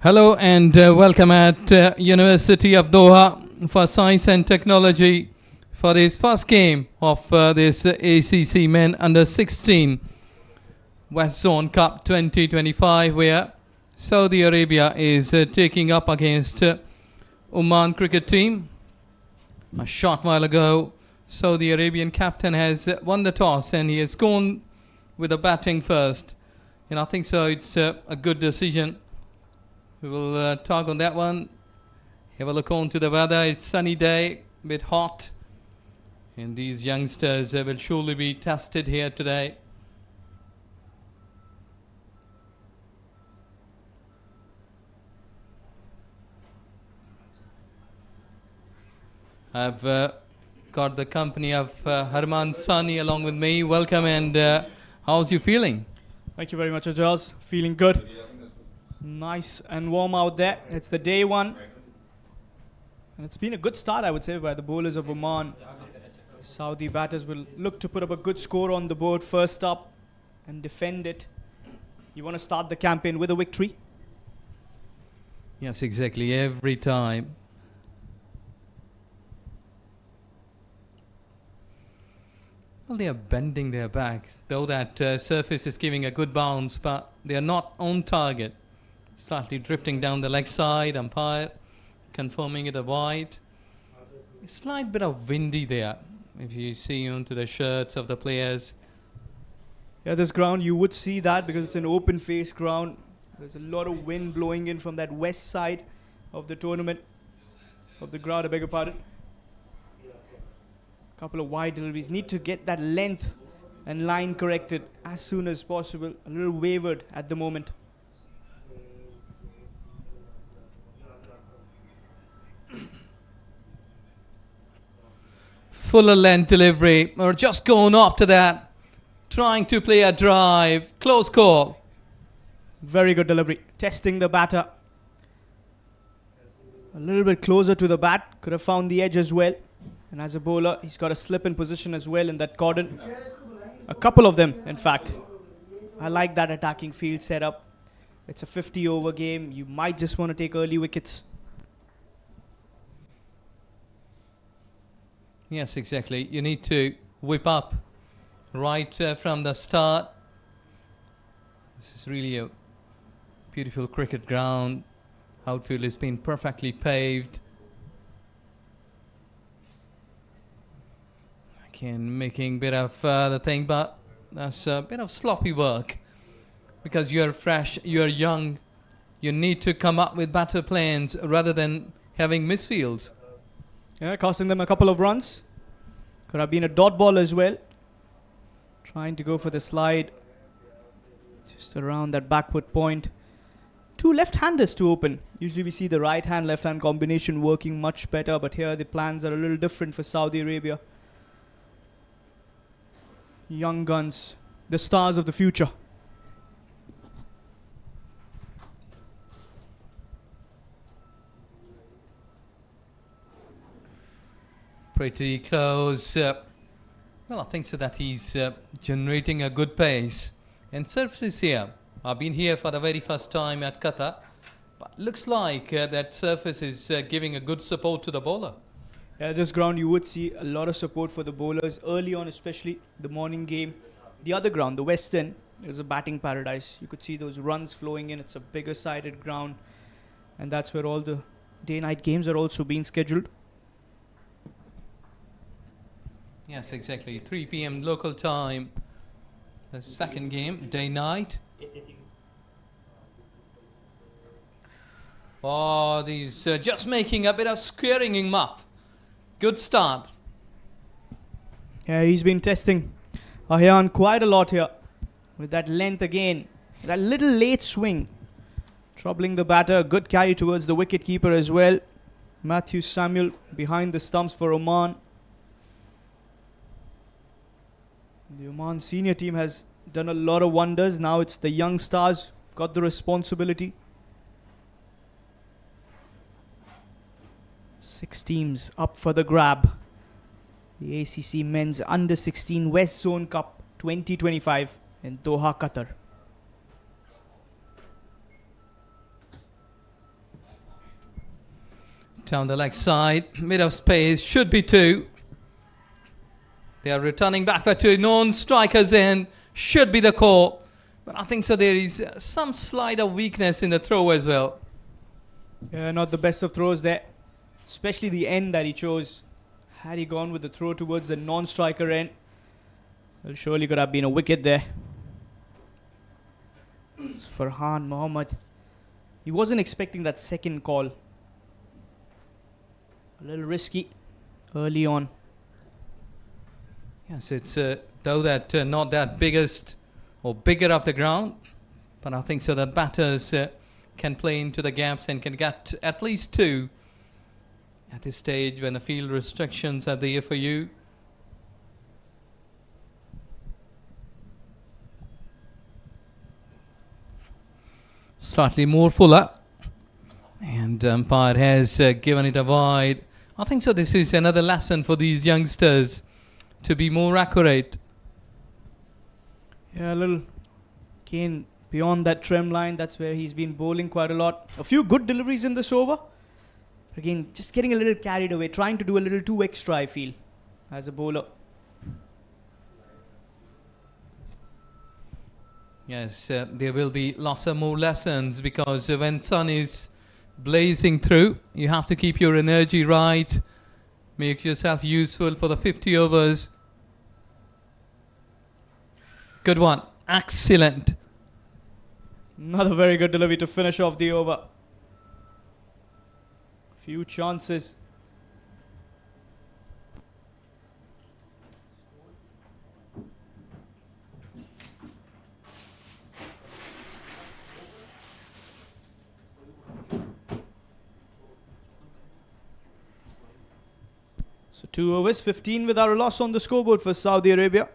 Hello and welcome at University of Doha for Science and Technology for this first game of this ACC Men Under 16 West Zone Cup 2025, where Saudi Arabia is taking up against Oman cricket team. A short while ago, Saudi Arabian captain has won the toss and he has gone with the batting first. And I think so it's a good decision. We will talk on that one. Have a look on to the weather. It's sunny day, a bit hot. And these youngsters will surely be tested here today. I've got the company of Harman Sani along with me. Welcome, and how's you feeling? Thank you very much, Ajaz. Feeling good. Nice and warm out there. It's the day one. And it's been a good start, I would say, by the bowlers of Oman. Saudi batters will look to put up a good score on the board first up and defend it. You want to start the campaign with a victory? Yes, exactly. Every time. Well, they are bending their back, though that surface is giving a good bounce, but they are not on target. Slightly drifting down the leg side, umpire confirming it a wide. A slight bit of windy there, if you see onto the shirts of the players. Yeah, this ground, you would see that because it's an open face ground. There's a lot of wind blowing in from that west side of the tournament, of the ground, I beg your pardon. Couple of wide deliveries. Need to get that length and line corrected as soon as possible. A little wavered at the moment. Fuller length delivery, or just going after that. Trying to play a drive. Close call. Very good delivery. Testing the batter. A little bit closer to the bat. Could have found the edge as well. And as a bowler, he's got a slip in position as well in that cordon. A couple of them, in fact. I like that attacking field setup. It's a 50-over game. You might just want to take early wickets. Yes, exactly. You need to whip up right from the start. This is really a beautiful cricket ground. Outfield has been perfectly paved. Again, making a bit of the thing, but that's a bit of sloppy work. Because you're fresh, you're young. You need to come up with better plans rather than having misfields. Yeah, costing them a couple of runs. Could have been a dot ball as well. Trying to go for the slide. Just around that backward point. Two left-handers to open. Usually we see the right-hand, left-hand combination working much better. But here the plans are a little different for Saudi Arabia. Young guns. The stars of the future. Pretty close. Well, I think so that he's generating a good pace. And surfaces here. I've been here for the very first time at Qatar. But looks like that surface is giving a good support to the bowler. Yeah, this ground you would see a lot of support for the bowlers early on, especially the morning game. The other ground, the Western, is a batting paradise. You could see those runs flowing in. It's a bigger sided ground. And that's where all the day-night games are also being scheduled. Yes, exactly. 3 p.m. local time. The second game, day-night. Oh, these just making a bit of squaring him up. Good start. Yeah, he's been testing Ahyan quite a lot here. With that length again. That little late swing. Troubling the batter. Good carry towards the wicket keeper as well. Matthew Samuel behind the stumps for Oman. The Oman senior team has done a lot of wonders. Now it's the young stars got the responsibility. 6 teams up for the grab. The ACC Men's Under 16 West Zone Cup 2025 in Doha, Qatar. Down the leg side, bit of space, should be two. They are returning back for two, non-strikers in, should be the call. But I think so there is some slight of weakness in the throw as well. Yeah, not the best of throws there. Especially the end that he chose. Had he gone with the throw towards the non-striker end, well, surely could have been a wicket there. It's Farhan Mohammed. He wasn't expecting that second call. A little risky early on. Yes, it's though that not that biggest or bigger off the ground, but I think so that batters can play into the gaps and can get at least two at this stage when the field restrictions are there for you. Slightly more fuller, and umpire has given it a wide. I think so this is another lesson for these youngsters to be more accurate. Yeah, a little Kane beyond that trim line. That's where he's been bowling quite a lot. A few good deliveries in this over. Again, just getting a little carried away, trying to do a little too extra, I feel, as a bowler. Yes, there will be lots of more lessons because when sun is blazing through, you have to keep your energy right, make yourself useful for the 50 overs. Good one. Excellent. Another very good delivery to finish off the over. Few chances. So 2 overs, 15 without a loss on the scoreboard for Saudi Arabia.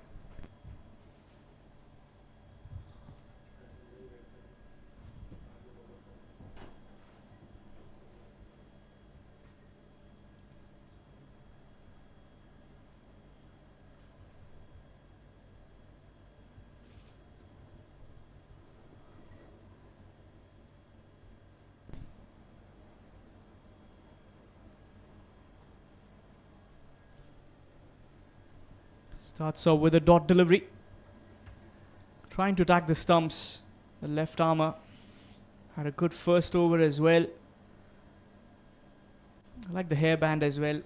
Starts off with a dot delivery. Trying to attack the stumps. The left armour had a good first over as well. I like the hairband as well.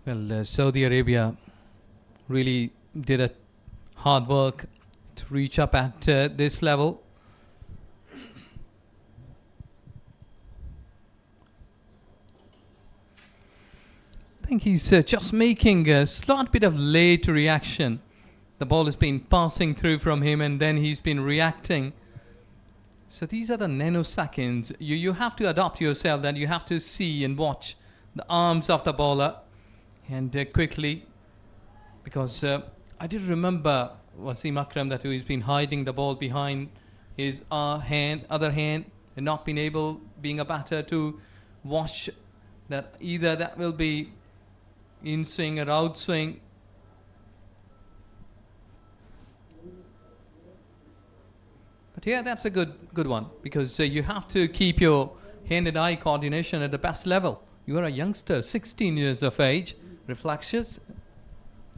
Well, Saudi Arabia really did a hard work to reach up at this level. I think he's just making a slight bit of late reaction. The ball has been passing through from him and then he's been reacting. So these are the nanoseconds. You have to adapt yourself, that you have to see and watch the arms of the bowler and quickly, because I did remember Wasim Akram that he's been hiding the ball behind his other hand and not been able, being a batter, to watch that either that will be in swing or out swing. But yeah, that's a good one, because you have to keep your hand and eye coordination at the best level. You are a youngster, 16 years of age, reflexes.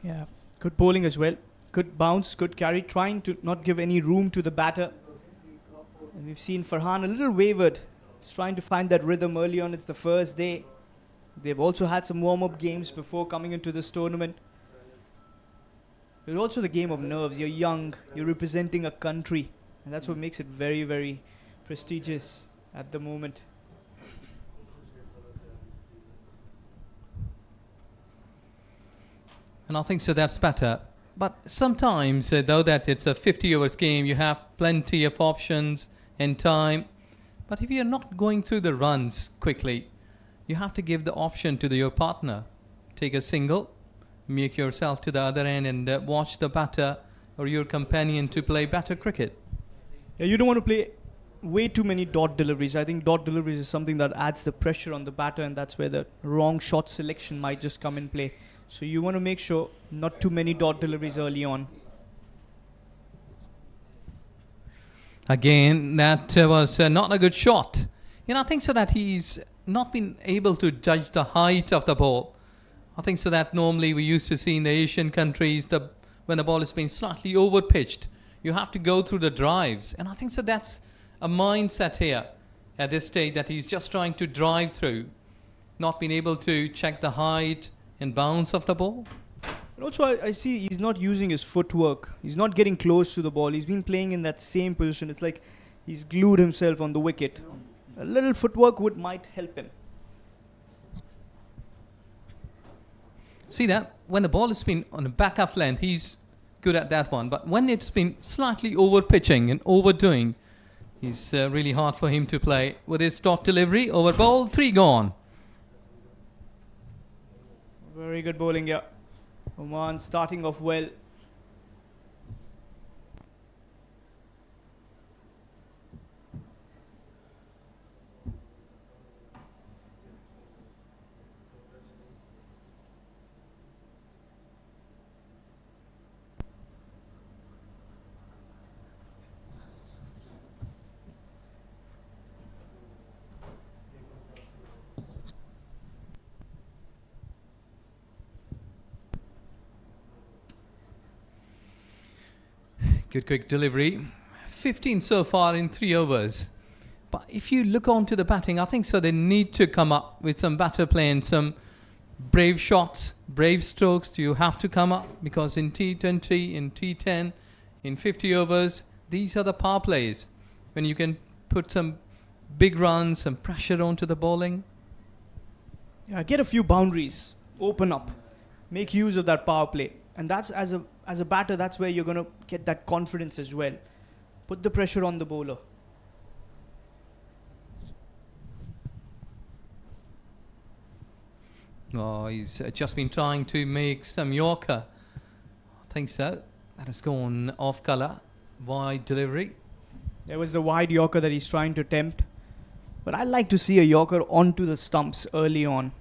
Yeah, good bowling as well. Good bounce, good carry, trying to not give any room to the batter. And we've seen Farhan a little wavered. He's trying to find that rhythm early on. It's the first day. They've also had some warm-up games before coming into this tournament. It's also the game of nerves. You're young, you're representing a country, and that's what makes it very, very prestigious at the moment. And I think so that's better. But sometimes, though that it's a 50 overs game, you have plenty of options and time. But if you're not going through the runs quickly, you have to give the option to your partner. Take a single, make yourself to the other end and watch the batter or your companion to play better cricket. Yeah, you don't want to play way too many dot deliveries. I think dot deliveries is something that adds the pressure on the batter, and that's where the wrong shot selection might just come in play. So you want to make sure not too many dot deliveries early on. Again, that was not a good shot. I think so that he's not been able to judge the height of the ball. I think so that normally we used to see in the Asian countries when the ball is being slightly over pitched, you have to go through the drives. And I think so that's a mindset here at this stage, that he's just trying to drive through, not being able to check the height and bounce of the ball. And also, I see he's not using his footwork. He's not getting close to the ball. He's been playing in that same position. It's like he's glued himself on the wicket. A little footwork might help him. See that? When the ball has been on the back of length, he's good at that one. But when it's been slightly over pitching and overdoing, it's really hard for him to play. With his dot delivery, over ball, 3 gone. Very good bowling here. Oman starting off well. Good quick delivery. 15 so far in 3 overs. But if you look on to the batting, I think so they need to come up with some better play and some brave shots, brave strokes. You have to come up, because in T20, in T10, in 50 overs, these are the power plays. When you can put some big runs, some pressure onto the bowling. Yeah, get a few boundaries. Open up. Make use of that power play. And that's as a batter, that's where you're going to get that confidence as well. Put the pressure on the bowler. Oh, he's just been trying to make some Yorker. I think so. That has gone off colour. Wide delivery. There was the wide Yorker that he's trying to tempt. But I like to see a Yorker onto the stumps early on.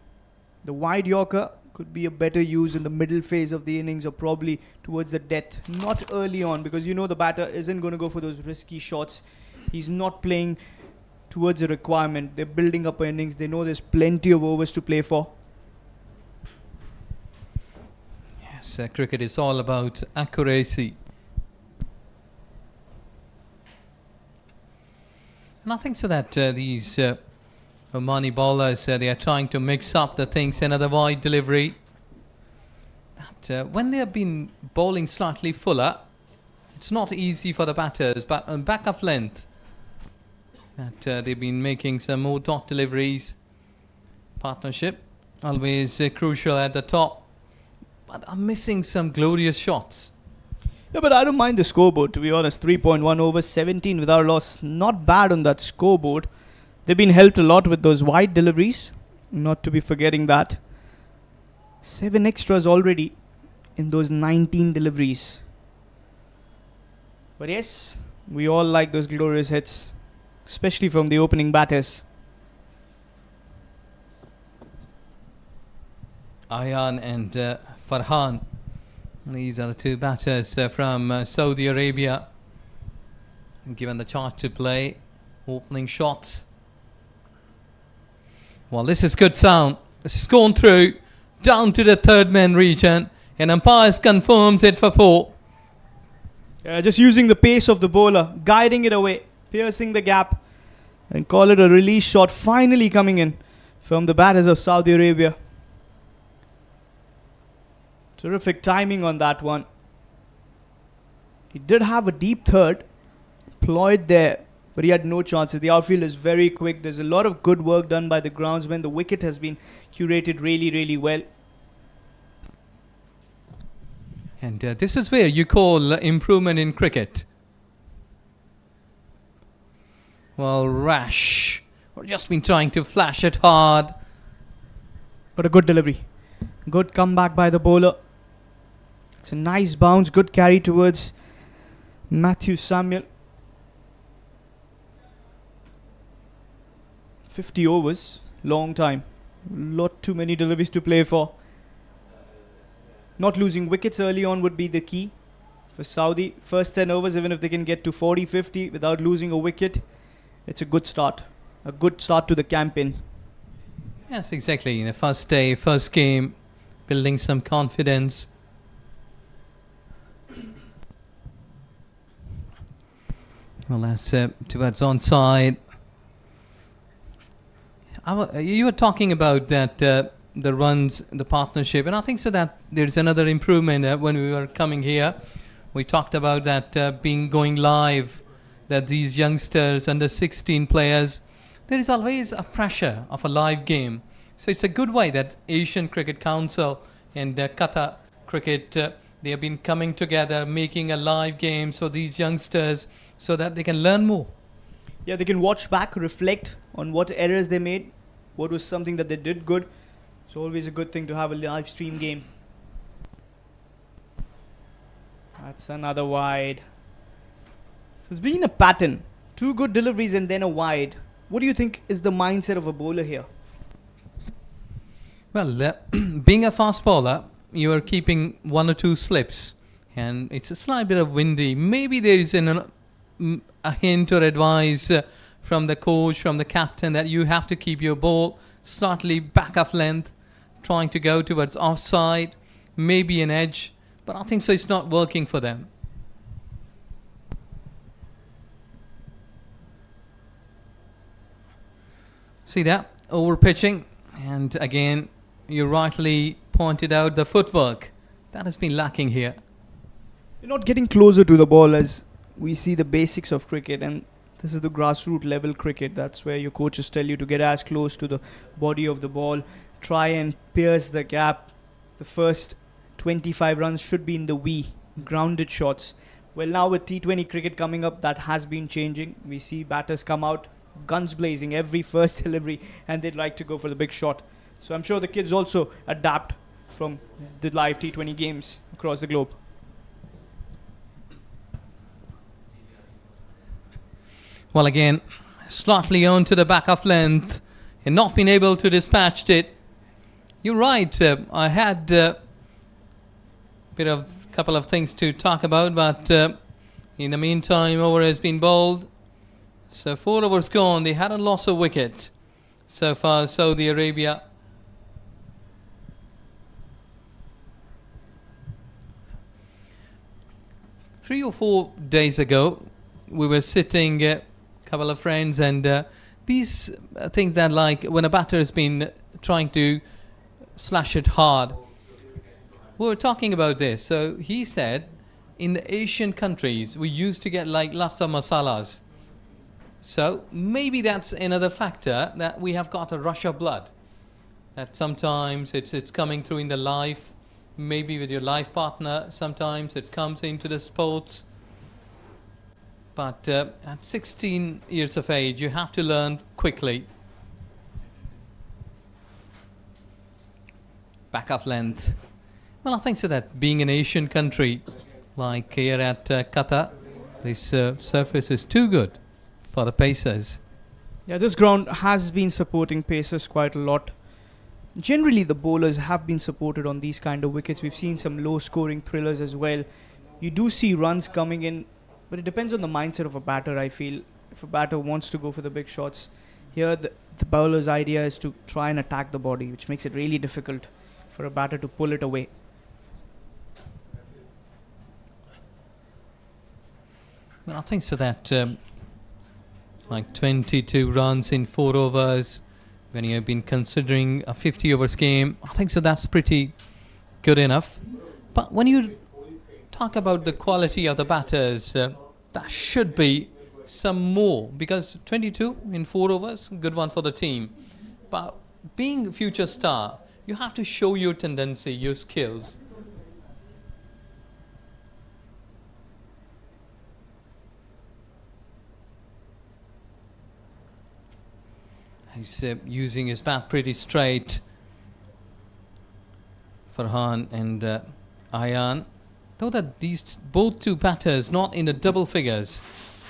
The wide Yorker could be a better use in the middle phase of the innings, or probably towards the death. Not early on, because the batter isn't going to go for those risky shots. He's not playing towards a requirement. They're building up an innings. They know there's plenty of overs to play for. Yes, cricket is all about accuracy. And I think so that these Omani bowlers, they are trying to mix up the things. Another wide delivery. That, when they have been bowling slightly fuller, it's not easy for the batters. But on back of length, that they've been making some more dot deliveries. Partnership, always crucial at the top. But I'm missing some glorious shots. Yeah, but I don't mind the scoreboard, to be honest. 3.1 overs, 17 without a loss. Not bad on that scoreboard. They've been helped a lot with those wide deliveries. Not to be forgetting that. 7 extras already in those 19 deliveries. But yes, we all like those glorious hits, especially from the opening batters. Ayan and Farhan. These are the 2 batters from Saudi Arabia. And given the chance to play, opening shots. Well, this is good sound. This is gone through, down to the 3rd man region, and umpires confirms it for 4. Just using the pace of the bowler, guiding it away, piercing the gap, and call it a release shot finally coming in from the batters of Saudi Arabia. Terrific timing on that one. He did have a deep third, ployed there, but he had no chances. The outfield is very quick. There's a lot of good work done by the groundsman. The wicket has been curated really, really well. And this is where you call improvement in cricket. Well, rash. Or just been trying to flash it hard. But a good delivery. Good comeback by the bowler. It's a nice bounce. Good carry towards Matthew Samuel. 50 overs. Long time. Lot too many deliveries to play for. Not losing wickets early on would be the key for Saudi. First 10 overs, even if they can get to 40-50 without losing a wicket, it's a good start. A good start to the campaign. Yes, exactly. In the first day, first game, building some confidence. Well, that's towards onside. You were talking about that the runs, the partnership, and I think so that there's another improvement when we were coming here. We talked about that going live, that these youngsters, under 16 players, there is always a pressure of a live game. So it's a good way that Asian Cricket Council and Qatar Cricket, they have been coming together, making a live game so these youngsters, so that they can learn more. Yeah, they can watch back, reflect on what errors they made, what was something that they did good. It's always a good thing to have a live stream game. That's another wide. So it's been a pattern. 2 good deliveries and then a wide. What do you think is the mindset of a bowler here? Well, being a fast bowler, you are keeping 1 or 2 slips, and it's a slight bit of windy. Maybe there is a hint or advice from the coach, from the captain, that you have to keep your ball slightly back of length, trying to go towards offside, maybe an edge, but I think so it's not working for them. See that? Over pitching, and again, you rightly pointed out the footwork. That has been lacking here. You're not getting closer to the ball as we see the basics of cricket, and this is the grassroots level cricket. That's where your coaches tell you to get as close to the body of the ball, try and pierce the gap. The first 25 runs should be in the grounded shots. Well, now with T20 cricket coming up, that has been changing. We see batters come out, guns blazing every first delivery, and they'd like to go for the big shot. So I'm sure the kids also adapt from the live T20 games across the globe. Well, again, slightly on to the back of length and not been able to dispatch it. You're right. I had a couple of things to talk about, but in the meantime, over has been bowled. So 4 overs gone. They hadn't lost a wicket so far, Saudi Arabia. Three or 4 days ago, we were sitting, a couple of friends, and these things that, like when a batter has been trying to slash it hard, we were talking about this. So he said, in the Asian countries, we used to get like lots of masalas. So maybe that's another factor, that we have got a rush of blood. That sometimes it's coming through in the life, maybe with your life partner, sometimes it comes into the sports. But at 16 years of age, you have to learn quickly. Back of length. Well, I think so that being an Asian country, like here at Qatar, this surface is too good for the pacers. Yeah, this ground has been supporting pacers quite a lot. Generally, the bowlers have been supported on these kind of wickets. We've seen some low-scoring thrillers as well. You do see runs coming in, but it depends on the mindset of a batter, I feel. If a batter wants to go for the big shots, here the bowler's idea is to try and attack the body, which makes it really difficult for a batter to pull it away. Well, I think so that like 22 runs in 4 overs, when you have been considering a 50 overs game, I think so that's pretty good enough. But when you talk about the quality of the batters, there should be some more, because 22 in 4 overs, good one for the team. But being a future star, you have to show your tendency, your skills. He's using his bat pretty straight. Farhan and Ayan. Though that these both 2 batters not in the double figures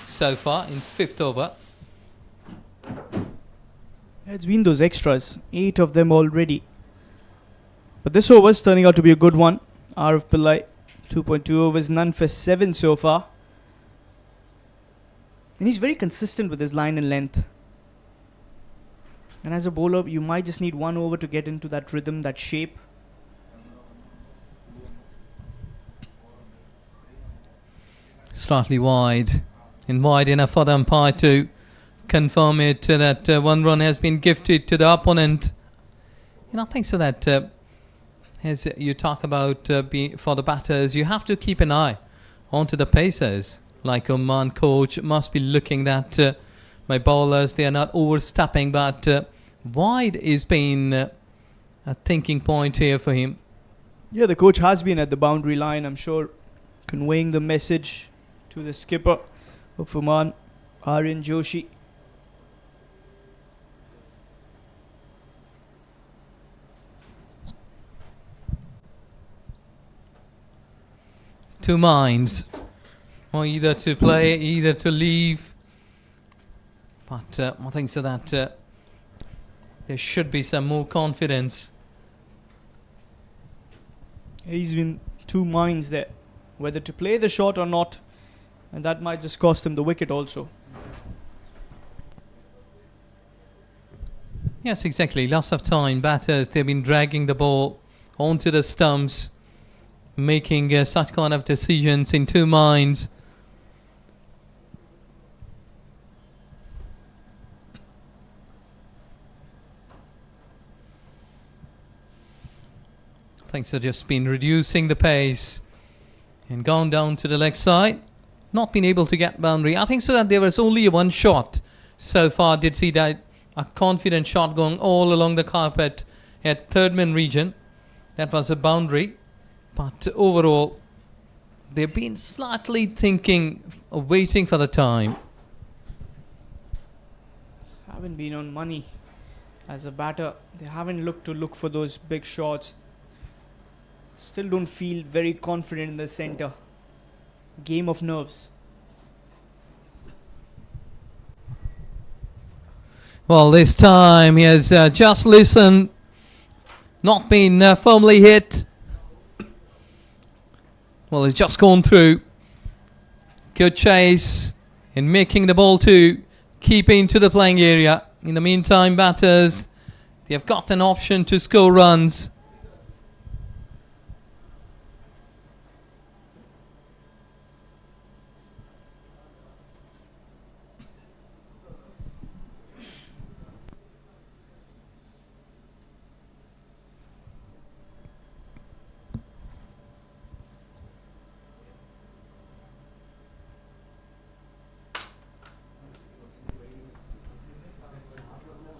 so far in 5th over. It's been those extras, 8 of them already. But this over's turning out to be a good one. Arif Pillai 2.2 overs, none for 7 so far. And he's very consistent with his line and length. And as a bowler, you might just need 1 over to get into that rhythm, that shape. Slightly wide. And wide enough for the umpire to confirm it that 1 run has been gifted to the opponent. And I think so that as you talk about for the batters, you have to keep an eye onto the pacers. Like Oman coach must be looking that my bowlers, they are not overstepping, but wide is being a thinking point here for him. Yeah, the coach has been at the boundary line, I'm sure, conveying the message to the skipper of Oman, Aryan Joshi. Two minds, or either to play, either to leave. But I think so that there should be some more confidence. He's in 2 minds there, whether to play the shot or not, and that might just cost him the wicket also. Yes, exactly. Lots of time. Batters, they've been dragging the ball onto the stumps, making such kind of decisions in 2 minds. Things have just been reducing the pace and gone down to the leg side. Not been able to get boundary. I think so that there was only 1 shot so far. Did see that a confident shot going all along the carpet at third man region. That was a boundary. But overall, they've been slightly thinking, waiting for the time. Haven't been on money as a batter. They haven't looked for those big shots. Still don't feel very confident in the center. Game of nerves. Well, this time he has just listened, not been firmly hit. Well, he's just gone through. Good chase in making the ball to keep into the playing area. In the meantime, batters, they have got an option to score runs.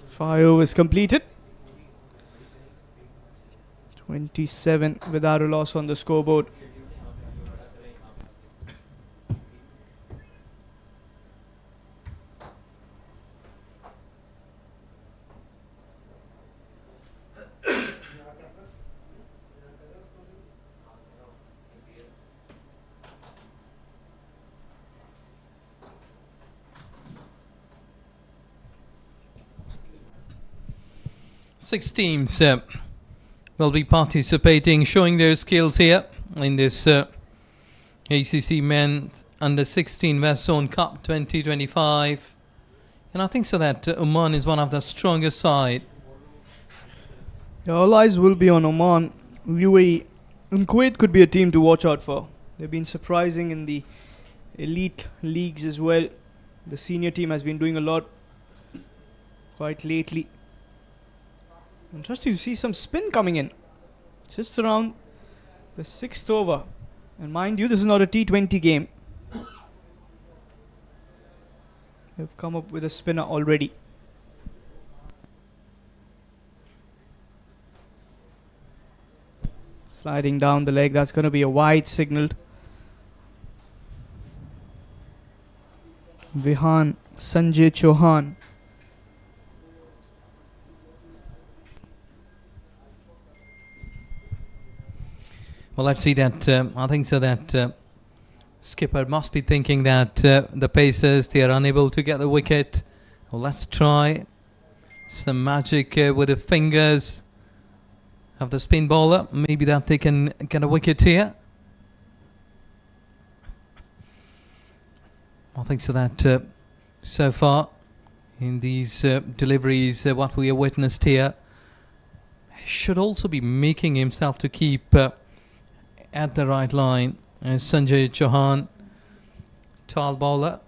Five overs completed. 27 without a loss on the scoreboard. Six teams will be participating, showing their skills here in this ACC Men's Under 16 West Zone Cup 2025. And I think so that Oman is one of the strongest side. All eyes will be on Oman. UAE and Kuwait could be a team to watch out for. They've been surprising in the elite leagues as well. The senior team has been doing a lot quite lately. Interesting to see some spin coming in just around the 6th over. And mind you, this is not a T20 game. They've come up with a spinner already. Sliding down the leg, that's going to be a wide signaled. Vihan Sanjay Chauhan. Well, let's see that. I think so that skipper must be thinking that the Pacers, they are unable to get the wicket. Well, let's try some magic with the fingers of the spin bowler. Maybe that they can get a wicket here. I think so that so far in these deliveries, what we have witnessed here, he should also be making himself to keep at the right line. Sanjay Chauhan, tall bowler.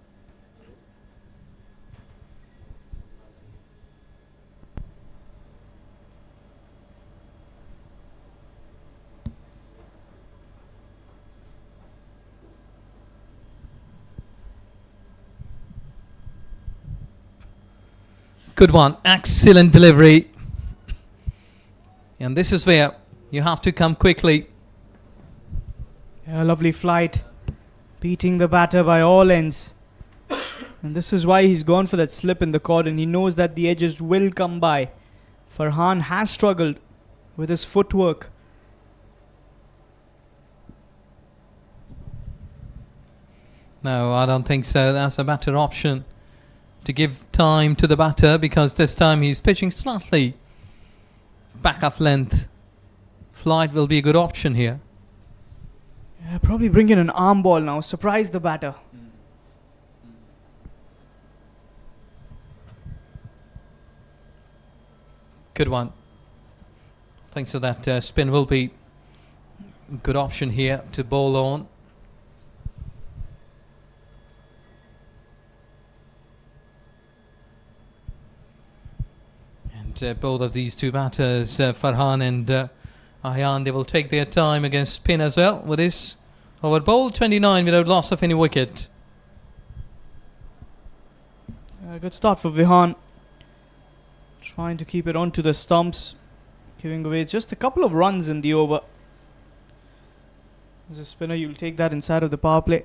Good one, excellent delivery. And this is where you have to come quickly. Yeah, lovely flight. Beating the batter by all ends. And this is why he's gone for that slip in the cordon. He knows that the edges will come by. Farhan has struggled with his footwork. No, I don't think so. That's a better option to give time to the batter, because this time he's pitching slightly back of length. Flight will be a good option here. Yeah, probably bring in an arm ball now. Surprise the batter. Good one. I think so that spin will be a good option here to bowl on. And both of these two batters, Farhan and Ayan, they will take their time against spin as well with this over bowl 29 without loss of any wicket. Good start for Vihan. Trying to keep it onto the stumps. Giving away just a couple of runs in the over. As a spinner, you'll take that inside of the power play.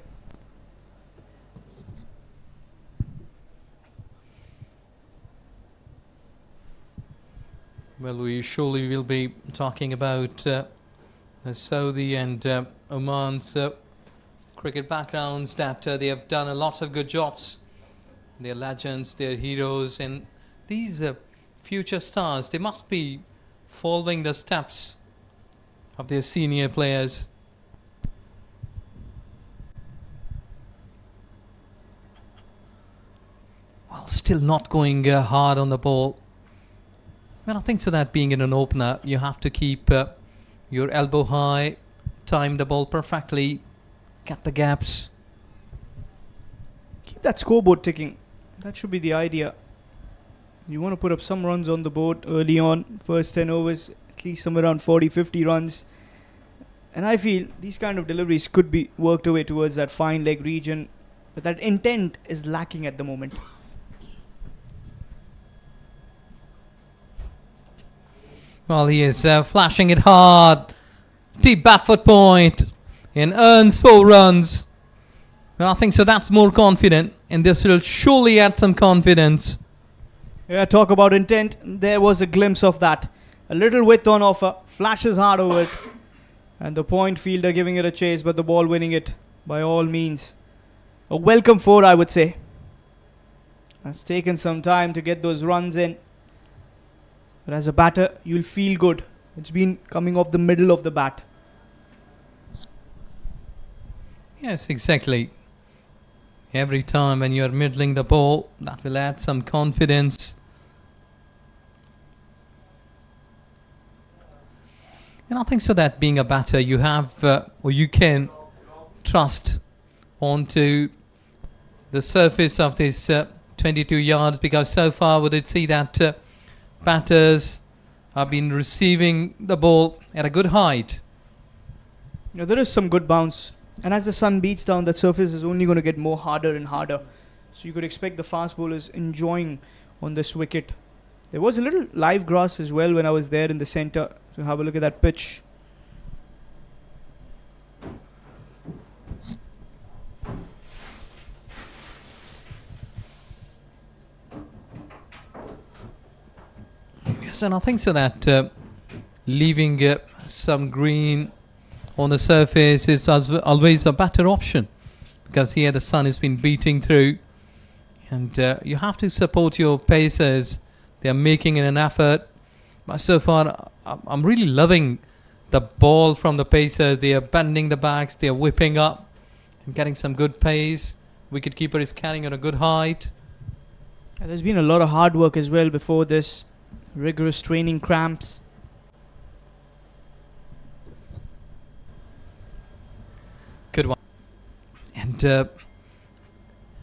Well, we surely will be talking about the Saudi and Oman's cricket backgrounds, that they have done a lot of good jobs. They're legends, they're heroes, and these future stars, they must be following the steps of their senior players. Well, still not going hard on the ball. Well, I think so that being in an opener, you have to keep your elbow high, time the ball perfectly, get the gaps. Keep that scoreboard ticking. That should be the idea. You want to put up some runs on the board early on. First 10 overs, at least somewhere around 40-50 runs. And I feel these kind of deliveries could be worked away towards that fine leg region. But that intent is lacking at the moment. Well, he is flashing it hard. Deep back foot point. And earns 4 runs. Well, I think so that's more confident. And this will surely add some confidence. Yeah, talk about intent. There was a glimpse of that. A little width on offer. Flashes hard over it. And the point fielder giving it a chase, but the ball winning it by all means. A welcome 4, I would say. It's taken some time to get those runs in. But as a batter, you'll feel good. It's been coming off the middle of the bat. Yes, exactly. Every time when you're middling the ball, that will add some confidence. And I think so that being a batter, you have, or you can trust onto the surface of this 22 yards, because so far we did see that batters have been receiving the ball at a good height. Now, there is some good bounce. And as the sun beats down, that surface is only going to get more harder and harder. So you could expect the fast bowlers enjoying on this wicket. There was a little live grass as well when I was there in the center. So have a look at that pitch. Yes, and I think so that leaving some green on the surface is always a better option, because here the sun has been beating through, and you have to support your pacers. They are making an effort, but so far I'm really loving the ball from the pacers. They are bending the backs, they are whipping up and getting some good pace. wicketkeeper is carrying on a good height. And there's been a lot of hard work as well before this. Rigorous training cramps. Good one. And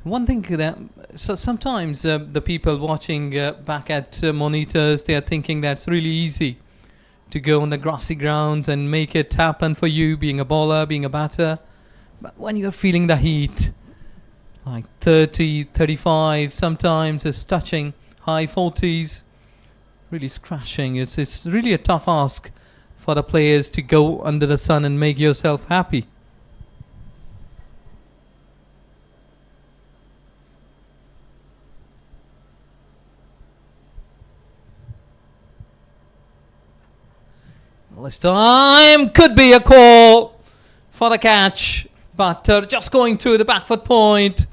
one thing that sometimes the people watching back at monitors, they are thinking that's really easy to go on the grassy grounds and make it happen for you, being a bowler, being a batter. But when you're feeling the heat, like 30, 35, sometimes it's touching high 40s, really scratching. It's really a tough ask for the players to go under the sun and make yourself happy. This time could be a call for the catch, but just going through the back foot point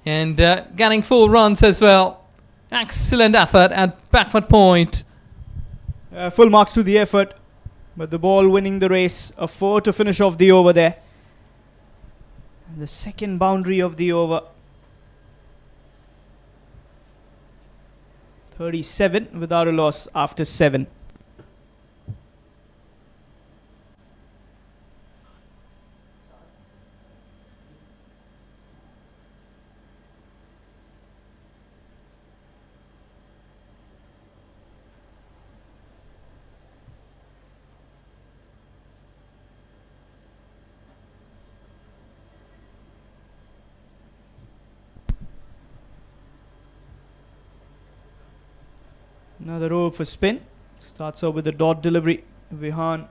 and getting 4 runs as well. Excellent effort at back foot point. Full marks to the effort, but the ball winning the race. A 4 to finish off the over there. And the second boundary of the over. 37 without a loss after 7. Another over for spin. Starts off with a dot delivery. Vihan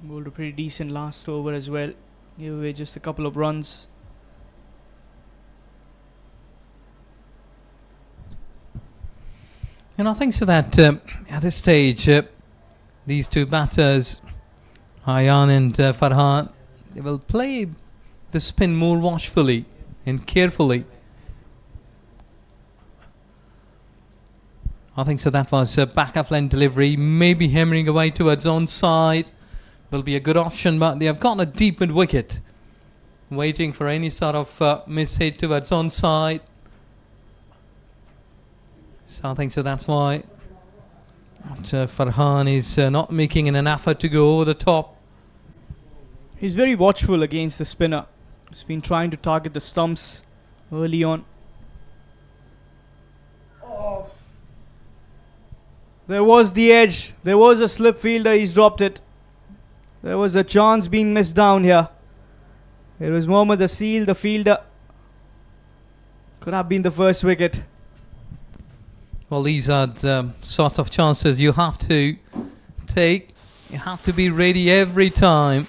bowled a pretty decent last over as well. Gave away just a couple of runs. And I think so that at this stage, these two batters, Ayan and Farhan, they will play the spin more watchfully and carefully. I think so that was a back of lane delivery, maybe hammering away towards onside. Will be a good option, but they have got a deep mid wicket, waiting for any sort of miss hit towards onside. So I think so that's why Farhan is not making an effort to go over the top. He's very watchful against the spinner. He's been trying to target the stumps early on. There was the edge. There was a slip fielder. He's dropped it. There was a chance being missed down here. It was Mohammad Asil, the fielder. Could have been the first wicket. Well, these are the sort of chances you have to take. You have to be ready every time.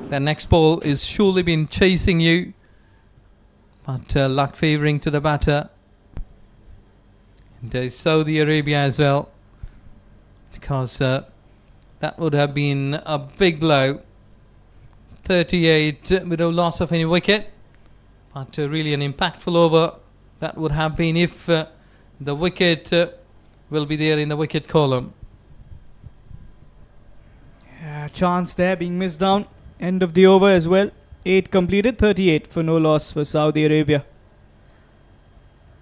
The next ball is surely been chasing you. But luck favouring to the batter. And there's Saudi Arabia as well. Because that would have been a big blow. 38 with no loss of any wicket. But really an impactful over. That would have been if the wicket will be there in the wicket column. Yeah, chance there being missed down. End of the over as well. 8 completed, 38 for no loss for Saudi Arabia.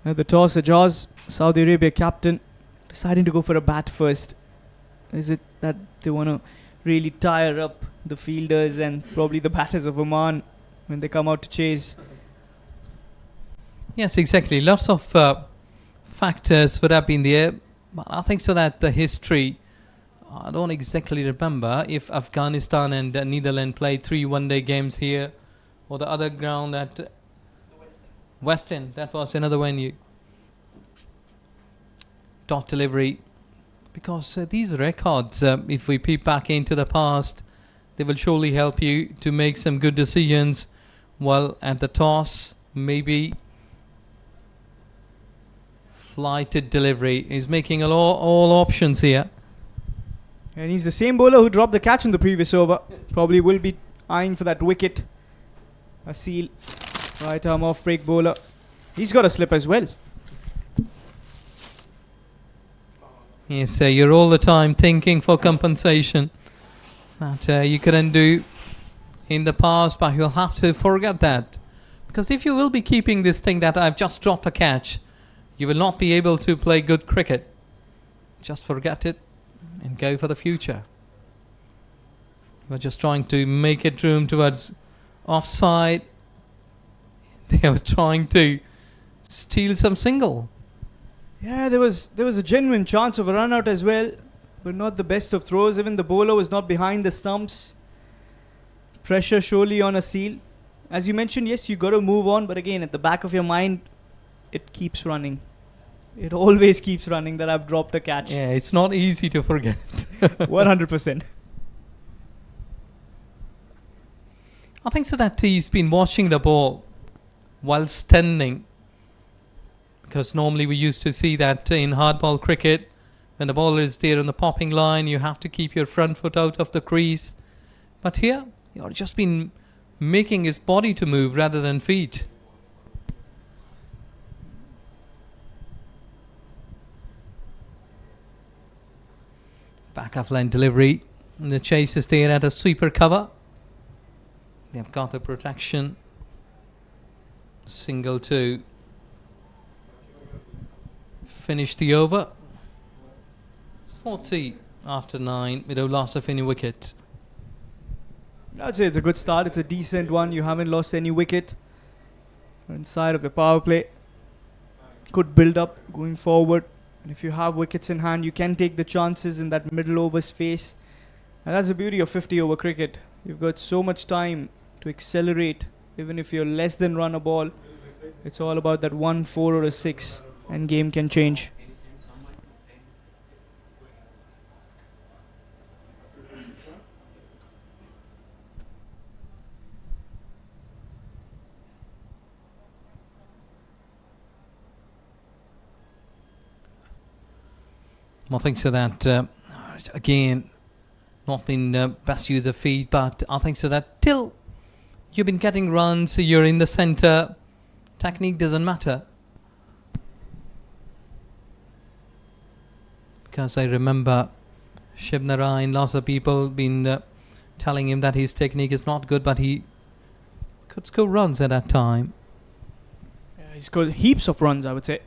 At the toss, Ajaz, Saudi Arabia captain, deciding to go for a bat first. Is it that they want to really tire up the fielders and probably the batters of Oman when they come out to chase? Yes, exactly. Lots of factors would have been there. But I think so that the history, I don't exactly remember if Afghanistan and Netherlands played 3 one-day games here or the other ground at Western. That was another venue. Dot delivery. Because these records, if we peep back into the past, they will surely help you to make some good decisions. Well, at the toss, maybe flighted delivery is making all options here. And he's the same bowler who dropped the catch in the previous over. Probably will be eyeing for that wicket. Asil, right arm off break bowler. He's got a slip as well. Yes, you're all the time thinking for compensation that you couldn't do. in the past, but you'll have to forget that. Because if you will be keeping this thing that I've just dropped a catch, you will not be able to play good cricket. Just forget it and go for the future. We're just trying to make it room towards offside. They were trying to steal some single. Yeah, there was a genuine chance of a run out as well, but not the best of throws. Even the bowler was not behind the stumps. Pressure surely on a seal. As you mentioned, yes, you got to move on, but again, at the back of your mind, it keeps running. It always keeps running that I've dropped a catch. Yeah, it's not easy to forget. 100%. I think so that he's been watching the ball while standing. Because normally we used to see that in hardball cricket, when the bowler is there on the popping line, you have to keep your front foot out of the crease. But here, you've just been making his body to move rather than feet. Back off line delivery. And the chase is there at a sweeper cover. They've got the protection. Single to finish the over. It's 40 after 9 with no loss of any wicket. I'd say it's a good start. It's a decent one. You haven't lost any wicket. Inside of the power play. Could build up going forward. And if you have wickets in hand, you can take the chances in that middle over space. And that's the beauty of 50 over cricket. You've got so much time to accelerate. Even if you're less than run a ball, it's all about that 1, 4 or a 6. And game can change. I think so that, again, not been best use of feet, but I think so that till you've been getting runs, you're in the centre, technique doesn't matter. Because I remember Shiv Narayan, lots of people been telling him that his technique is not good, but he could score runs at that time. Yeah, he scored heaps of runs, I would say.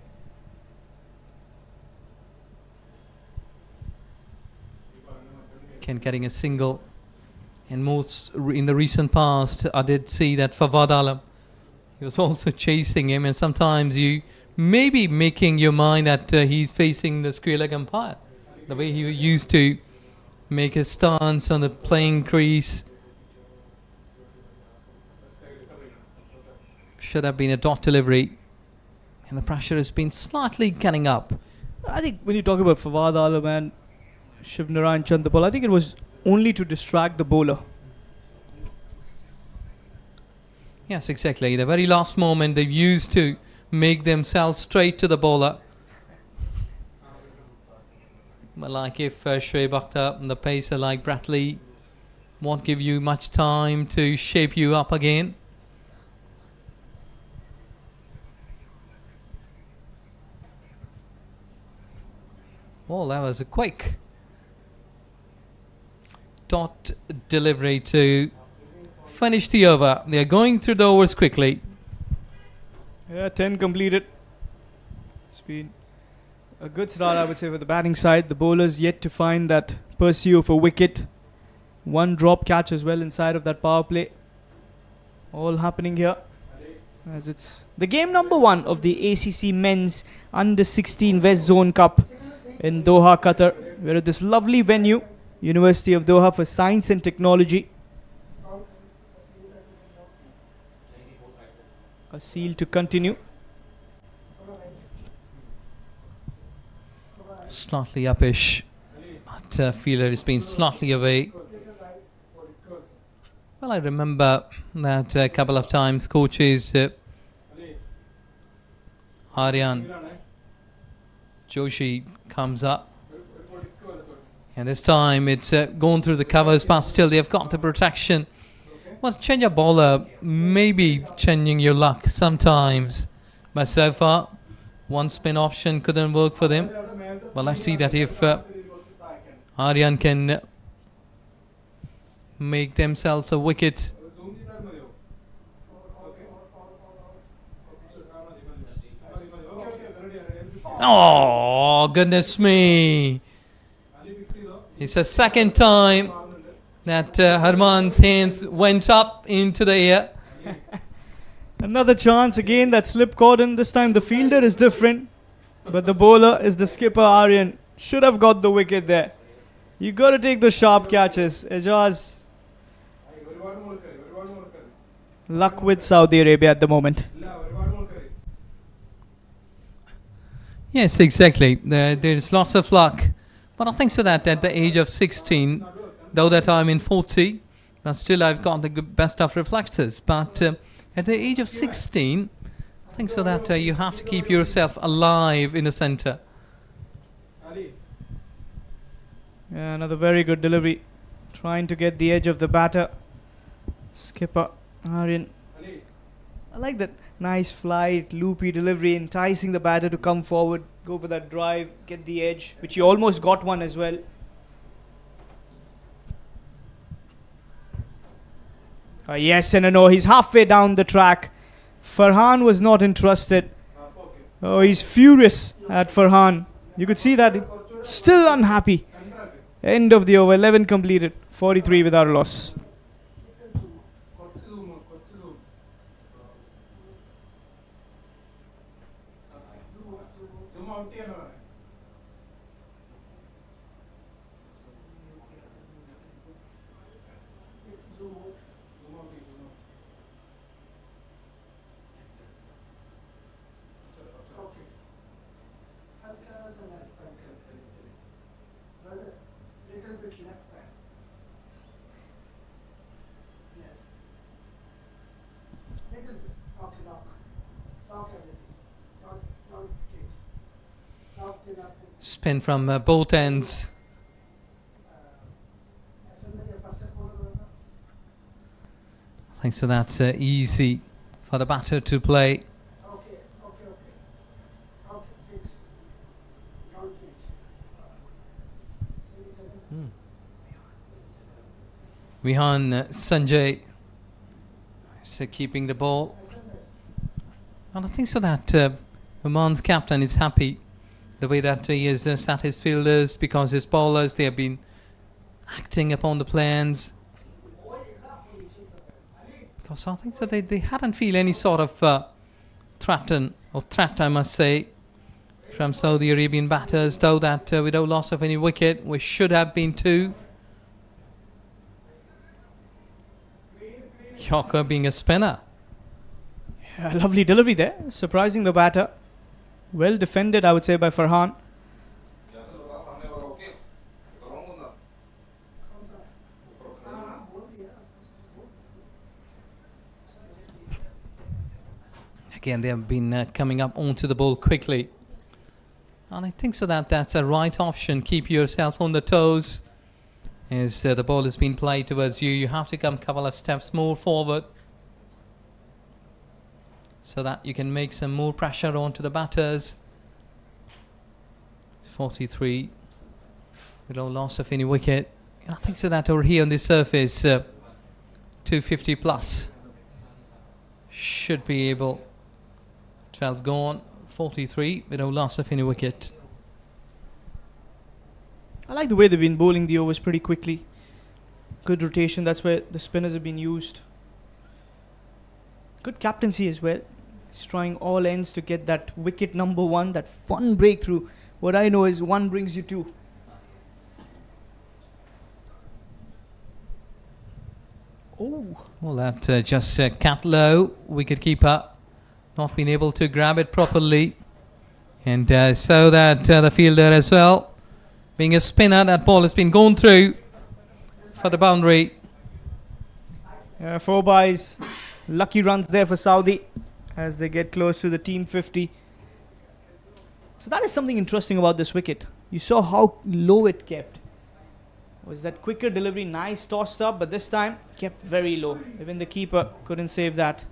Getting a single, and most in the recent past I did see that Fawad Alam, he was also chasing him, and sometimes you may be making your mind that he's facing the square leg umpire, the way he used to make his stance on the playing crease. Should have been a dot delivery, and the pressure has been slightly getting up. I think when you talk about Fawad Alam and Shiv Narayan Chandapal, I think it was only to distract the bowler. Yes, exactly. The very last moment they used to make themselves straight to the bowler. But like if Shoaib Akhtar and the pacer like Bradley won't give you much time to shape you up again. Oh, that was a quick dot delivery to finish the over. They are going through the overs quickly. Yeah, 10 completed. It's been a good start, I would say, for the batting side. The bowlers yet to find that pursuit of a wicket. One drop catch as well inside of that power play. All happening here. As it's the game number 1 of the ACC Men's Under-16 West Zone Cup in Doha, Qatar. We're at this lovely venue, University of Doha for Science and Technology. A seal to continue. Slightly uppish, but fielder has been slightly away. Well, I remember that a couple of times coaches Aryan Joshi comes up, and this time it's gone through the covers, but still they've got the protection. Well, change a bowler, maybe changing your luck sometimes, but so far one spin option couldn't work for them. Well, let's see that if Aryan can make themselves a wicket Oh, goodness me. It's the second time that Harman's hands went up into the air. Another chance again, that slip cordon. This time the fielder is different, but the bowler is the skipper Aryan. Should have got the wicket there. You got to take the sharp catches. Ejaz. Luck with Saudi Arabia at the moment. Yes, exactly. There's lots of luck. But I think so that at the age of 16, though that I'm in 40, but still I've got the best of reflexes. But at the age of 16, I think so that you have to keep yourself alive in the centre. Yeah, another very good delivery. Trying to get the edge of the batter. Skipper Aryan. I like that nice flight, loopy delivery, enticing the batter to come forward, go for that drive, get the edge, which he almost got one as well. Yes and a no. He's halfway down the track. Farhan was not interested. Oh, he's furious at Farhan. You could see that still unhappy. End of the over. 11 completed. 43 without a loss. Spin from both ends. I think so that's easy for the batter to play. Vihan Sanjay is keeping the ball. And I think so that Oman's captain is happy the way that he has sat his fielders, because his bowlers, they have been acting upon the plans. Because I think that they hadn't feel any sort of threat, I must say, from Saudi Arabian batters, though that without loss of any wicket, we should have been two. Yorker being a spinner. Yeah, lovely delivery there, surprising the batter. Well defended, I would say, by Farhan. Again, they have been coming up onto the ball quickly. And I think so that that's a right option. Keep yourself on the toes. As the ball has been played towards you, you have to come a couple of steps more forward, so that you can make some more pressure onto the batters. 43 without loss of any wicket. I think so that over here on the surface, 250 plus should be able. 12 gone, 43 without loss of any wicket. I like the way they've been bowling the overs pretty quickly. Good rotation, that's where the spinners have been used. Good captaincy as well. He's trying all ends to get that wicket number one, that fun breakthrough. What I know is one brings you two. Oh, well, that just cat low. Wicket-keeper not been able to grab it properly. And so that the fielder as well, being a spinner, that ball has been gone through for the boundary. 4 byes. Lucky runs there for Saudi as they get close to the team 50. So that is something interesting about this wicket. You saw how low it kept. Was that quicker delivery, nice tossed up, but this time kept very low. Even the keeper couldn't save that.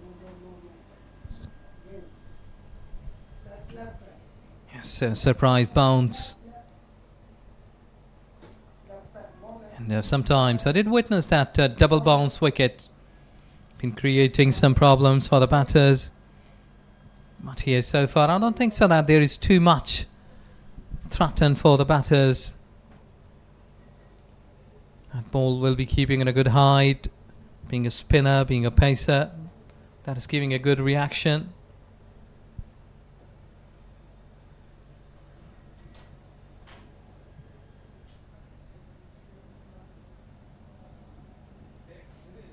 Yes, surprise bounce. And sometimes I did witness that double bounce wicket. Been creating some problems for the batters. But here so far, I don't think so that there is too much threaten for the batters. That ball will be keeping in a good height. Being a spinner, being a pacer, that is giving a good reaction.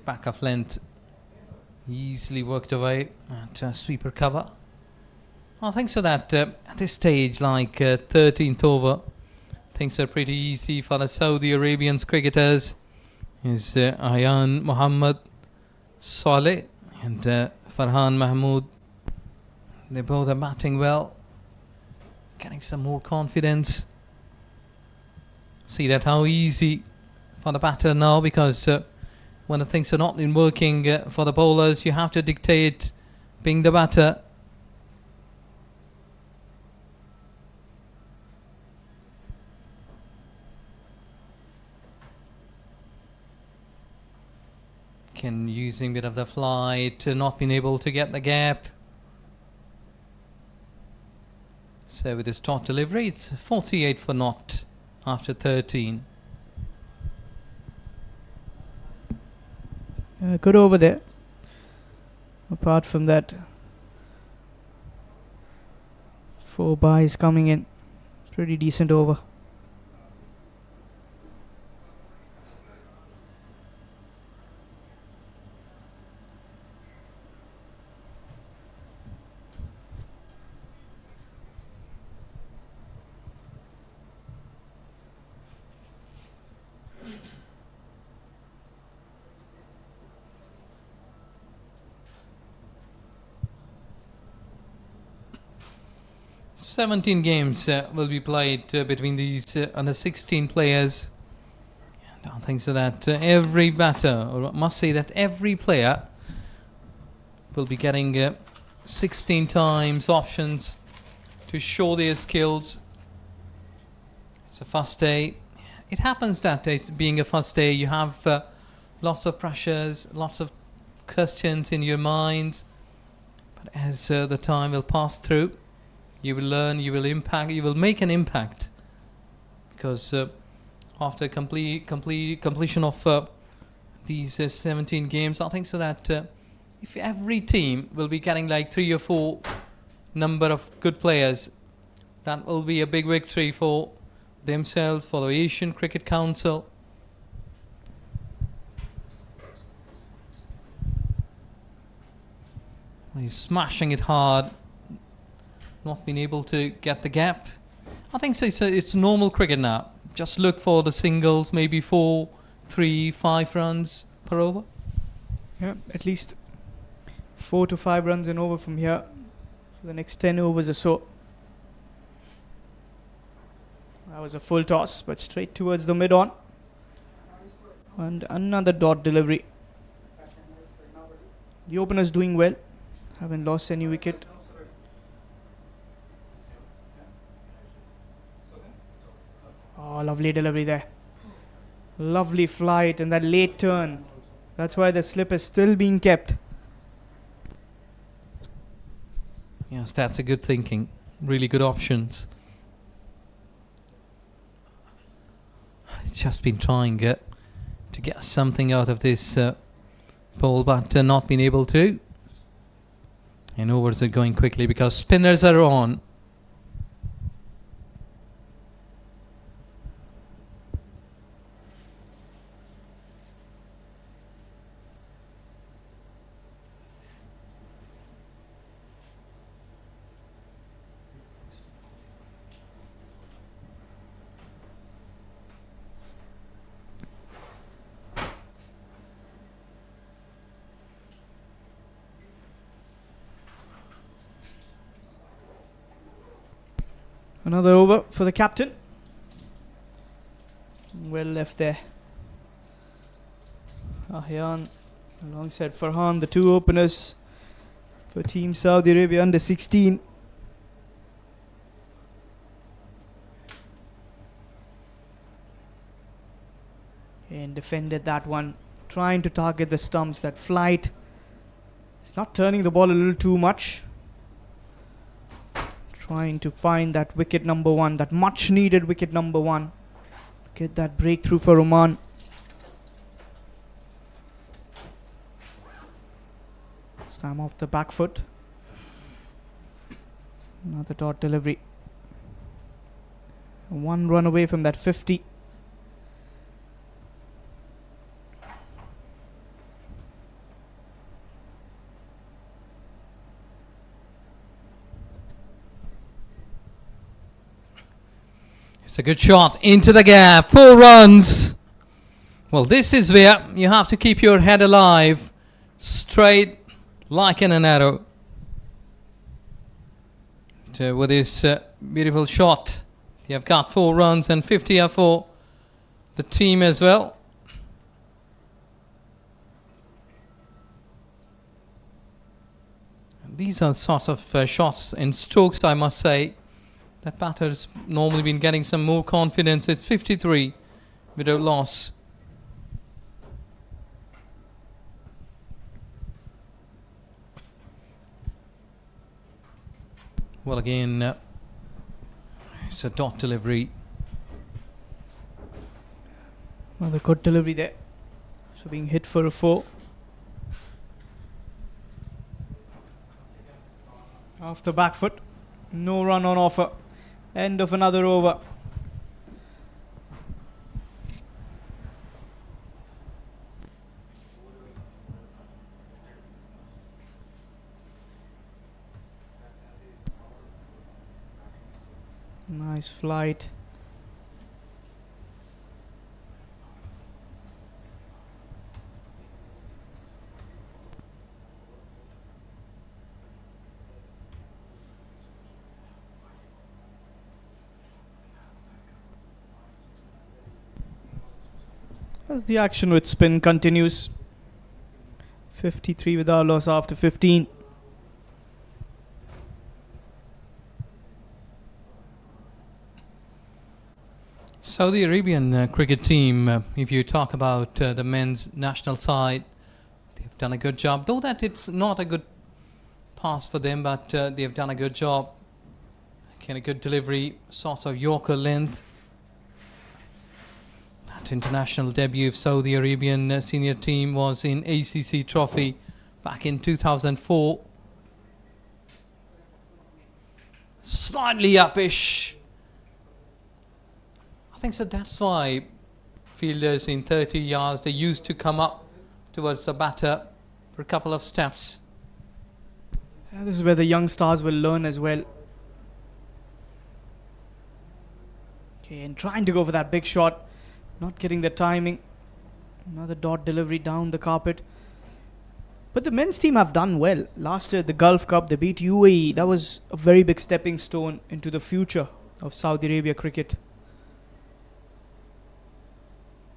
Back of length, easily worked away at sweeper cover. I think so that at this stage, like 13th over, things are pretty easy for the Saudi Arabian cricketers. Is Ayan Mohammad Saleh and Farhan Mahmood. They both are batting well, getting some more confidence. See that how easy for the batter now, because when the things are not in working for the bowlers, you have to dictate being the batter. Using a bit of the flight, not being able to get the gap. So with his dot delivery, it's 48 for naught after 13. Good over there. Apart from that, 4 byes coming in. Pretty decent over. "17 games will be played between these under 16 players. And I think so that every batter, or I must say that every player, will be getting 16 times options to show their skills. It's a first day. It happens that it's being a first day, you have lots of pressures, lots of questions in your minds. But as the time will pass through, you will learn, you will impact, you will make an impact. Because after completion of these 17 games, I think so that if every team will be getting like 3 or 4 number of good players, that will be a big victory for themselves, for the Asian Cricket Council. He's smashing it hard, not being able to get the gap. I think so. It's normal cricket now. Just look for the singles, maybe 4, 3, 5 runs per over. Yeah, at least 4 to 5 runs in over from here for the next 10 overs or so. That was a full toss, but straight towards the mid-on. And another dot delivery. The opener's doing well. Haven't lost any wicket. Oh, lovely delivery there. Lovely flight and that late turn. That's why the slip is still being kept. Yes, that's a good thinking. Really good options. Just been trying to get something out of this ball, but not been able to. And overs are going quickly because spinners are on. Another over for the captain. Well left there. Ahyan alongside Farhan, the 2 openers for Team Saudi Arabia under 16. And defended that one, trying to target the stumps. That flight. It's not turning the ball a little too much. Trying to find that wicket number 1, that much needed wicket number 1. Get that breakthrough for Oman. This time off the back foot. Another dot delivery. 1 run away from that 50. It's a good shot into the gap. 4 runs. Well, this is where you have to keep your head alive. Straight like an arrow. With this beautiful shot, you have got 4 runs and 50 are for the team as well. These are sort of shots in strokes, I must say. That batter's normally been getting some more confidence. It's 53 without loss. Well, again, it's a dot delivery. Another good delivery there. So being hit for a 4. Off the back foot. No run on offer. End of another over. Nice flight. As the action with spin continues. 53 without loss after 15. Saudi Arabian cricket team, if you talk about the men's national side, they've done a good job. Though that it's not a good pass for them, but they've done a good job. Again, a good delivery, sort of Yorker length. That international debut of Saudi Arabian senior team was in ACC Trophy back in 2004. Slightly uppish. I think so that's why fielders in 30 yards, they used to come up towards the batter for a couple of steps. Yeah, this is where the young stars will learn as well. Okay, and trying to go for that big shot. Not getting the timing. Another dot delivery down the carpet. But the men's team have done well. Last year, the Gulf Cup, they beat UAE. That was a very big stepping stone into the future of Saudi Arabia cricket.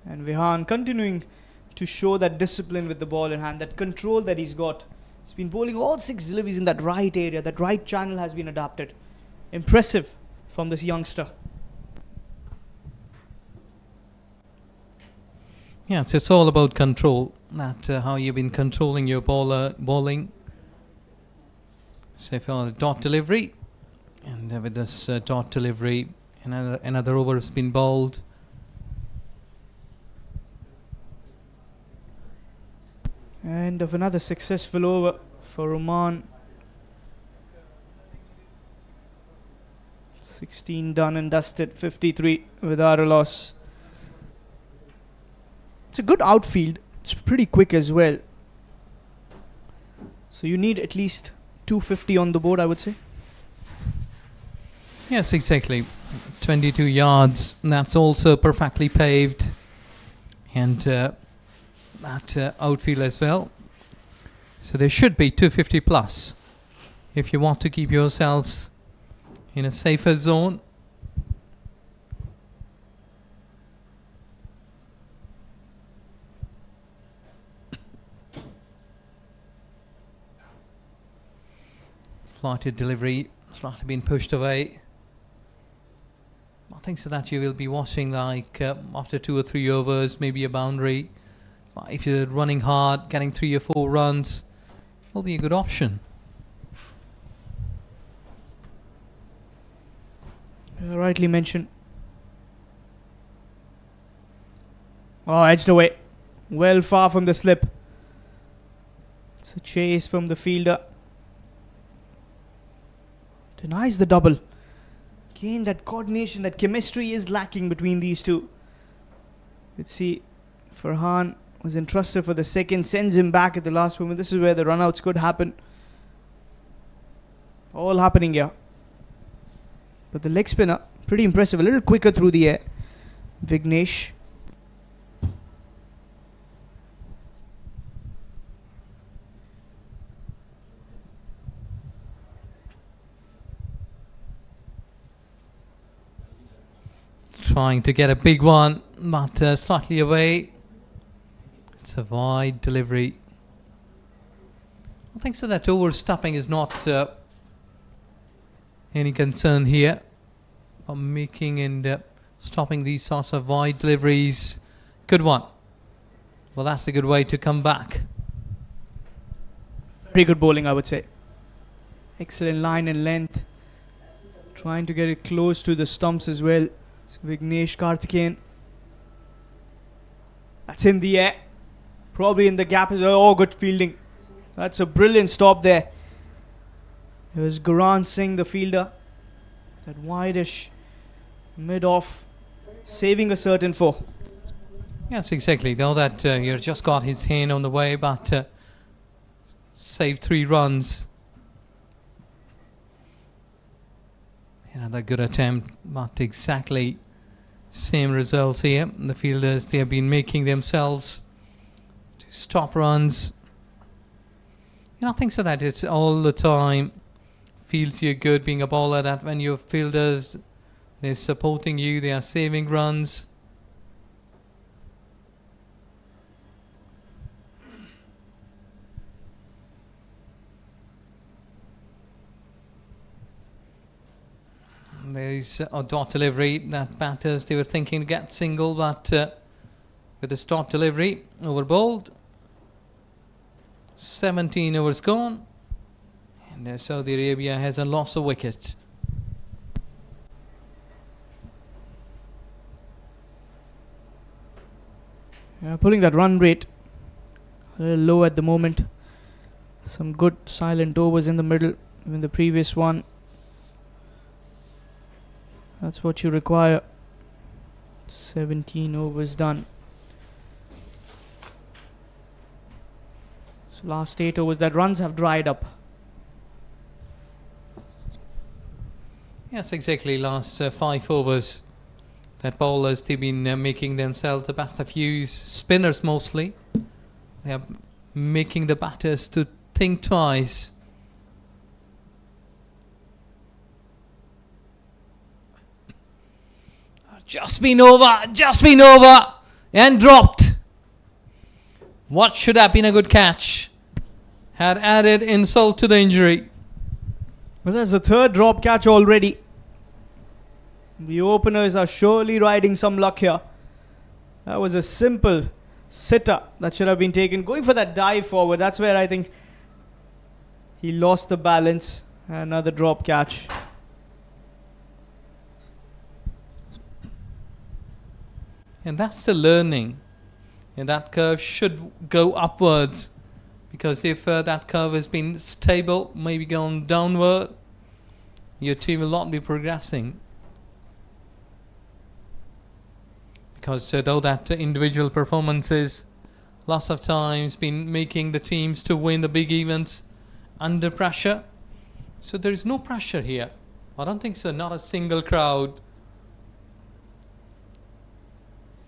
And Vihan continuing to show that discipline with the ball in hand, that control that he's got. He's been bowling all 6 deliveries in that right area. That right channel has been adapted. Impressive from this youngster. Yeah, so it's all about control. That how you've been controlling your bowling. So for a dot delivery, and with this dot delivery, another over has been bowled. End of another successful over for Oman. 16 done and dusted, 53 without a loss. It's a good outfield. It's pretty quick as well. So you need at least 250 on the board, I would say. Yes, exactly. 22 yards. That's also perfectly paved. And that outfield as well. So there should be 250 plus if you want to keep yourselves in a safer zone. Flighted delivery slightly been pushed away. I think so that you will be watching like after 2 or 3 overs, maybe a boundary. But if you're running hard, getting 3 or 4 runs will be a good option. Rightly mentioned. Oh, edged away. Well far from the slip. It's a chase from the fielder. Denies the double. Again, that coordination, that chemistry is lacking between these two. Let's see. Farhan was entrusted for the second, sends him back at the last moment. This is where the runouts could happen. All happening here. But the leg spinner, pretty impressive. A little quicker through the air. Vignesh. Trying to get a big one, but slightly away. It's a wide delivery. I think so that overstepping is not any concern here. But making and stopping these sorts of wide deliveries. Good one. Well, that's a good way to come back. Very good bowling, I would say. Excellent line and length. Trying to get it close to the stumps as well. So Vignesh Karthikeyan. That's in the air. Probably in the gap as well. Oh, good fielding. That's a brilliant stop there. It was Guran Singh, the fielder. That wideish mid-off. Saving a certain four. Yes, exactly. Though that he just got his hand on the way, but saved 3 runs. Another good attempt, but exactly same results here. The fielders, they have been making themselves to stop runs. I think so that it's all the time feels you good being a bowler, that when your fielders, they're supporting you, they are saving runs. There is a dot delivery that batters, they were thinking to get single, but with this dot delivery, over bowled. 17 overs gone, and Saudi Arabia hasn't lost a wicket. Pulling that run rate a little low at the moment. Some good silent overs in the middle. In the previous one, that's what you require. 17 overs done. So last 8 overs, that runs have dried up. Yes, exactly. Last 5 overs, that bowlers, they've been making themselves the best of use. Spinners mostly. They are making the batters to think twice. Just been over, and dropped. What should have been a good catch had added insult to the injury. Well, that's the 3rd drop catch already. The openers are surely riding some luck here. That was a simple sitter that should have been taken. Going for that dive forward, that's where I think he lost the balance. Another drop catch. And that's the learning. And that curve should go upwards. Because if that curve has been stable, maybe gone downward, your team will not be progressing. Because though that individual performances lots of times been making the teams to win the big events under pressure. So there is no pressure here. I don't think so. Not a single crowd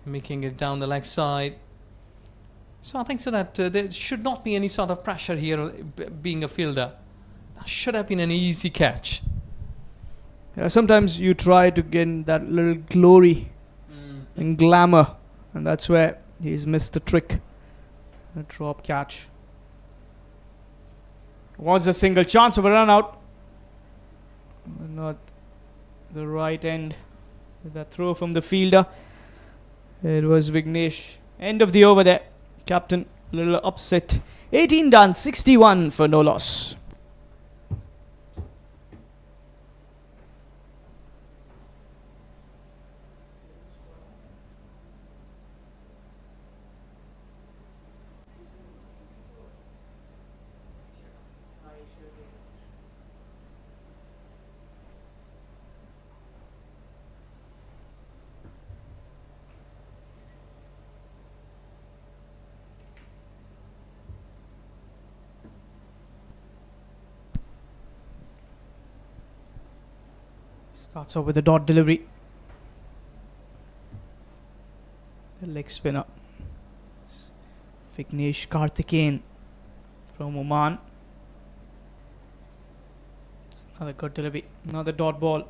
making it down the leg side. So I think so that there should not be any sort of pressure here being a fielder. That should have been an easy catch. Yeah, sometimes you try to get that little glory and glamour, and that's where he's missed the trick. A drop catch. Wants a single chance of a run out. Not the right end with that throw from the fielder. It was Vignesh. End of the over there. Captain, a little upset. 18 done, 61 for no loss. Starts off with a dot delivery. The leg spinner. Vignesh Karthikeyan from Oman. It's another good delivery. Another dot ball.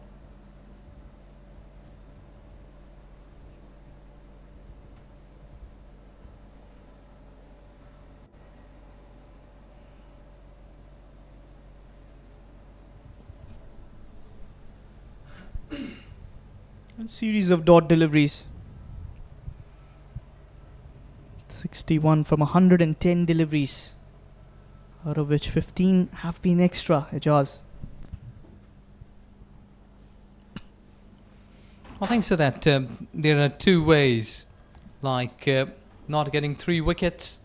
A series of dot deliveries. 61 from 110 deliveries, out of which 15 have been extra. Ijaz. I think so that there are two ways, like not getting 3 wickets,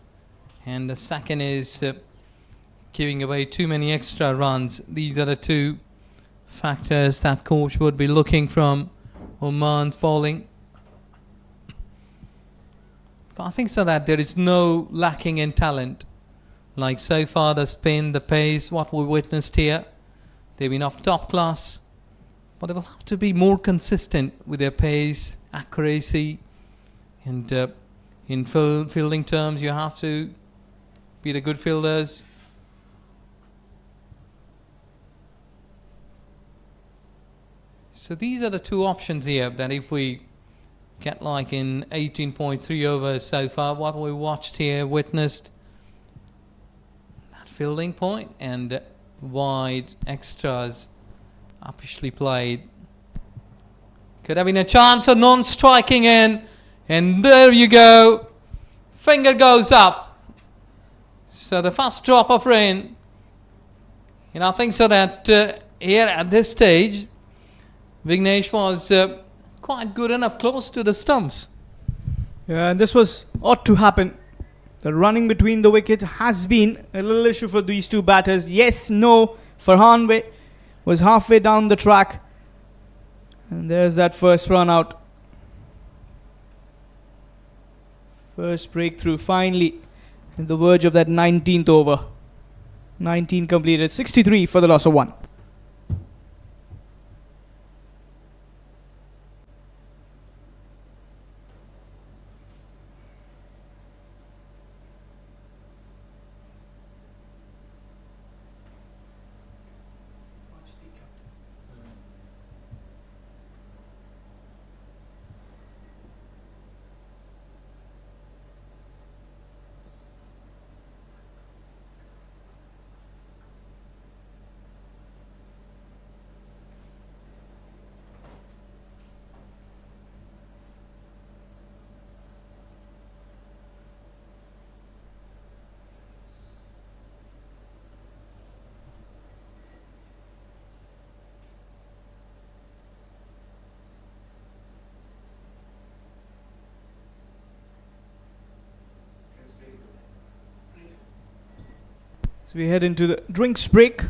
and the second is giving away too many extra runs. These are the two factors that coach would be looking from Oman's bowling. I think so that there is no lacking in talent. Like so far, the spin, the pace, what we witnessed here, they've been of top class. But they will have to be more consistent with their pace, accuracy, and in fielding terms, you have to be the good fielders. So these are the two options here, that if we get like in 18.3 overs so far, what we watched here, witnessed that fielding point and wide extras officially played. Could have been a chance of non-striking in, and there you go, finger goes up. So the first drop of rain, and I think so that here at this stage Vignesh was quite good enough close to the stumps. Yeah, and this ought to happen. The running between the wicket has been a little issue for these two batters. Yes, no. Farhan was halfway down the track. And there's that first run out. First breakthrough finally in the verge of that 19th over. 19 completed. 63 for the loss of 1. So we head into the drinks break.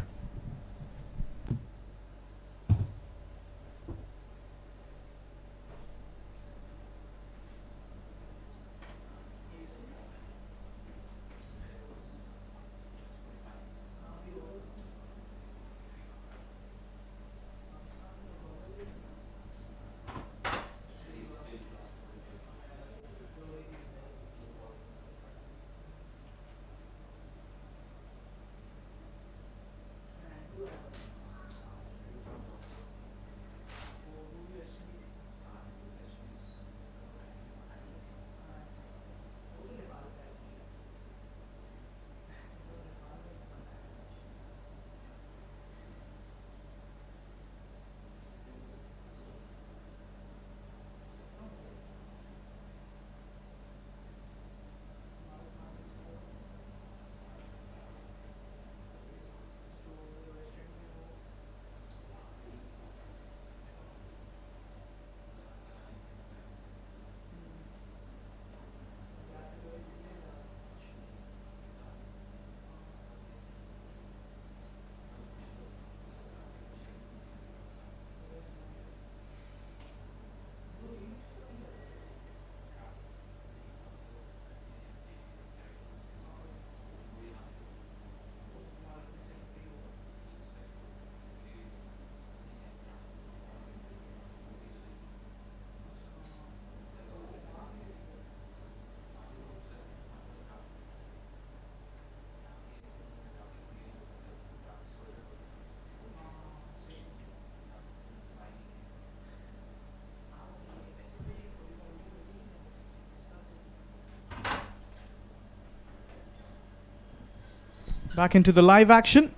Back into the live action.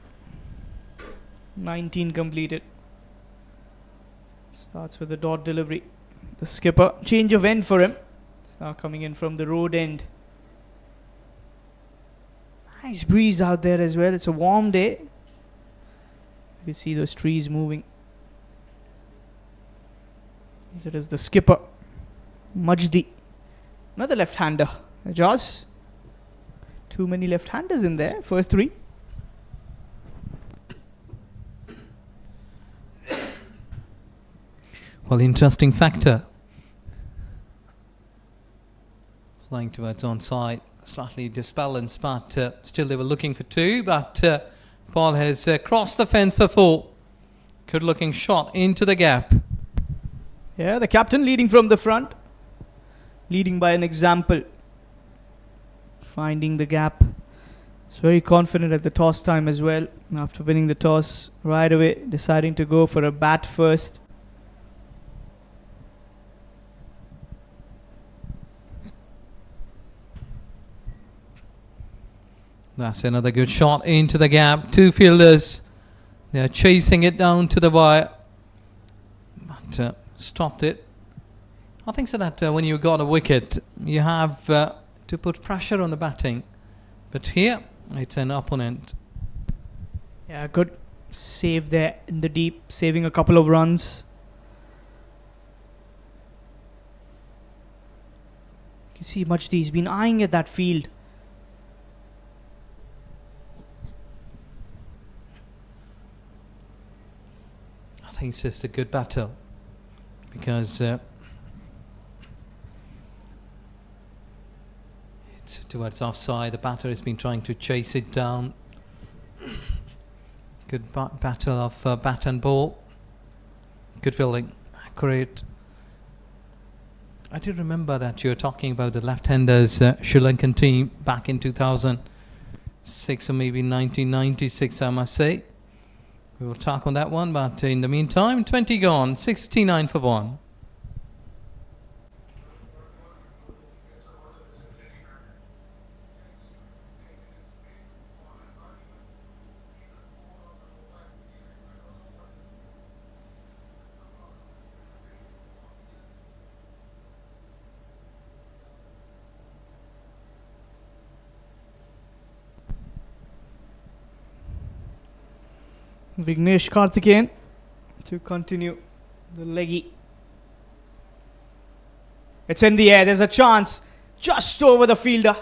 19 completed. Starts with the dot delivery. The skipper, change of end for him. It's now coming in from the road end. Nice breeze out there as well. It's a warm day. You can see those trees moving. As it is the skipper, Majdi. Another left-hander. Jaws. Too many left-handers in there. First three. Well, interesting factor. Flying towards onside. Slightly disbalanced, but still they were looking for two. But ball has crossed the fence for four. Good looking shot into the gap. Yeah, the captain leading from the front. Leading by an example. Finding the gap. He's very confident at the toss time as well. After winning the toss, right away deciding to go for a bat first. That's another good shot into the gap. Two fielders. They are chasing it down to the wire. But stopped it. I think so that when you got a wicket, you have to put pressure on the batting. But here, it's an opponent. Yeah, good save there in the deep, saving a couple of runs. You can see Majdi's been eyeing at that field. I think it's just a good battle because it's towards offside. The batter has been trying to chase it down. Good battle of bat and ball. Good fielding, accurate. I do remember that you were talking about the left-handers Sri Lankan team back in 2006 or maybe 1996, I must say. We will talk on that one, but in the meantime, 20 gone, 69 for 1. Vignesh Karthikeyan to continue the leggy. It's in the air. There's a chance just over the fielder.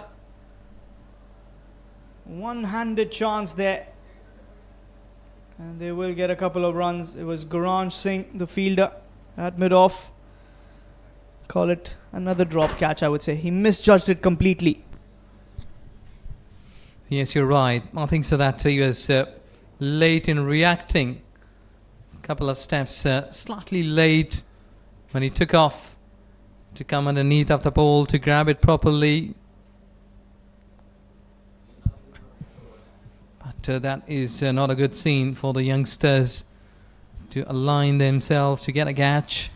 One-handed chance there. And they will get a couple of runs. It was Guranj Singh, the fielder, at mid-off. Call it another drop catch, I would say. He misjudged it completely. Yes, you're right. I think so that he was late in reacting. A couple of steps slightly late when he took off to come underneath of the ball to grab it properly. But that is not a good scene for the youngsters to align themselves to get a catch.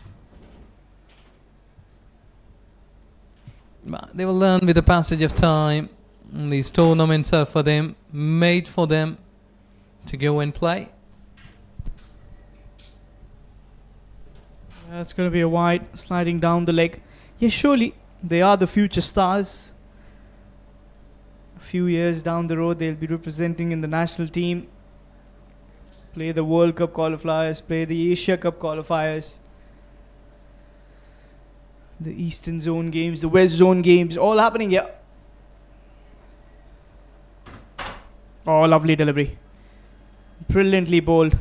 But they will learn with the passage of time. These tournaments are for them, made for them to go and play. That's going to be a wide, sliding down the leg. Yes, surely they are the future stars. A few years down the road, they'll be representing in the national team. Play the World Cup qualifiers, play the Asia Cup qualifiers. The Eastern Zone games, the West Zone games, all happening here. Oh, lovely delivery. Brilliantly bowled.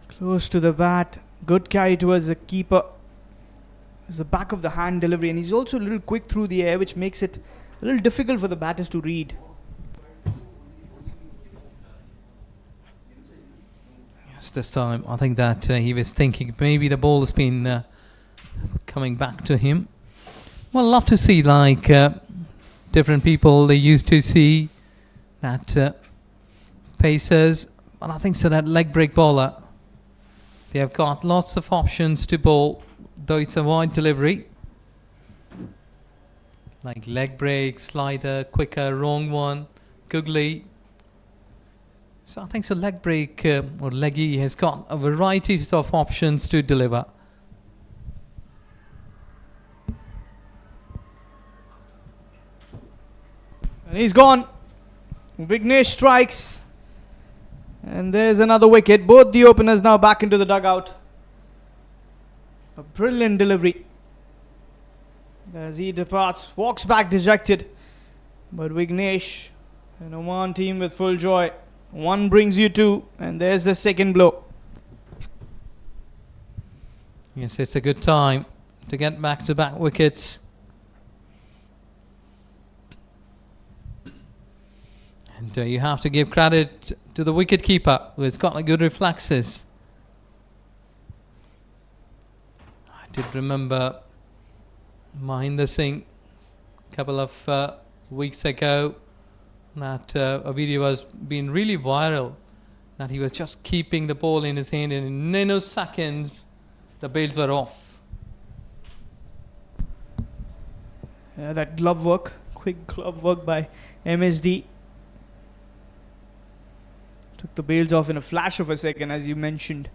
Close to the bat. Good carry towards the keeper. It's the back of the hand delivery, and he's also a little quick through the air, which makes it a little difficult for the batters to read. Yes, this time I think that he was thinking maybe the ball has been coming back to him. Well, love to see like different people they used to see that pacers, but I think so that leg break bowler, they have got lots of options to bowl, though it's a wide delivery. Like leg break, slider, quicker, wrong one, googly. So I think so leg break or leggy has got a variety of options to deliver. And he's gone. Vignesh strikes. And there's another wicket. Both the openers now back into the dugout. A brilliant delivery. As he departs, walks back dejected. But Vignesh, an Oman team with full joy. One brings you two, and there's the second blow. Yes, it's a good time to get back-to-back wickets. And you have to give credit to the wicket-keeper, who has got a good reflexes. I did remember Mahinder Singh a couple of weeks ago that a video was being really viral, that he was just keeping the ball in his hand, and in nanoseconds the bails were off. Yeah, that glove work, quick glove work by MSD. Took the bails off in a flash of a second, as you mentioned.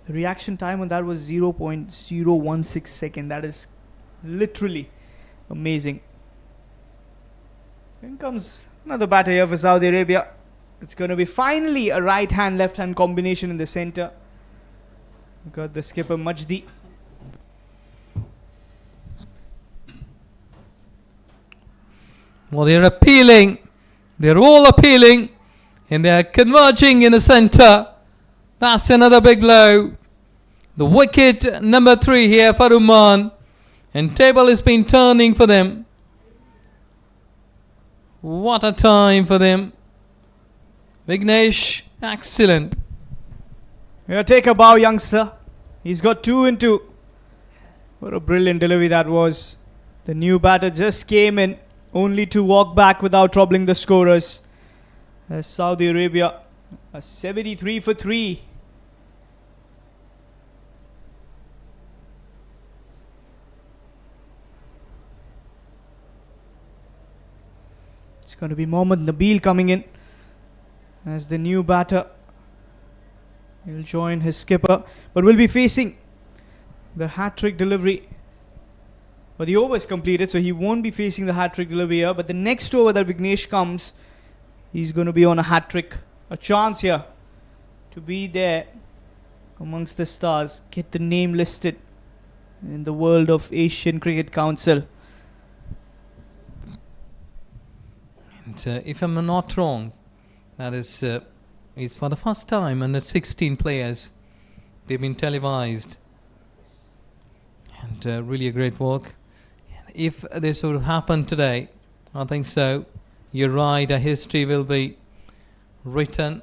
The reaction time on that was 0.016 second. That is literally amazing. In comes another batter here for Saudi Arabia. It's going to be finally a right-hand, left-hand combination in the center. Got the skipper Majdi. Well, they're appealing. They're all appealing. And they're converging in the center. That's another big blow. The wicket number 3 here for Oman. And table has been turning for them. What a time for them. Vignesh, excellent. Yeah, take a bow, youngster. He's got 2 and 2. What a brilliant delivery that was. The new batter just came in, only to walk back without troubling the scorers. Saudi Arabia, a 73 for 3. It's going to be Mohammad Nabil coming in as the new batter. He'll join his skipper, but will be facing the hat-trick delivery. But the over is completed, so he won't be facing the hat-trick delivery here. But the next over that Vignesh comes, he's going to be on a hat-trick. A chance here to be there amongst the stars. Get the name listed in the world of Asian Cricket Council. And if I'm not wrong, that is it's for the first time under 16 players. They've been televised. And really a great work. If this will happen today, I think so. You're right, a history will be written.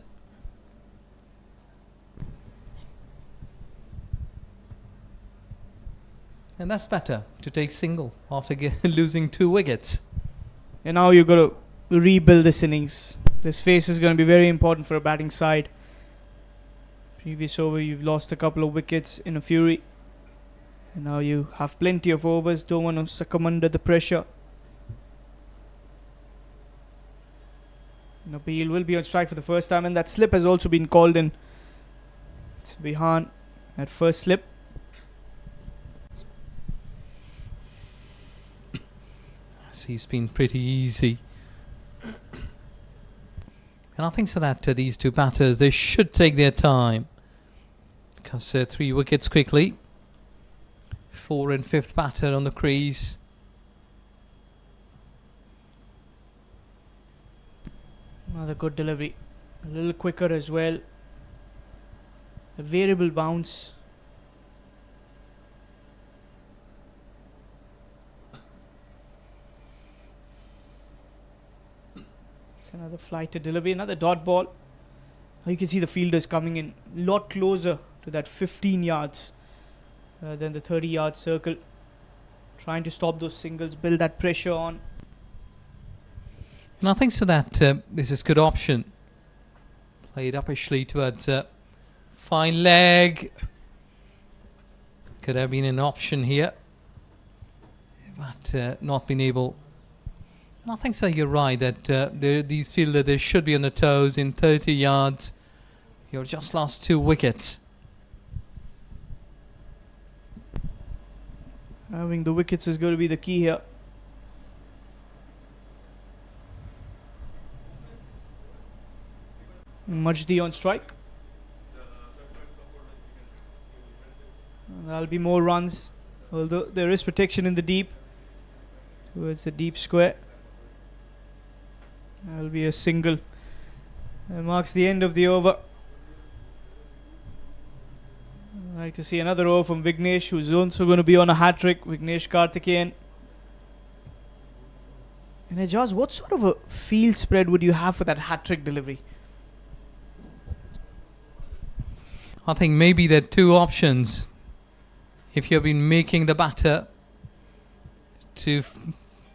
And that's better, to take single after losing 2 wickets. And now you've got to rebuild this innings. This phase is going to be very important for a batting side. Previous over, you've lost a couple of wickets in a fury. And now you have plenty of overs. Don't want to succumb under the pressure. Nabil will be on strike for the first time, and that slip has also been called in. It's Vihan at first slip. He's been pretty easy. And I think so that these 2 batters, they should take their time. Because 3 wickets quickly. 4 and 5th batter on the crease. Another good delivery. A little quicker as well. A variable bounce. It's another flighted delivery. Another dot ball. Now you can see the fielders coming in a lot closer to that 15 yards than the 30-yard circle. Trying to stop those singles, build that pressure on. And I think so that this is good option. Played uppishly towards fine leg. Could have been an option here. But not been able I think so. You're right that these fielders they should be on the toes in 30 yards. You've just lost 2 wickets. Having the wickets is going to be the key here. Majdi on strike. There'll be more runs, although there is protection in the deep. Towards the deep square. That'll be a single. That marks the end of the over. I'd like to see another over from Vignesh, who's also going to be on a hat-trick. Vignesh Karthikeyan. And Ajaz, what sort of a field spread would you have for that hat-trick delivery? I think maybe there are 2 options. If you've been making the batter to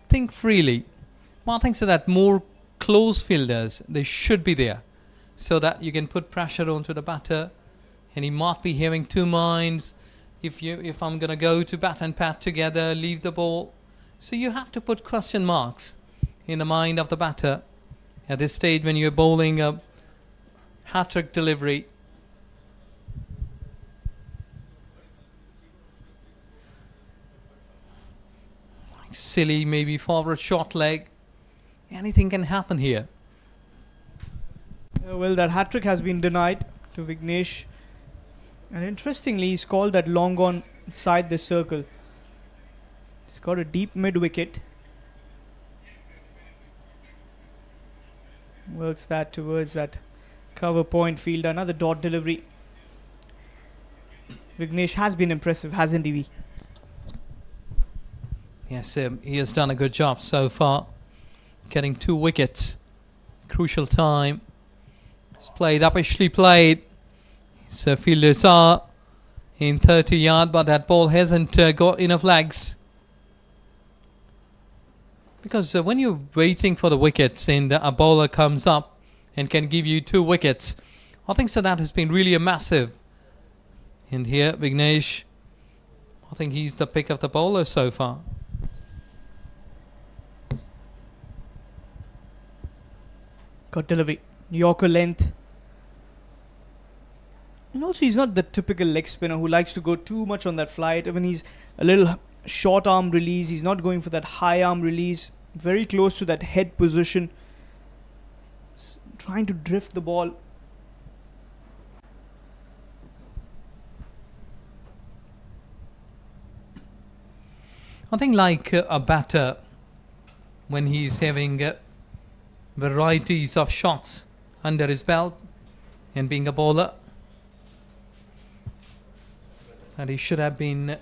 think freely, well, I think so that more close fielders, they should be there so that you can put pressure onto the batter and he might be having 2 minds. If I'm going to go to bat and pat together, leave the ball. So you have to put question marks in the mind of the batter at this stage when you're bowling a hat-trick delivery. Silly, maybe forward short leg. Anything can happen here. Well, that hat-trick has been denied to Vignesh. And interestingly, he's called that long on inside the circle. He's got a deep mid-wicket. Works that towards that cover point field. Another dot delivery. Vignesh has been impressive, hasn't he? Yes, he has done a good job so far. Getting 2 wickets. Crucial time. It's played, uppishly played. So fielders are in 30 yard, but that ball hasn't got enough legs. Because when you're waiting for the wickets and a bowler comes up and can give you 2 wickets, I think so that has been really a massive. And here, Vignesh, I think he's the pick of the bowler so far. Got delivery. Yorker length. And also he's not the typical leg spinner who likes to go too much on that flight. Even he's a little short arm release. He's not going for that high arm release. Very close to that head position. Trying to drift the ball. I think like a batter, when he's having varieties of shots under his belt and being a bowler, and he should have been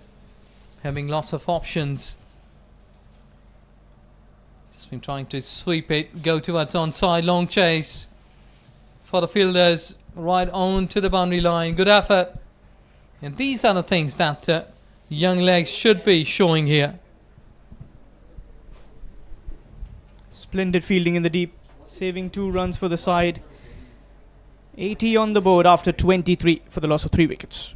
having lots of options. Just been trying to sweep it, go towards onside, long chase for the fielders, right on to the boundary line. Good effort. And these are the things that young legs should be showing here. Splendid fielding in the deep, saving 2 runs for the side. 80 on the board after 23 for the loss of 3 wickets.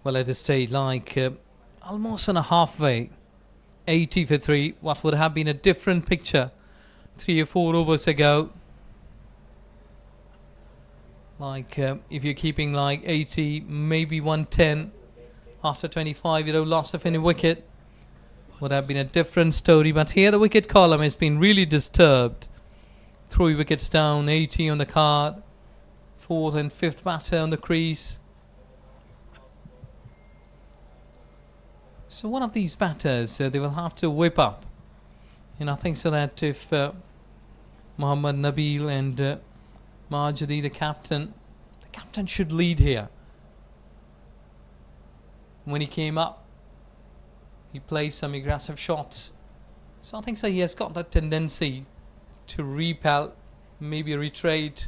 Well, at this stage, like almost on a halfway, 80 for 3, what would have been a different picture 3 or 4 overs ago. Like if you're keeping like 80, maybe 110 after 25, loss of any wicket, would have been a different story. But here the wicket column has been really disturbed. 3 wickets down, 80 on the card, 4th and 5th batter on the crease. So one of these batters, they will have to whip up. And I think so that if Mohammad Nabil and Majdi, the captain, the captain should lead here. When he came up, he played some aggressive shots. So I think so he has got that tendency to repel, maybe retreat.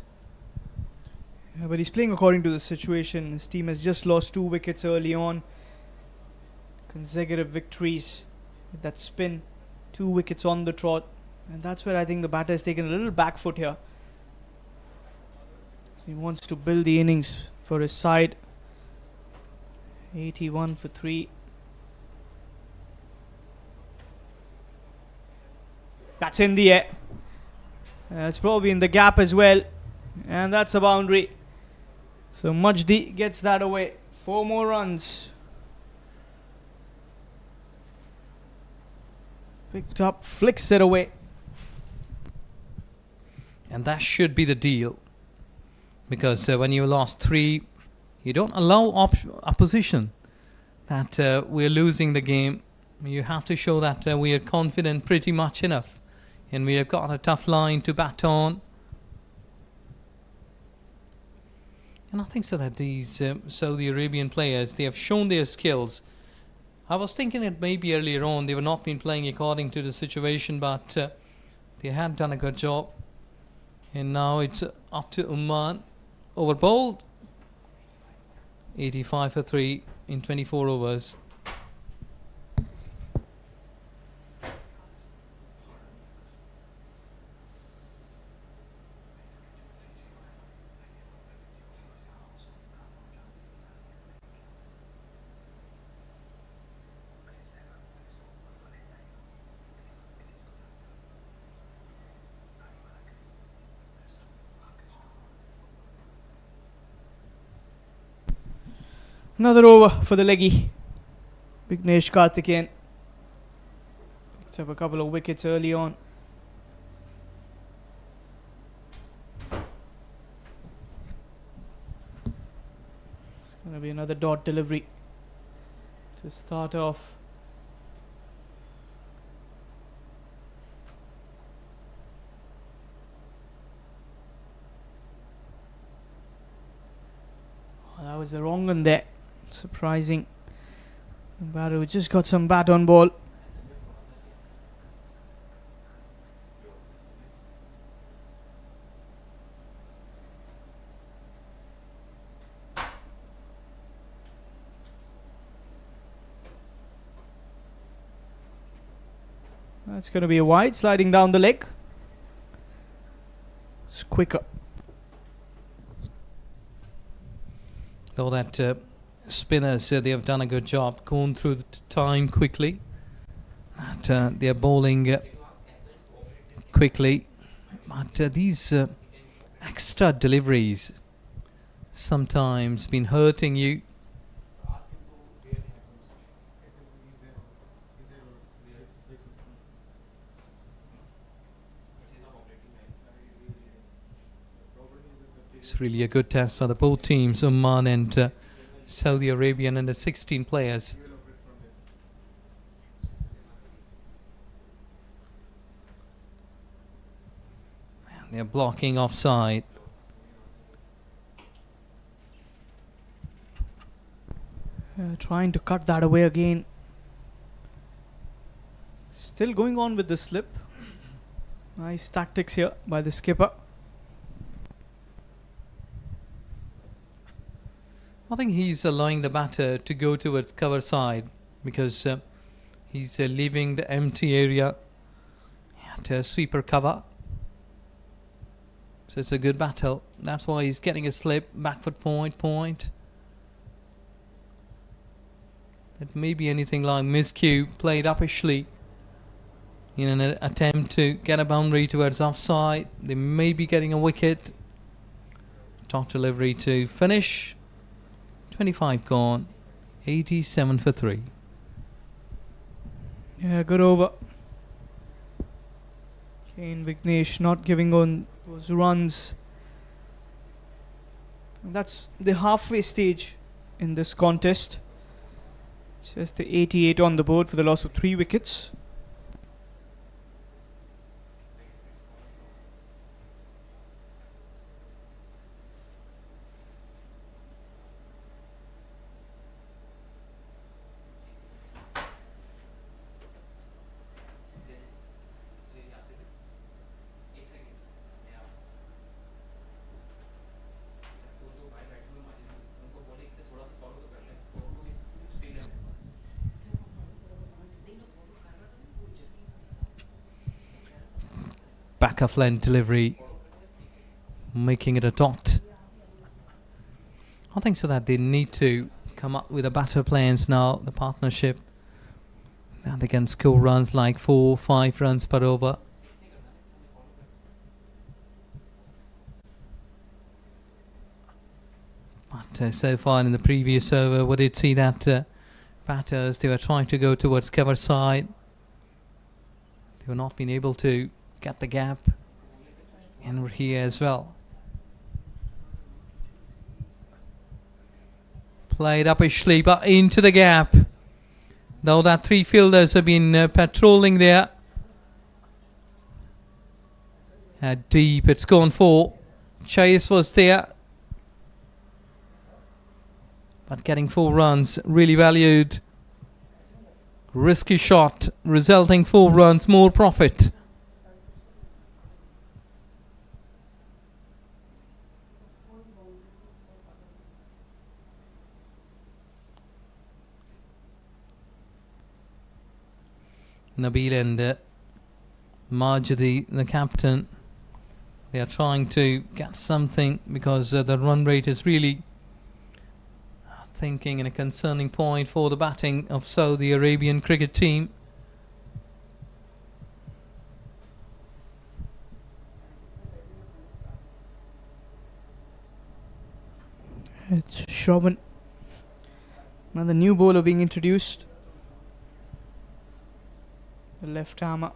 Yeah, but he's playing according to the situation. His team has just lost 2 wickets early on. Consecutive victories with that spin. 2 wickets on the trot. And that's where I think the batter has taken a little back foot here. He wants to build the innings for his side. 81 for 3. That's in the air. It's probably in the gap as well. And that's a boundary. So Majdi gets that away. 4 more runs. Picked up, flicks it away. And that should be the deal. Because when you lost 3, you don't allow opposition that we're losing the game. You have to show that we are confident pretty much enough. And we have got a tough line to bat on. And I think so that these Saudi Arabian players, they have shown their skills. I was thinking that maybe earlier on they were not been playing according to the situation, but they had done a good job. And now it's up to Oman. Over bowled 85 for 3 in 24 overs. Another over for the leggy. Vignesh Karthikeyan. Picked up a couple of wickets early on. It's going to be another dot delivery to start off. Oh, that was the wrong one there. Surprising. Batter just got some bat on ball. That's going to be a wide, sliding down the leg. It's quicker. Though that spinners, they have done a good job going through the time quickly. That they are bowling quickly, but these extra deliveries sometimes been hurting you. It's really a good test for the both teams, Oman and Saudi Arabian and the 16 players. And they're blocking offside. Trying to cut that away again. Still going on with the slip. Nice tactics here by the skipper. I think he's allowing the batter to go towards cover side because he's leaving the empty area at sweeper cover. So it's a good battle. That's why he's getting a slip, back foot point. It may be anything like miscue played uppishly in an attempt to get a boundary towards offside. They may be getting a wicket. Top delivery to finish. 25 gone, 87 for 3. Yeah, good over. Kane Vignesh not giving on those runs. And that's the halfway stage in this contest. Just the 88 on the board for the loss of 3 wickets. back of length delivery, making it a dot. I think so that they need to come up with a better plans now, the partnership. Now they can score runs like 4-5 runs per over. But so far in the previous over, we did see that batters, they were trying to go towards cover side. They were not being able to get the gap. And we're here as well. Played uppishly, but into the gap. Though that three fielders have been patrolling there. Deep, it's gone for. Chase was there. But getting 4 runs, really valued. Risky shot, resulting 4 runs, more profit. Nabil and Marjadi, the captain, they are trying to get something because the run rate is really thinking in a concerning point for the batting of Saudi Arabian cricket team. It's Shravan. Another new bowler being introduced. The left armer.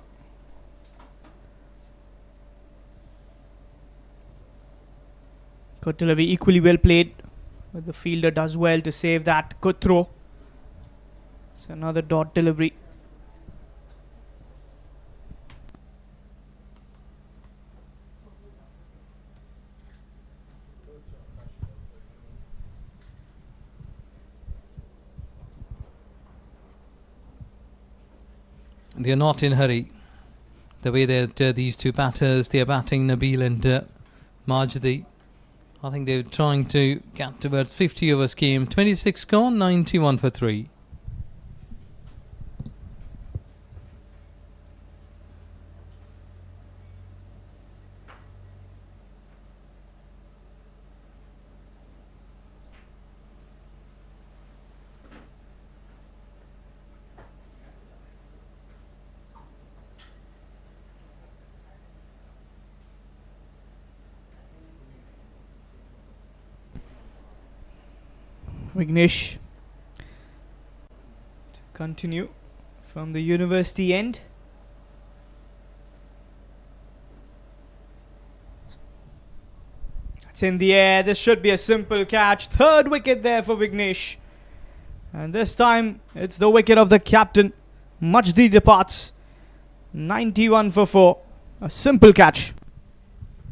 Good delivery, equally well played. But the fielder does well to save that. Good throw. It's another dot delivery. They are not in a hurry. The way that these two batters, they are batting, Nabil and Majdi. I think they're trying to get towards 50 overs game. 26 gone, 91 for 3. Vignesh to continue from the university end. It's in the air. This should be a simple catch. 3rd wicket there for Vignesh. And this time it's the wicket of the captain. Majdi departs. 91 for 4. A simple catch.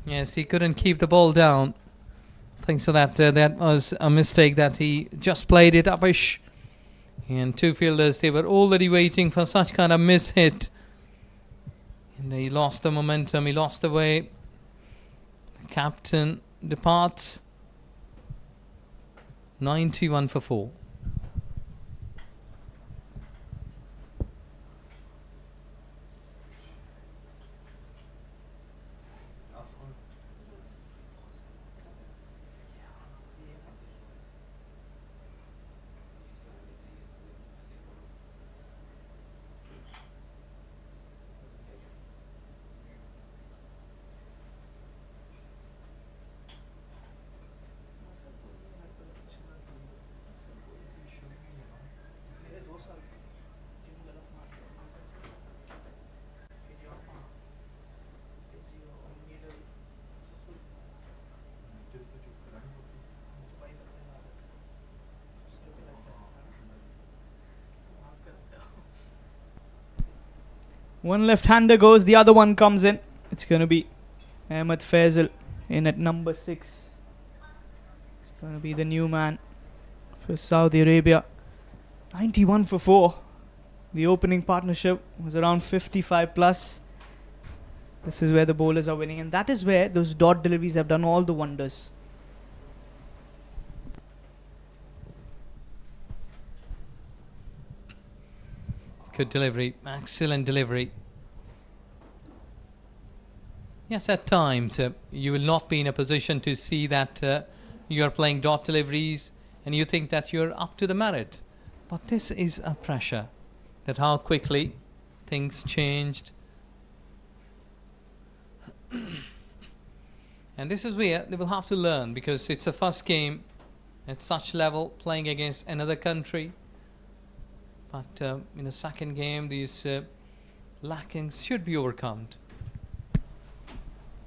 Yes, he couldn't keep the ball down. I think so that that was a mistake, that he just played it uppish. And 2 fielders, they were already waiting for such kind of miss hit. And he lost the momentum, he lost the way. The captain departs. 91 for 4. One left-hander goes, the other one comes in. It's going to be Ahmed Faisal in at number 6. It's going to be the new man for Saudi Arabia. 91 for 4. The opening partnership was around 55 plus. This is where the bowlers are winning, and that is where those dot deliveries have done all the wonders. Good delivery, excellent delivery. Yes, at times you will not be in a position to see that you are playing dot deliveries and you think that you're up to the merit. But this is a pressure that how quickly things changed. And this is where they will have to learn, because it's a first game at such level playing against another country. But in the second game, these lackings should be overcome.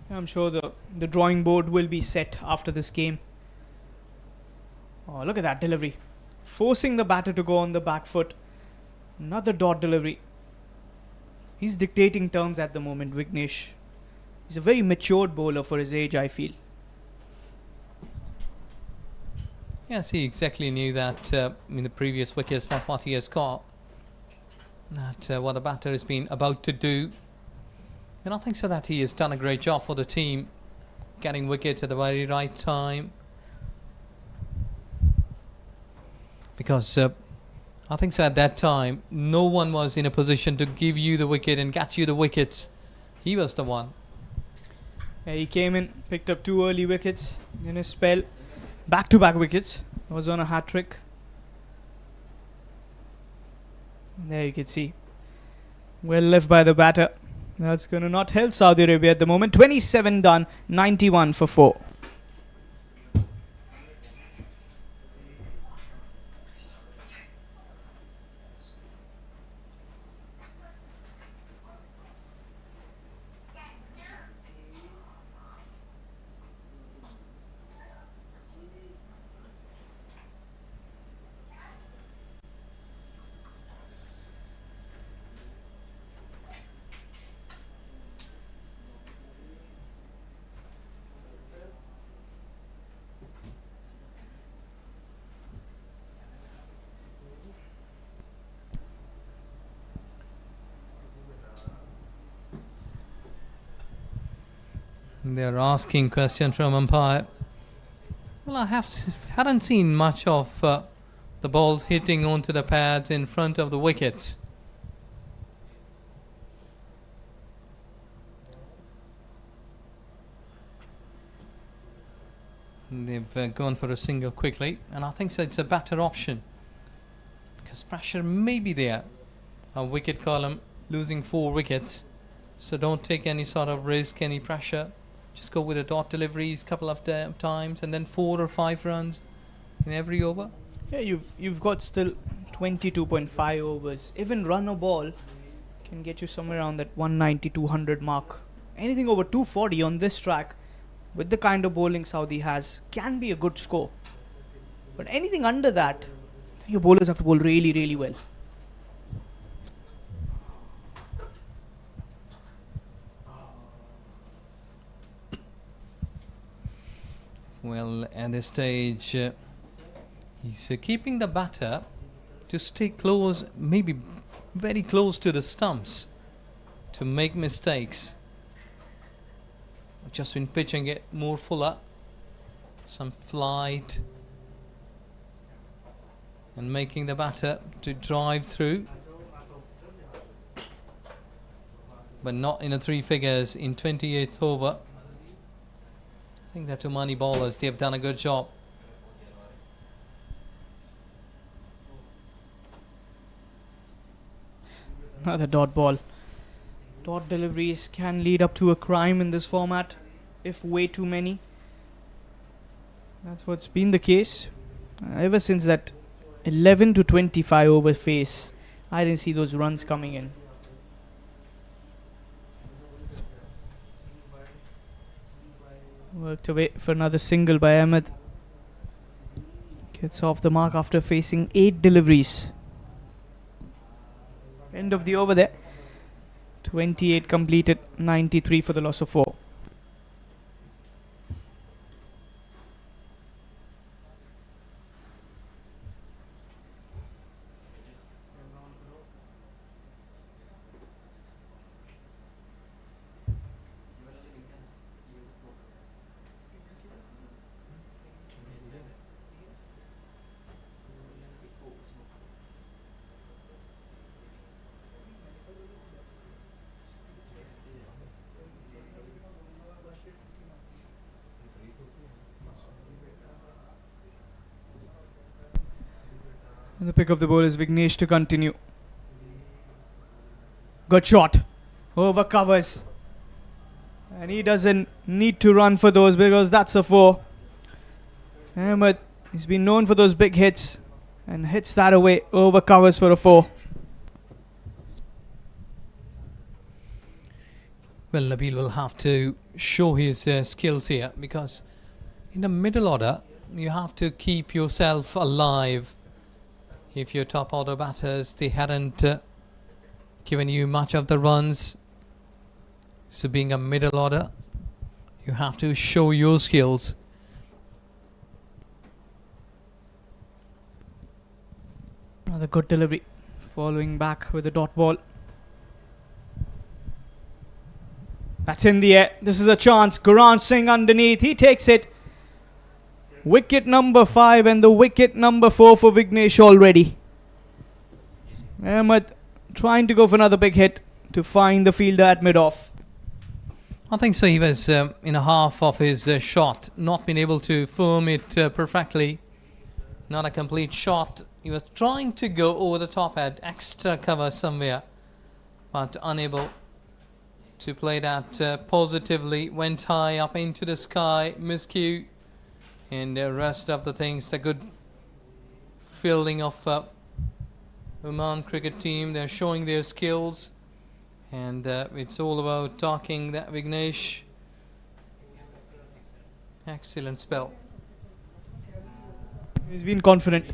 I'm sure the drawing board will be set after this game. Oh, look at that delivery. Forcing the batter to go on the back foot. Another dot delivery. He's dictating terms at the moment, Vignesh. He's a very matured bowler for his age, I feel. Yes, he exactly knew that in the previous wickets that what he has got, that what the batter has been about to do. And I think so that he has done a great job for the team, getting wickets at the very right time. Because I think so at that time, no one was in a position to give you the wicket and get you the wickets. He was the one. Yeah, he came in, picked up 2 early wickets in his spell. Back-to-back wickets. Was on a hat-trick. There you can see. Well left by the batter. That's going to not help Saudi Arabia at the moment. 27 done, 91 for 4. They're asking question from umpire. Well, I hadn't seen much of the balls hitting onto the pads in front of the wickets. They've gone for a single quickly, and I think so it's a better option because pressure may be there. A wicket column losing 4 wickets, so don't take any sort of risk, any pressure. Just go with a dot deliveries couple of times and then 4 or 5 runs in every over. Yeah, you've got still 22.5 overs. Even run a ball can get you somewhere around that 190, 200 mark. Anything over 240 on this track, with the kind of bowling Saudi has, can be a good score. But anything under that, your bowlers have to bowl really, really well. Well, at this stage, he's keeping the batter to stay close, maybe very close to the stumps, to make mistakes. Just been pitching it more fuller, some flight, and making the batter to drive through, but not in a 3 figures in 28th over. I think that Omani bowlers, they have done a good job. Another dot ball. Dot deliveries can lead up to a crime in this format if way too many. That's what's been the case ever since that 11 to 25 over phase. I didn't see those runs coming in. Worked away for another single by Ahmed. Gets off the mark after facing 8 deliveries. End of the over there. 28 completed, 93 for the loss of 4. And the pick of the ball is Vignesh to continue. Good shot. Over covers. And he doesn't need to run for those because that's a 4. Ahmed, he's been known for those big hits and hits that away. Over covers for a 4. Well, Nabil will have to show his skills here, because in the middle order you have to keep yourself alive. If your top order batters, they hadn't given you much of the runs, so being a middle order, you have to show your skills. Another good delivery, following back with the dot ball. That's in the air. This is a chance. Guran Singh underneath. He takes it. Wicket number 5 and the wicket number 4 for Vignesh already. Ahmed trying to go for another big hit to find the fielder at mid-off. I think so. He was in a half of his shot, not been able to firm it perfectly. Not a complete shot. He was trying to go over the top, had extra cover somewhere, but unable to play that positively. Went high up into the sky, miscue, and the rest of the things. The good fielding of Oman cricket team. They're showing their skills, and it's all about talking that Vignesh. Excellent spell. He's been confident,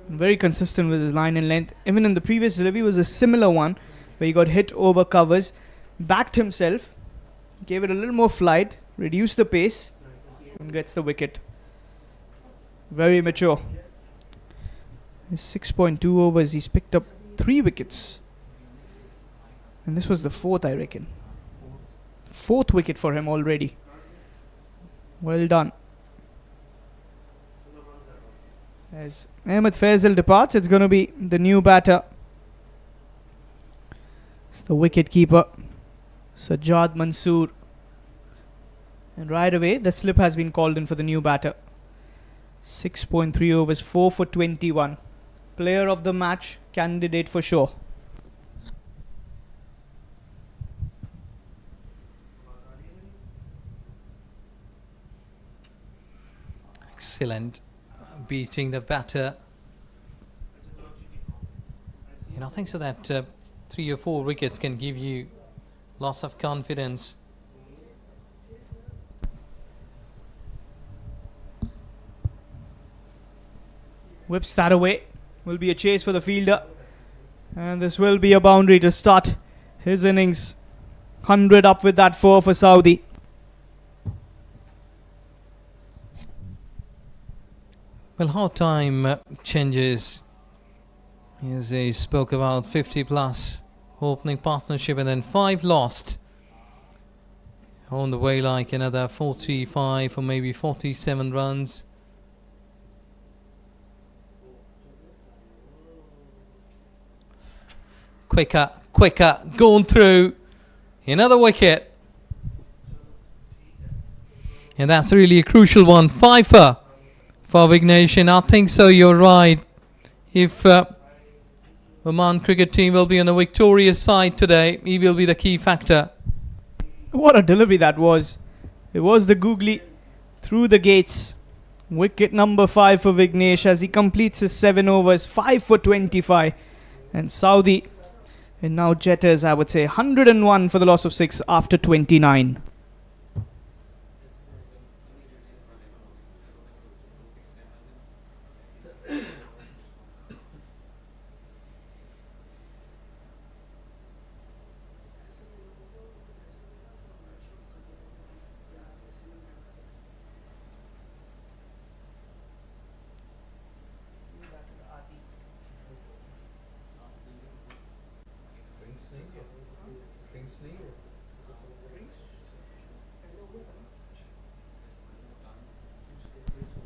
very consistent with his line and length. Even in the previous delivery was a similar one where he got hit over covers, backed himself, gave it a little more flight, reduced the pace, and gets the wicket. Very mature. His 6.2 overs, he's picked up 3 wickets. And this was the 4th, I reckon. 4th wicket for him already. Well done. As Ahmed Faisal departs, it's going to be the new batter. It's the wicket keeper, Sajjad Mansoor. And right away, the slip has been called in for the new batter. 6.3 overs, 4 for 21. Player of the match candidate for sure. Excellent. Beating the batter. And I think so that 3 or 4 wickets can give you lots of confidence. Whips that away. Will be a chase for the fielder. And this will be a boundary to start his innings. 100 up with that 4 for Saudi. Well, how time changes. As he spoke about 50 plus opening partnership, and then 5 lost. On the way, like another 45 or maybe 47 runs. Quicker, going through. Another wicket. And that's really a crucial one. 5 for Vignesh, and I think so, you're right. If Oman cricket team will be on the victorious side today, he will be the key factor. What a delivery that was. It was the googly through the gates. Wicket number 5 for Vignesh as he completes his 7 overs, 5 for 25. And Saudi, and now Jetters, I would say 101 for the loss of 6 after 29.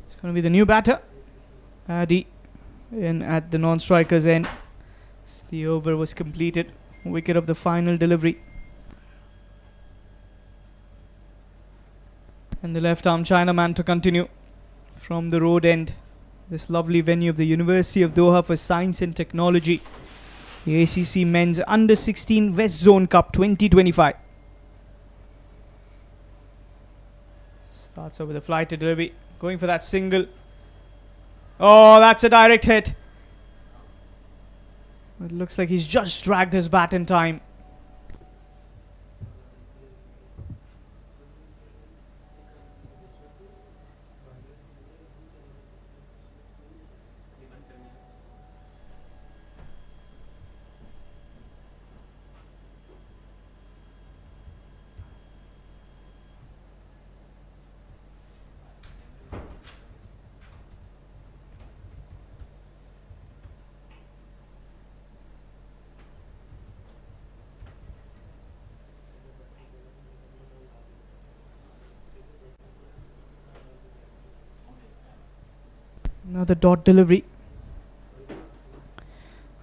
It's going to be the new batter, Adi, in at the non-striker's end. As the over was completed. Wicket of the final delivery. And the left-arm Chinaman to continue from the road end. this lovely venue of the University of Doha for Science and Technology. The ACC Men's Under 16 West Zone Cup 2025. Starts over the flight to delivery. Going for that single. Oh, that's a direct hit. It looks like he's just dragged his bat in time. Another dot delivery.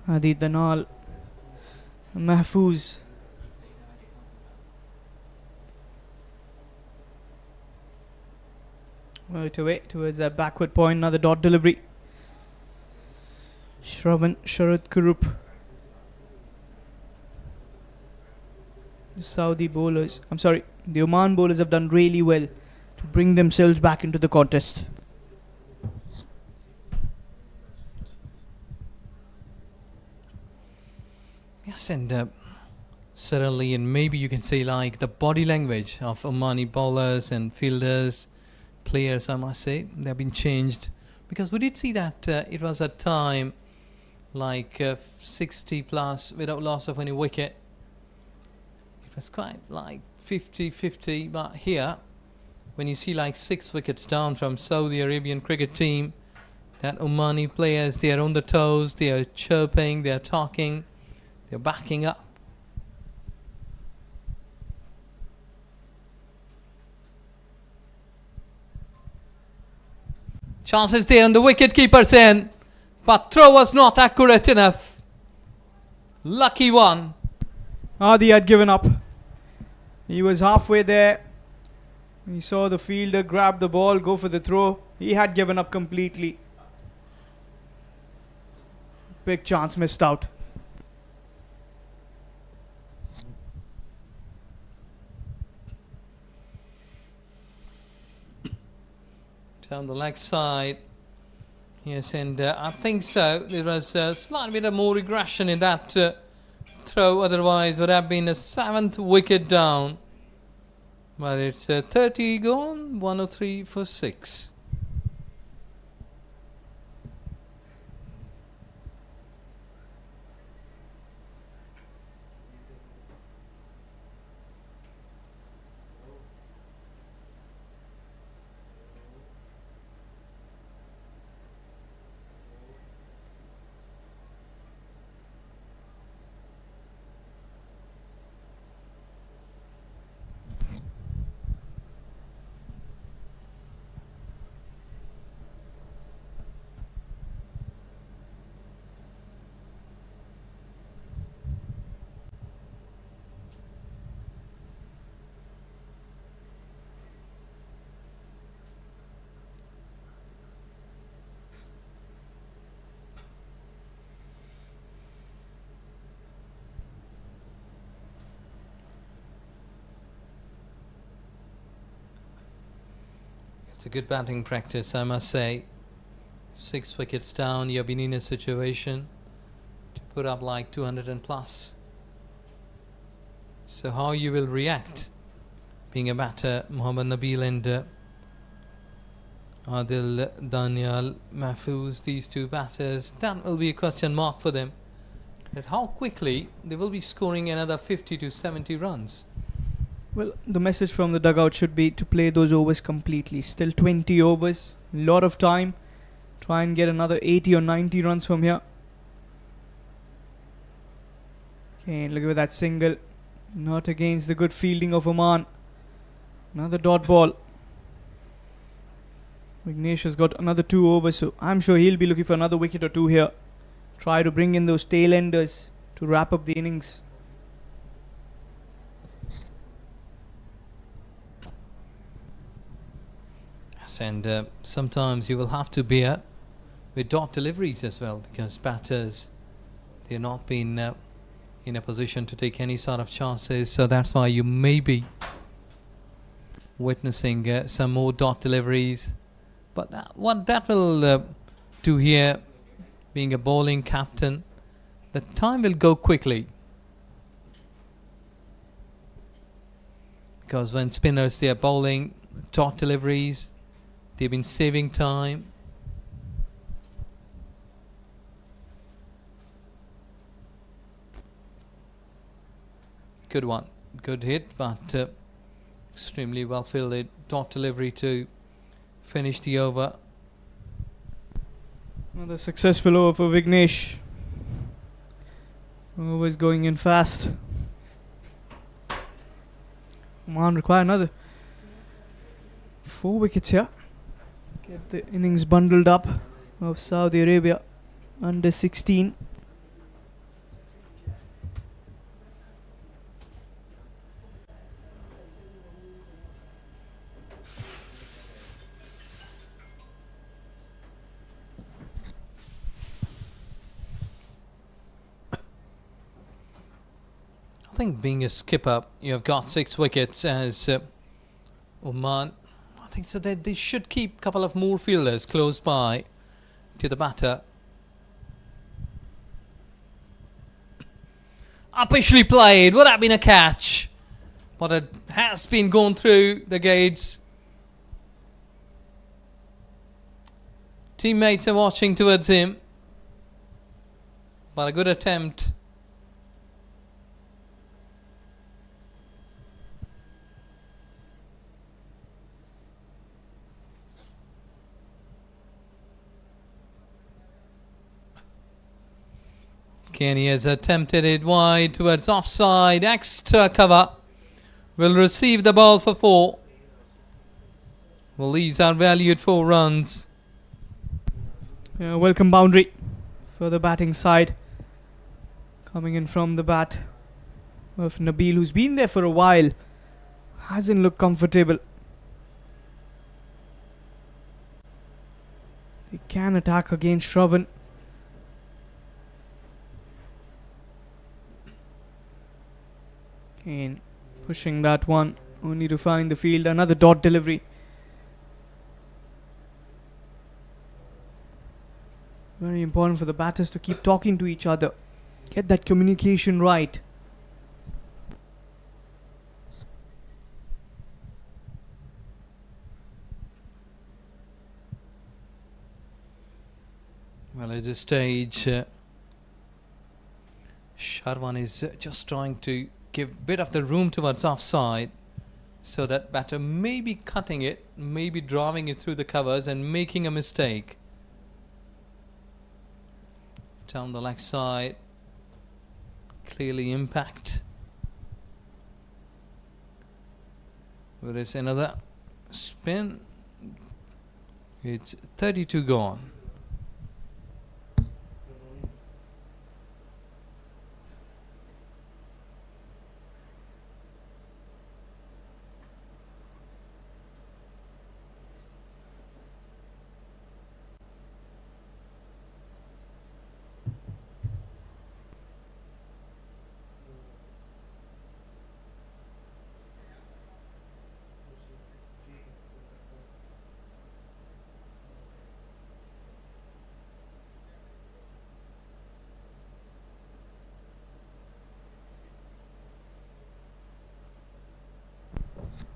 Adi Danal. Mahfouz. Right away towards that backward point. Another dot delivery. Shravan Sharad Kurup. The Saudi bowlers. The Oman bowlers have done really well to bring themselves back into the contest. Yes, and certainly, and maybe you can say like the body language of Omani bowlers and fielders, players, I must say, they have been changed. Because we did see that it was a time like 60 plus without loss of any wicket. It was quite like 50-50, but here, when you see like 6 wickets down from Saudi Arabian cricket team, that Omani players, they are on the toes, they are chirping, they are talking, they're backing up. Chances there on the wicket keeper's end, but throw was not accurate enough. Lucky one. Adi had given up. He was halfway there. He saw the fielder grab the ball, go for the throw. He had given up completely. Big chance missed out. Down the leg side. Yes, and I think so. There was a slight bit of more regression in that throw. Otherwise, would have been a 7th wicket down. But it's 30 gone, 103 for 6. It's a good batting practice, I must say. 6 wickets down, you've been in a situation to put up like 200 and plus. So how you will react, being a batter, Mohammad Nabil and Adil Daniel Mahfouz, these 2 batters, that will be a question mark for them. That how quickly they will be scoring another 50 to 70 runs. Well, the message from the dugout should be to play those overs completely. Still 20 overs, lot of time. Try and get another 80 or 90 runs from here. Okay, look at that single. Not against the good fielding of Oman. Another dot ball. Vignesh has got another 2 overs, so I'm sure he'll be looking for another wicket or 2 here. Try to bring in those tail enders to wrap up the innings. And sometimes you will have to bear with dot deliveries as well, because batters, they're not been in a position to take any sort of chances, so that's why you may be witnessing some more dot deliveries. But what that will do here, being a bowling captain, the time will go quickly, because when spinners, they are bowling dot deliveries, they've been saving time. Good one, good hit, but extremely well fielded dot delivery to finish the over. Another successful over for Vignesh. Always going in fast. Oman require another 4 wickets here. Get the innings bundled up of Saudi Arabia under 16. I think being a skipper, you have got 6 wickets as Oman. I think so that they should keep a couple of more fielders close by to the batter. Uppishly played. Would have been a catch, but it has been gone through the gates. Teammates are watching towards him, but a good attempt. Kenny has attempted it wide towards offside. Extra cover. Will receive the ball for 4. Well, these are valued 4 runs. Welcome boundary for the batting side. Coming in from the bat of Nabil, who's been there for a while. Hasn't looked comfortable. They can attack against Shravan. And pushing that one, only to find the field. Another dot delivery. Very important for the batters to keep talking to each other. Get that communication right. Well, at this stage, Sharwan is just trying to give a bit of the room towards offside, so that batter may be cutting it, maybe driving it through the covers and making a mistake. Down the leg side, clearly impact. There is another spin. It's 32 gone.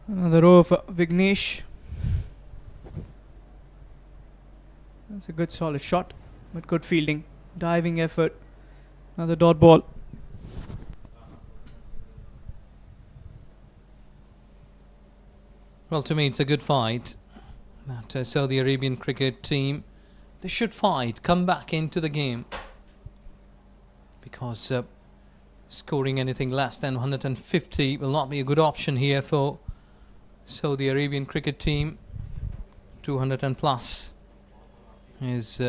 Another row for Vignesh. That's a good solid shot, but good fielding. Diving effort. Another dot ball. Well, to me, it's a good fight. That Saudi Arabian cricket team, they should fight, come back into the game, because scoring anything less than 150 will not be a good option here for Saudi Arabian cricket team. 200 and plus is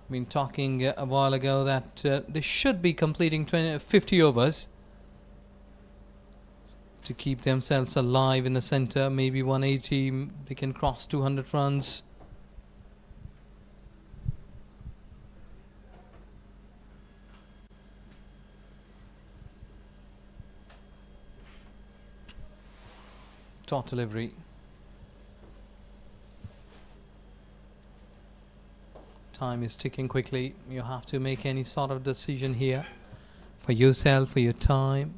been talking a while ago that they should be completing 50 overs to keep themselves alive in the centre. Maybe 180, they can cross 200 runs. dot delivery. Time is ticking quickly. You have to make any sort of decision here for yourself, for your time.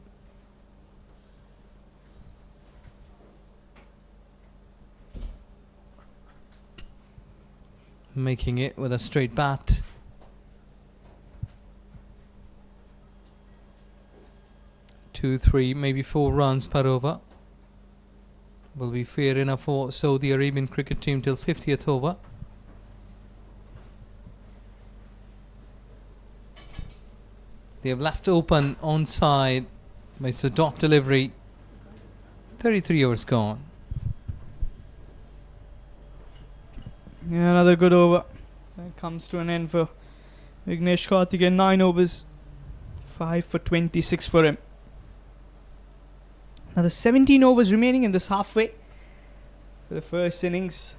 Making it with a straight bat. Two, three, maybe 4 runs per over will be fair enough for Saudi Arabian cricket team till 50th over. They have left open onside, but it's a dot delivery. 33 overs gone. Yeah, another good over. That comes to an end for Vignesh Karthikeyan. 9 overs, 5 for 26 for him. Now the 17 overs remaining in this halfway for the first innings.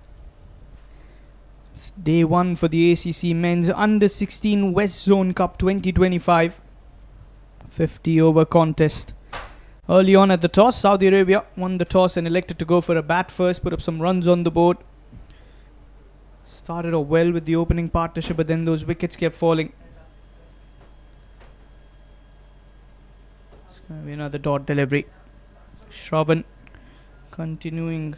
It's day 1 for the ACC Men's Under 16 West Zone Cup 2025. 50 over contest. Early on at the toss, Saudi Arabia won the toss and elected to go for a bat first, put up some runs on the board. Started off well with the opening partnership, but then those wickets kept falling. It's going to be another dot delivery. Shravan continuing.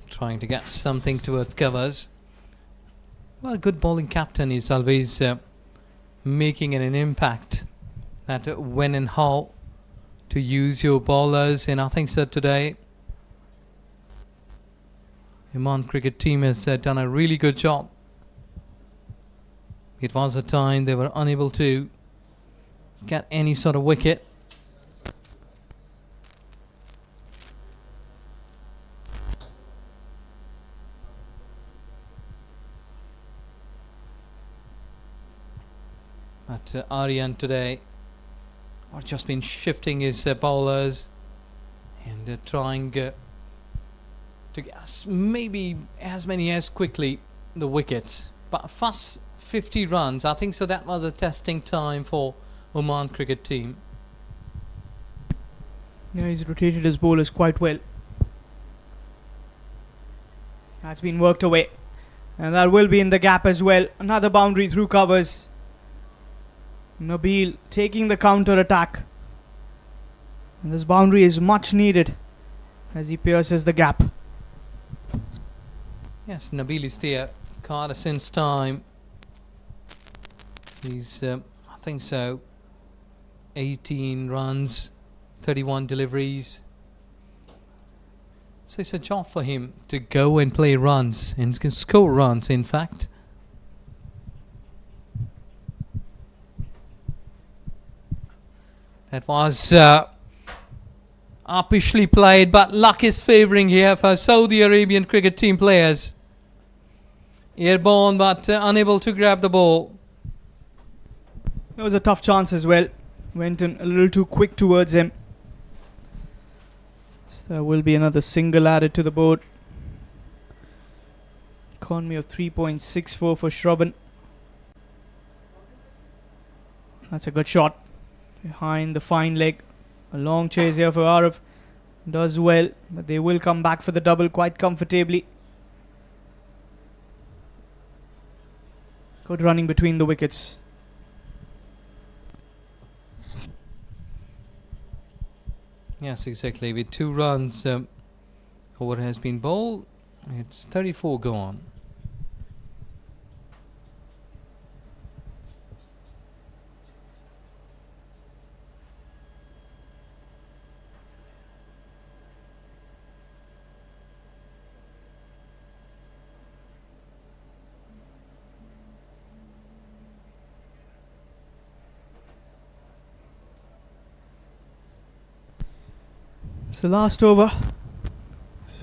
Trying to get something towards covers. Well, a good bowling captain is always making an impact at when and how to use your bowlers, and I think so today Oman cricket team has done a really good job. It was a time they were unable to get any sort of wicket. But Aryan today has just been shifting his bowlers and trying to get maybe as many as quickly the wickets. But first 50 runs, I think so that was a testing time for Oman cricket team. Yeah, he's rotated his bowlers quite well. That's been worked away. And that will be in the gap as well. Another boundary through covers. Nabil taking the counter attack. And this boundary is much needed as he pierces the gap. Yes, Nabil is there. Carter since time. He's, I think so, 18 runs, 31 deliveries. So it's a job for him to go and play runs and can score runs, in fact. That was uppishly played, but luck is favouring here for Saudi Arabian cricket team players. Airborne, but unable to grab the ball. It was a tough chance as well. Went in a little too quick towards him. So there will be another single added to the board. Economy of 3.64 for Shravan. That's a good shot. Behind the fine leg. A long chase here for Arif. Does well, but they will come back for the double quite comfortably. Good running between the wickets. Yes, exactly. With 2 runs over has been bowled. It's 34 gone. So last over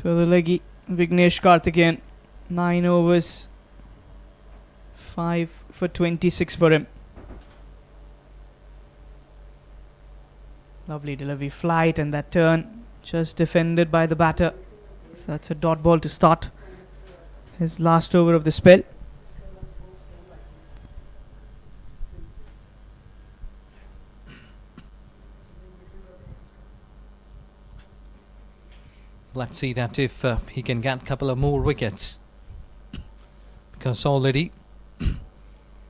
for the leggy Vignesh Karthikeyan. 9 overs, 5 for 26 for him. Lovely delivery flight, and that turn just defended by the batter. So that's a dot ball to start his last over of the spell. Let's see that if he can get a couple of more wickets, because already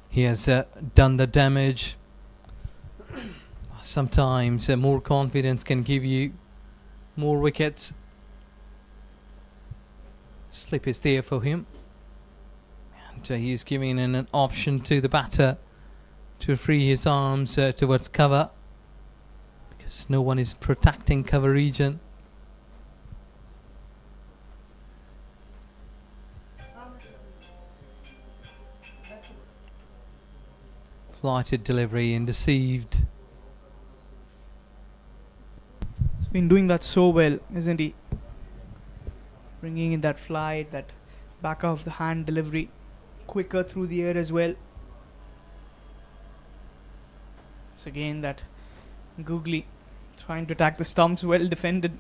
he has done the damage. Sometimes more confidence can give you more wickets. Slip is there for him, and he is giving an option to the batter to free his arms towards cover, because no one is protecting cover region. Flighted delivery and deceived. He's been doing that so well, isn't he? Bringing in that flight, that back of the hand delivery, quicker through the air as well. So again that googly trying to attack the stumps, well defended,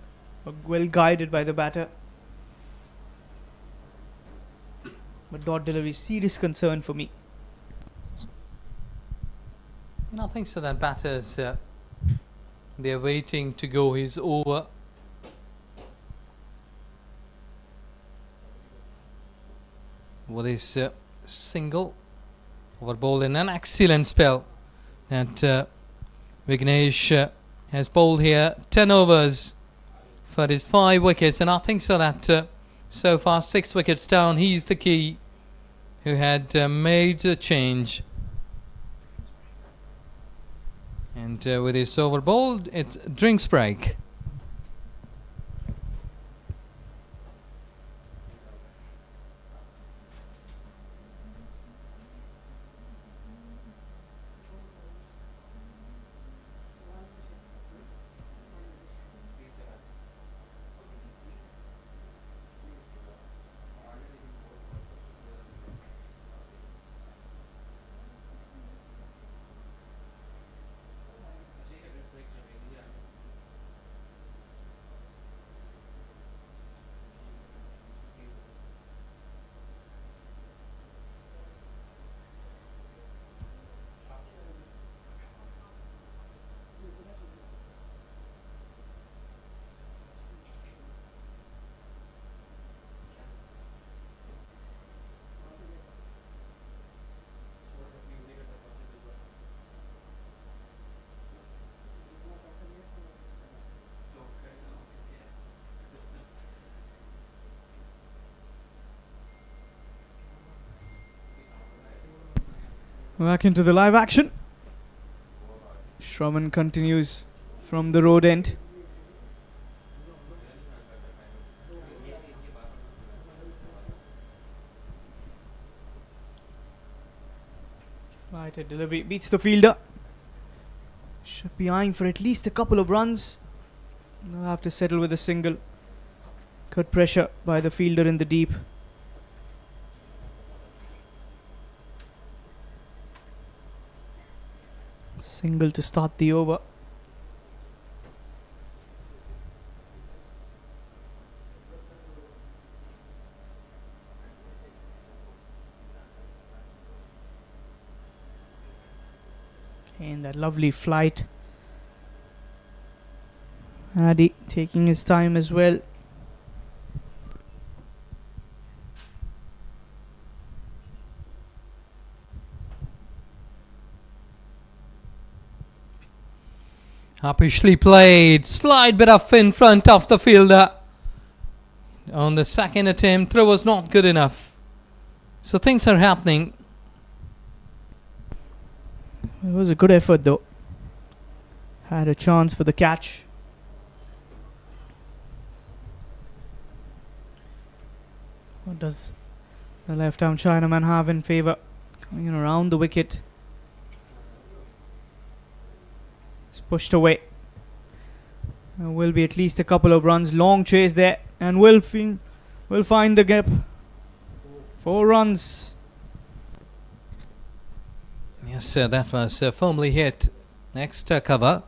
well guided by the batter. But dot delivery, serious concern for me. I think so that batters, they're waiting to go his over. With his single over bowled in an excellent spell. And Vignesh has bowled here 10 overs for his 5 wickets, and I think so that so far 6 wickets down, he's the key who had made the change. And with his over bowled, it's drinks break. Back into the live action. Shravan continues from the road end. Flighted delivery beats the fielder. Should be eyeing for at least a couple of runs. They'll have to settle with a single. Good pressure by the fielder in the deep. Single to start the over. And that lovely flight. Adi taking his time as well. Uppishly played, slide bit up in front of the fielder. On the second attempt, throw was not good enough. So things are happening. It was a good effort though. Had a chance for the catch. What does the left-arm Chinaman have in favour? Coming in around the wicket. It's pushed away. There will be at least a couple of runs. Long chase there, and will find the gap. 4 runs. Yes, that was firmly hit. Next cover.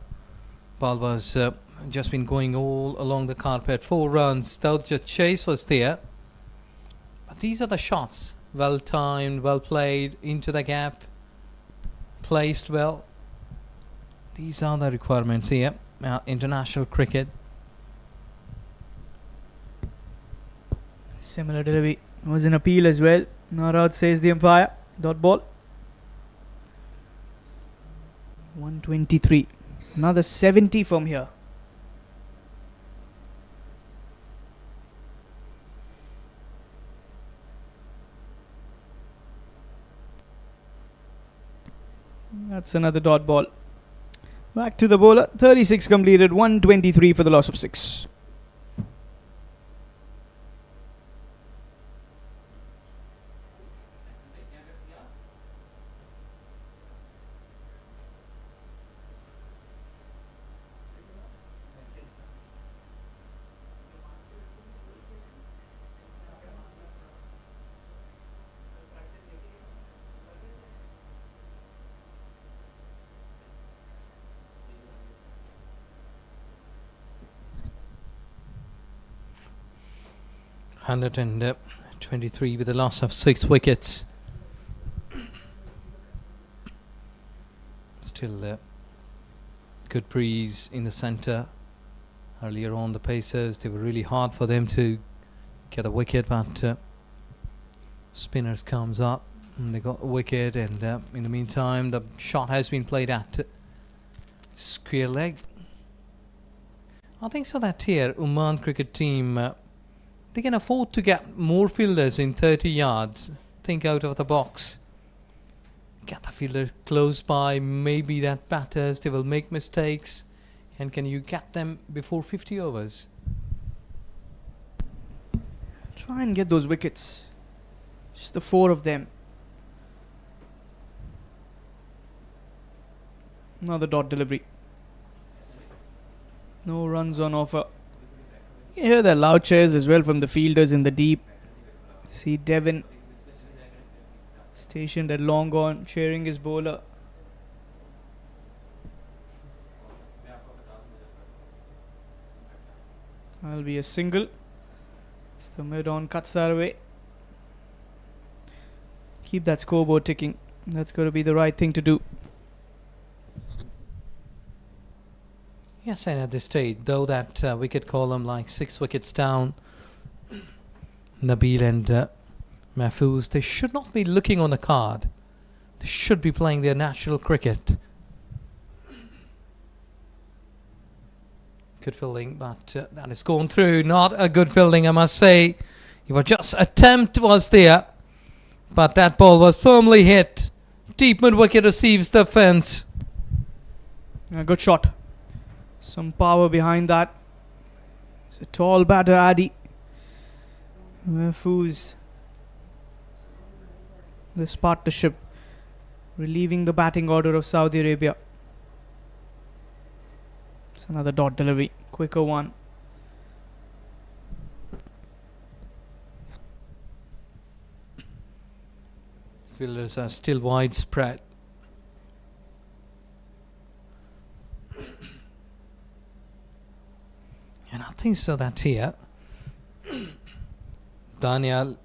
Ball was just been going all along the carpet. 4 runs. Just chase was there. But these are the shots. Well timed, well played, into the gap, placed well. These are the requirements here. International cricket. Similar delivery was an appeal as well. Not out, says the umpire. Dot ball. 123. Another 70 from here. That's another dot ball. Back to the bowler. 36 completed. 123 for the loss of 6. Hundred and 23 with a loss of 6 wickets. Still good breeze in the centre. Earlier on, the Pacers, they were really hard for them to get a wicket, but spinners comes up and they got a wicket, and in the meantime the shot has been played at square leg. I think so that here Oman cricket team, they can afford to get more fielders in 30 yards. Think out of the box. Get the fielder close by. Maybe that batters, they will make mistakes. And can you get them before 50 overs? Try and get those wickets. Just the 4 of them. Another dot delivery. No runs on offer. You can hear the loud cheers as well from the fielders in the deep. See Devon stationed at long on, cheering his bowler. That'll be a single. So the mid-on cuts that away. Keep that scoreboard ticking. That's going to be the right thing to do. Yes, and at this stage, though that wicket column like 6 wickets down, Nabil and Mahfouz, they should not be looking on the card. They should be playing their natural cricket. Good fielding, but that is gone through. Not a good fielding, I must say. Your just attempt was there, but that ball was firmly hit. Deep mid wicket receives the fence. A good shot. Some power behind that. It's a tall batter, Adi. Mahfouz. This partnership relieving the batting order of Saudi Arabia. It's another dot delivery. Quicker one. Fielders are still widespread. And I think so that here Daniel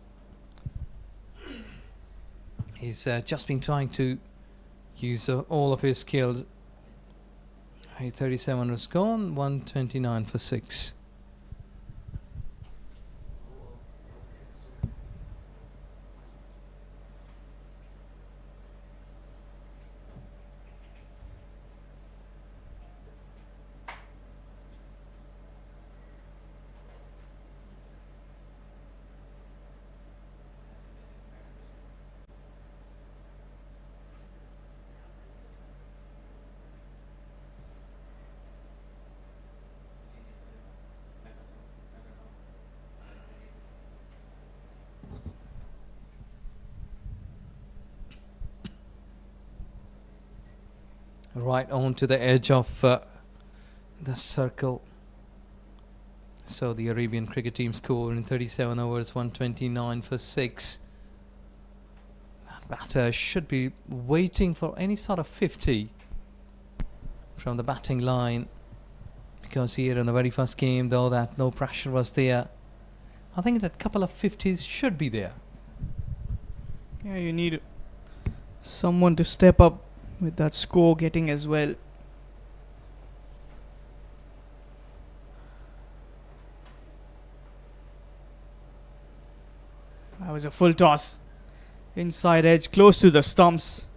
is just been trying to use all of his skills. 37 was gone, 129 for 6. Right on to the edge of the circle. So the Arabian cricket team scored in 37 overs, 129 for 6. That batter should be waiting for any sort of 50 from the batting line, because here in the very first game, though that no pressure was there, I think that couple of 50s should be there. Yeah, you need someone to step up with that score getting as well. That was a full toss. Inside edge, close to the stumps.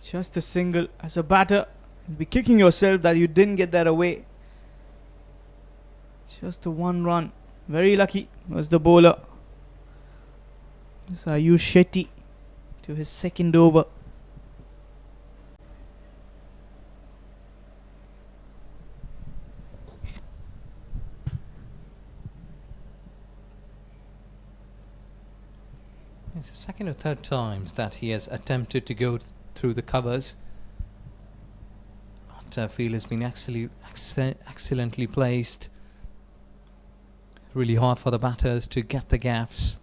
Just a single. As a batter, you'll be kicking yourself that you didn't get that away. Just the one run. Very lucky was the bowler. This Ayush Shetty to his second over. It's the second or third times that he has attempted to go through the covers. But I feel it's been excellently placed. Really hard for the batters to get the gaps.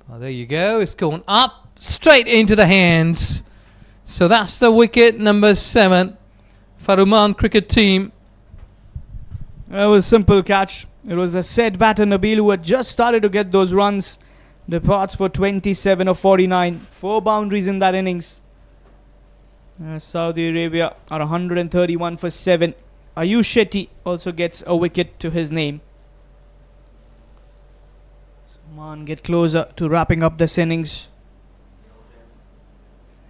Well, there you go. It's going up straight into the hands. So that's the wicket number 7 for Oman cricket team. That was a simple catch. It was the said batter Nabil who had just started to get those runs. Departs for 27 of 49. 4 boundaries in that innings. Saudi Arabia are 131 for 7. Ayush Shetty also gets a wicket to his name. So Oman get closer to wrapping up this innings.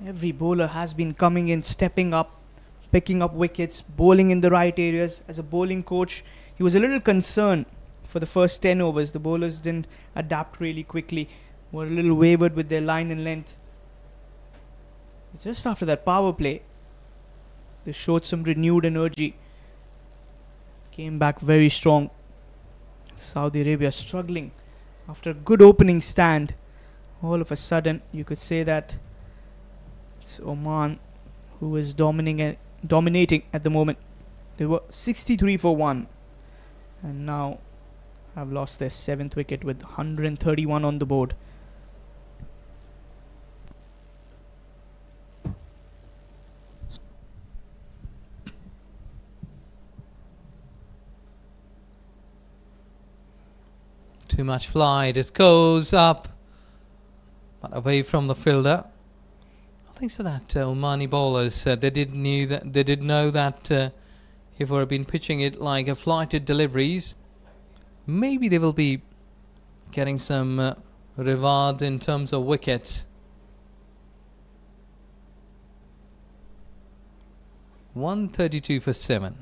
Every bowler has been coming in, stepping up, picking up wickets, bowling in the right areas. As a bowling coach, he was a little concerned for the first 10 overs. The bowlers didn't adapt really quickly, were a little wavered with their line and length. Just after that power play, they showed some renewed energy. Came back very strong. Saudi Arabia struggling after a good opening stand. All of a sudden, you could say that it's Oman who is dominating at the moment. They were 63 for 1 and now have lost their 7th wicket with 131 on the board. Too much flight. It goes up, but away from the fielder. I think so that Omani bowlers they did know that if we've been pitching it like a flighted deliveries, maybe they will be getting some reward in terms of wickets. 132 for 7.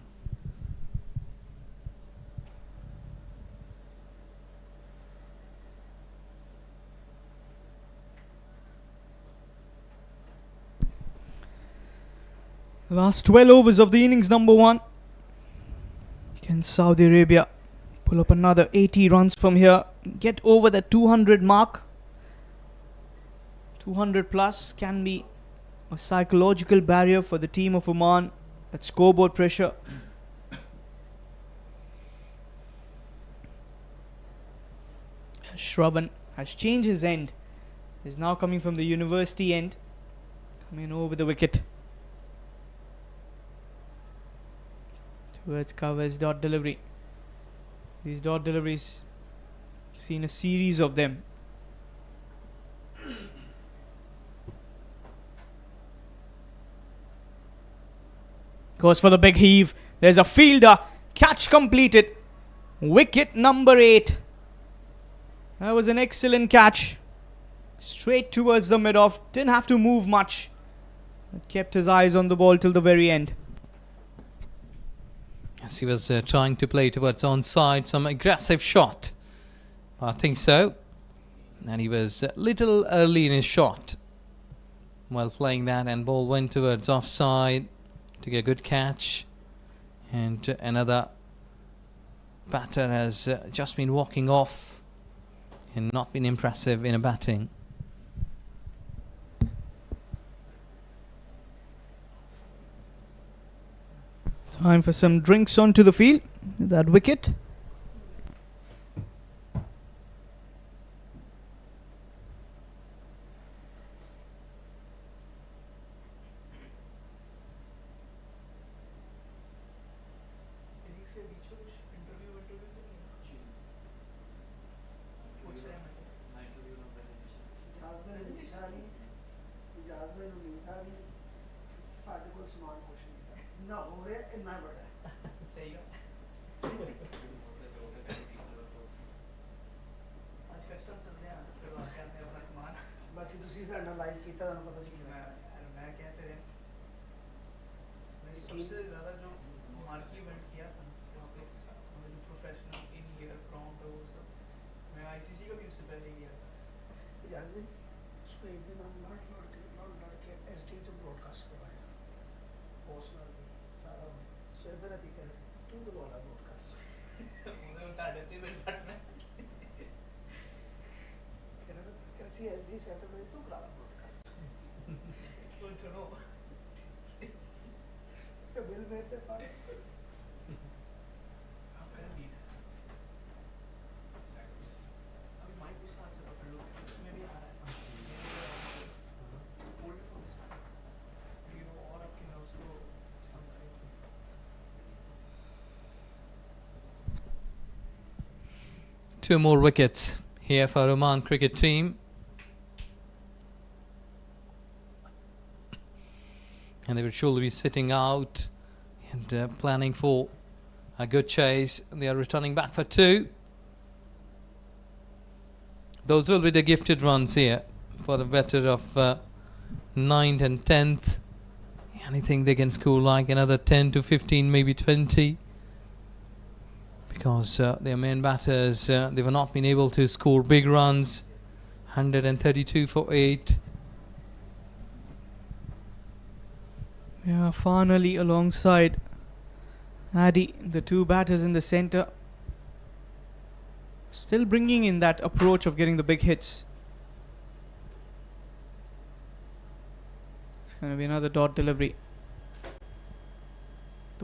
Last 12 overs of the innings number 1. Can Saudi Arabia pull up another 80 runs from here? Get over the 200 mark. 200 plus can be a psychological barrier for the team of Oman. That scoreboard pressure. Shravan has changed his end. Is now coming from the university end. Coming over the wicket. Towards covers dot delivery. These dot deliveries, I've seen a series of them. Goes for the big heave. There's a fielder. Catch completed. Wicket number 8. That was an excellent catch. Straight towards the mid-off. Didn't have to move much. But kept his eyes on the ball till the very end. Yes, he was trying to play towards onside, some aggressive shot. I think so. And he was a little early in his shot while playing that, and ball went towards offside. Took a good catch. And another batter has just been walking off and not been impressive in a batting. Time for some drinks onto the field. That wicket. Ijaz ਭਾਈ ਨੂੰ ਨਹੀਂ ਤਾਂ ਵੀ ਸਾਡੇ ਕੋਲ ਸਮਾਨ ਕੁਛ ਨਹੀਂ ਹੈ ਨਾ ਹੋ ਰਿਹਾ ਇੰਨਾ ਬੜਾ ਸਹੀ ਗੱਲ ਅੱਜ ਕਸਟਮ ਚੱਲਦੇ ਆ ਫਿਰ ਬਾਅਦ ਕਰਦੇ ਆ ਆਪਣਾ ਸਮਾਨ ਬਾਕੀ ਤੁਸੀਂ ਸਾਡੇ ਨਾਲ ਲਾਈਵ ਕੀਤਾ ਤੁਹਾਨੂੰ ਪਤਾ ਸੀ ਕਿਵੇਂ मैं कहते रहे सबसे ज़्यादा जो मार्की इवेंट किया था वहाँ पे जो प्रोफेशनल इन ईयर प्रॉम्प्ट वो सब मैं आईसीसी का भी उससे पहले किया था इजाज भाई उसको एक दिन हम लौट के एसडी तो ब्रॉडकास्ट करवाया पर्सनल भी सारा भी सो इधर आती करे तू तो बोला ब्रॉडकास्ट मुझे बता देते मेरे पार्ट में कैसी एसडी सेटअप में तू करा ब्रॉडकास्ट कुछ सुनो तो बिल में ते पार आप करें बीट अभी माइक उस हाथ से पकड़ लो उसमें भी आ रहा है होल्ड फ्रॉम दिस साइड ये वो और आपके नर्व्स को Two more wickets here for Oman cricket team. And they will surely be sitting out and planning for a good chase. They are returning back for two. Those will be the gifted runs here for the better of 9th and 10th. Anything they can score like another 10 to 15, maybe 20. Because their main batters, they have not been able to score big runs. 132 for 8. Yeah, finally alongside Addy, the two batters in the centre, still bringing in that approach of getting the big hits. It's going to be another dot delivery.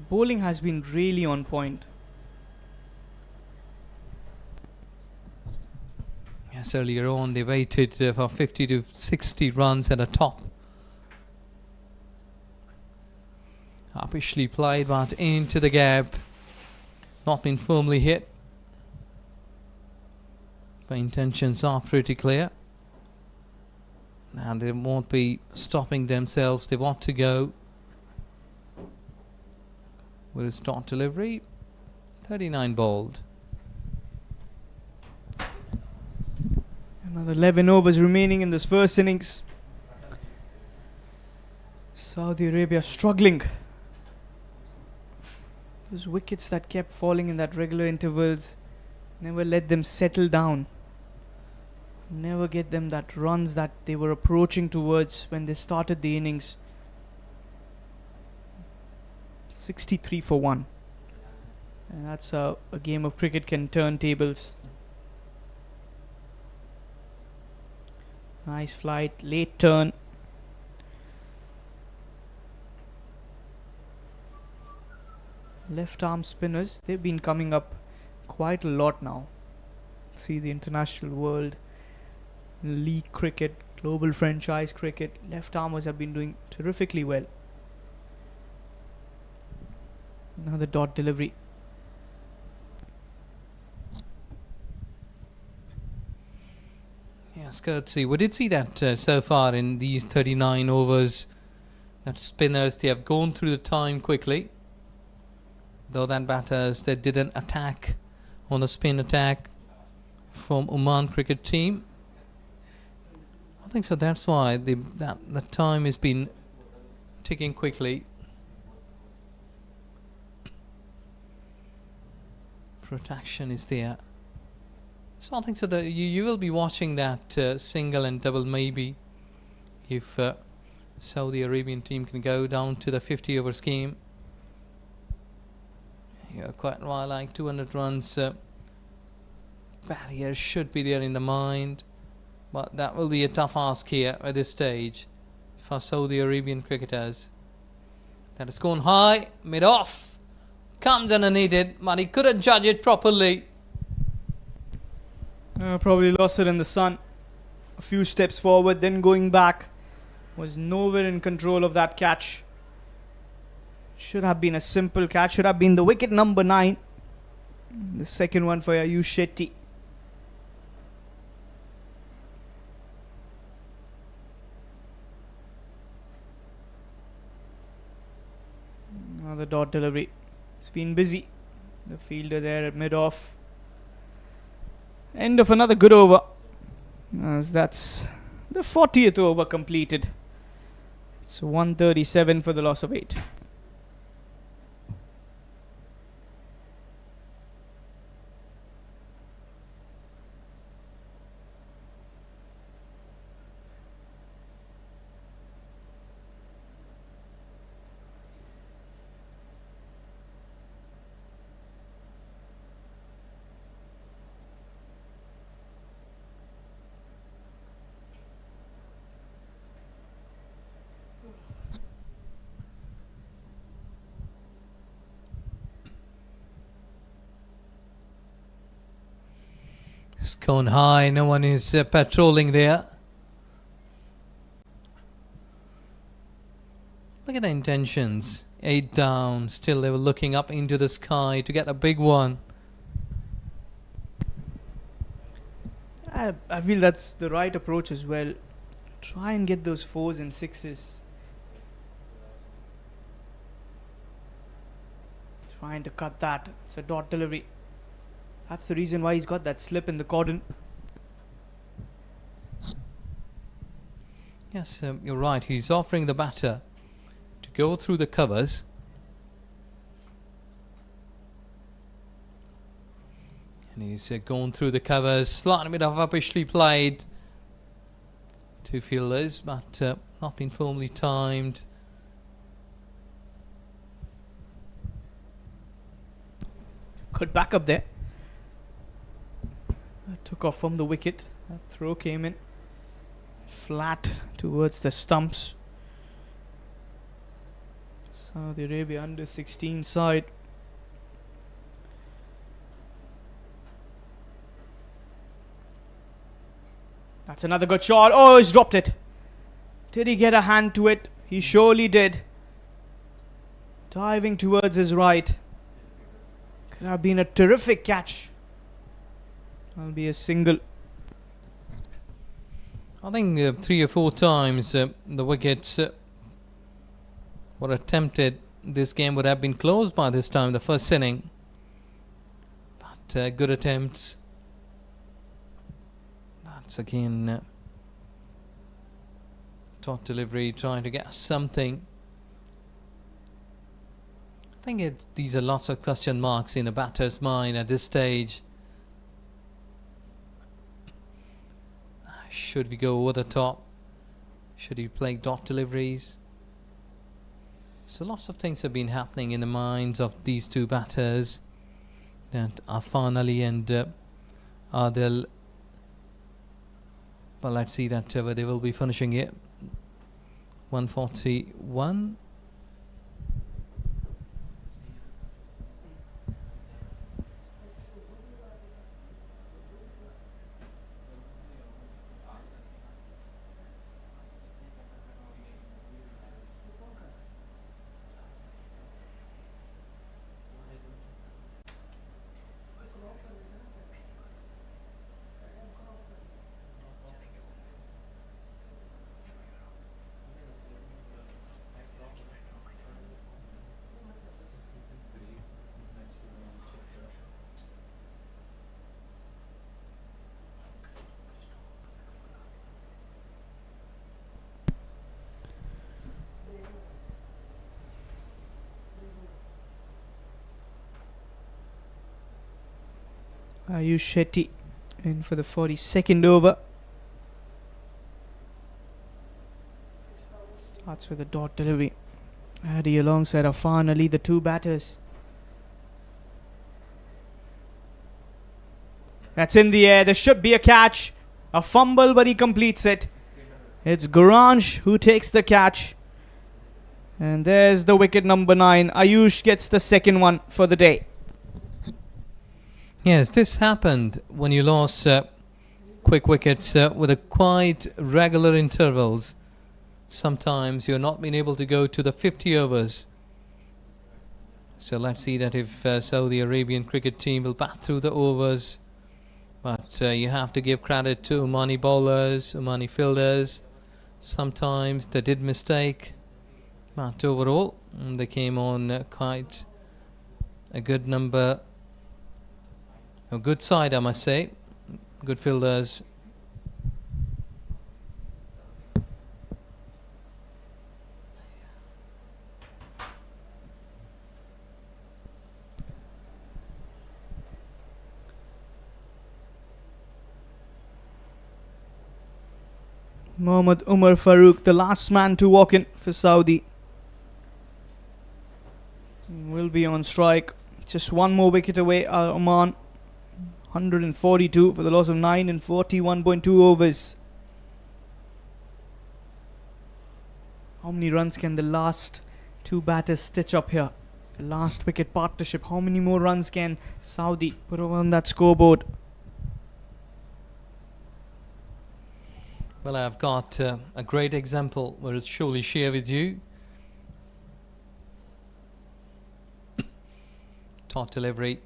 The bowling has been really on point. Yes, earlier on they waited for 50 to 60 runs at a top. Uppishly played, but into the gap. Not been firmly hit. But intentions are pretty clear. And they won't be stopping themselves. They want to go with a start delivery. 39 bowled. Another 11 overs remaining in this first innings. Saudi Arabia struggling. Those wickets that kept falling in that regular intervals, never let them settle down. Never get them that runs that they were approaching towards when they started the innings. 63 for 1. And that's how a game of cricket can turn tables. Nice flight, late turn. Left arm spinners, they've been coming up quite a lot now. See the international world, league cricket, global franchise cricket, left armers have been doing terrifically well. Another dot delivery. Yes, courtesy. We did see that so far in these 39 overs, that spinners, they have gone through the time quickly. Though that batters, they didn't attack on the spin attack from Oman cricket team. I think so. That's why the time has been ticking quickly. Protection is there. So I think so. You will be watching that single and double maybe if Saudi Arabian team can go down to the 50 over scheme. Yeah, quite right, like 200 runs barrier should be there in the mind, but that will be a tough ask here at this stage for Saudi Arabian cricketers. That has gone high, mid off, comes underneath it, but he couldn't judge it properly. Probably lost it in the sun. A few steps forward, then going back. Was nowhere in control of that catch. Should have been a simple catch. Should have been the wicket number 9. The second one for Ayush Shetty. Another dot delivery. It's been busy. The fielder there at mid-off. End of another good over. As that's the 40th over completed. So 137 for the loss of 8. It's gone high, no one is patrolling there. Look at the intentions. 8 down, still they were looking up into the sky to get a big one. I feel that's the right approach as well. Try and get those 4s and 6s. Trying to cut that. It's a dot delivery. That's the reason why he's got that slip in the cordon. Yes, you're right. He's offering the batter to go through the covers. And he's gone through the covers. Slightly bit of uppishly played. 2 fielders, but not been firmly timed. Good back up there. Took off from the wicket. That throw came in flat towards the stumps. Saudi Arabia under 16 side. That's another good shot. Oh, he's dropped it. Did he get a hand to it? He surely did. Diving towards his right. Could have been a terrific catch. That'll be a single. I think 3 or 4 times the wickets were attempted. This game would have been closed by this time, the first inning. But good attempts. That's again dot delivery, trying to get something. I think these are lots of question marks in a batter's mind at this stage. Should we go over the top? Should he play dot deliveries? So lots of things have been happening in the minds of these 2 batters, and Afan Ali and Adil. But let's see that where they will be finishing it. 141. Ayush Shetty in for the 42nd over. Starts with a dot delivery. Addy alongside Afan Ali, the 2 batters. That's in the air. There should be a catch. A fumble, but he completes it. It's Guranj who takes the catch. And there's the wicket number 9. Ayush gets the second one for the day. Yes, this happened when you lost quick wickets with a quite regular intervals. Sometimes you're not being able to go to the 50 overs. So let's see that if Saudi Arabian cricket team will bat through the overs. But you have to give credit to Omani bowlers, Omani fielders. Sometimes they did mistake. But overall, They came on quite a good number, a good side, I must say. Good fielders. Mohammad Umar Farooq, the last man to walk in for Saudi, will be on strike. Just one more wicket away, Oman. 142 for the loss of 9 in 41.2 overs. How many runs can the last two batters stitch up here? The last wicket partnership. How many more runs can Saudi put on that scoreboard? Well, I've got a great example we'll surely share with you. Top delivery.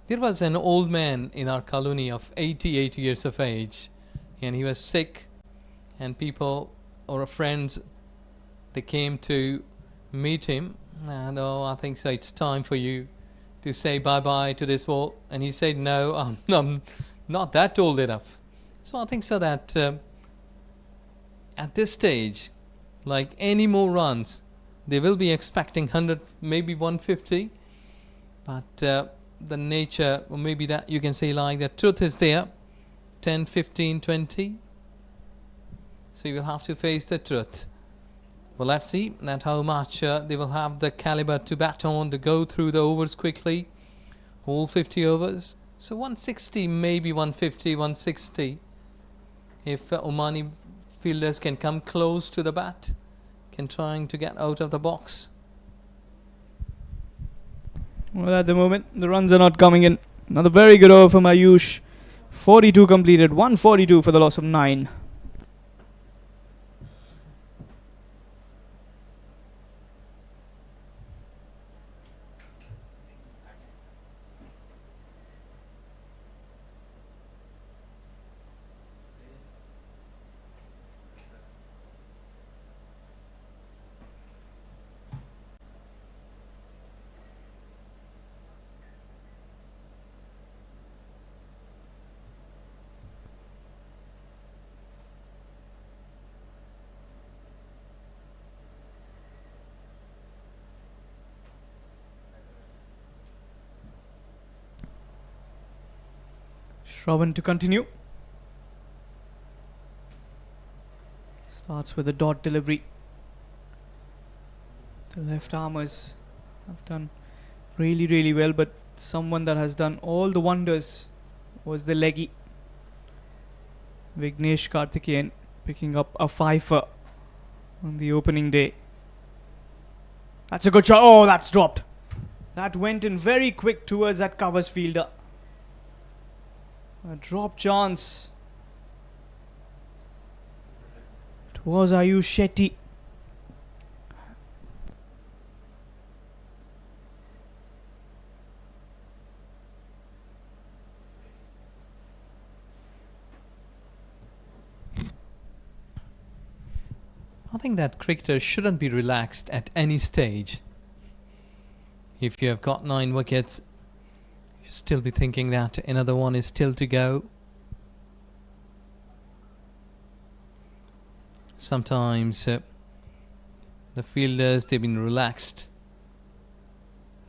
There was an old man in our colony of 88 years of age, and he was sick, and people or friends, they came to meet him, and I think so it's time for you to say bye-bye to this world. And he said, no, I'm not that old enough. So I think so that at this stage, like any more runs, they will be expecting 100, maybe 150. But the nature, or maybe that you can say like the truth is there, 10, 15, 20. So you will have to face the truth. Well, let's see that how much they will have the caliber to bat on, to go through the overs quickly, all 50 overs. So 160, maybe 150, 160. If Omani fielders can come close to the bat, can trying to get out of the box. Well, at the moment, the runs are not coming in. Another very good over from Ayush. 42 completed, 142 for the loss of 9. Shravan to continue. Starts with a dot delivery. The left armers have done really well, but someone that has done all the wonders was the leggy Vignesh Karthikeyan, picking up a fifer on the opening day. That's a good shot. Oh, that's dropped. That went in very quick towards that covers fielder. A drop chance. It was Ayush Shetty. I think that cricketers shouldn't be relaxed at any stage. If you have got 9 wickets, you still be thinking that another one is still to go. Sometimes the fielders, they've been relaxed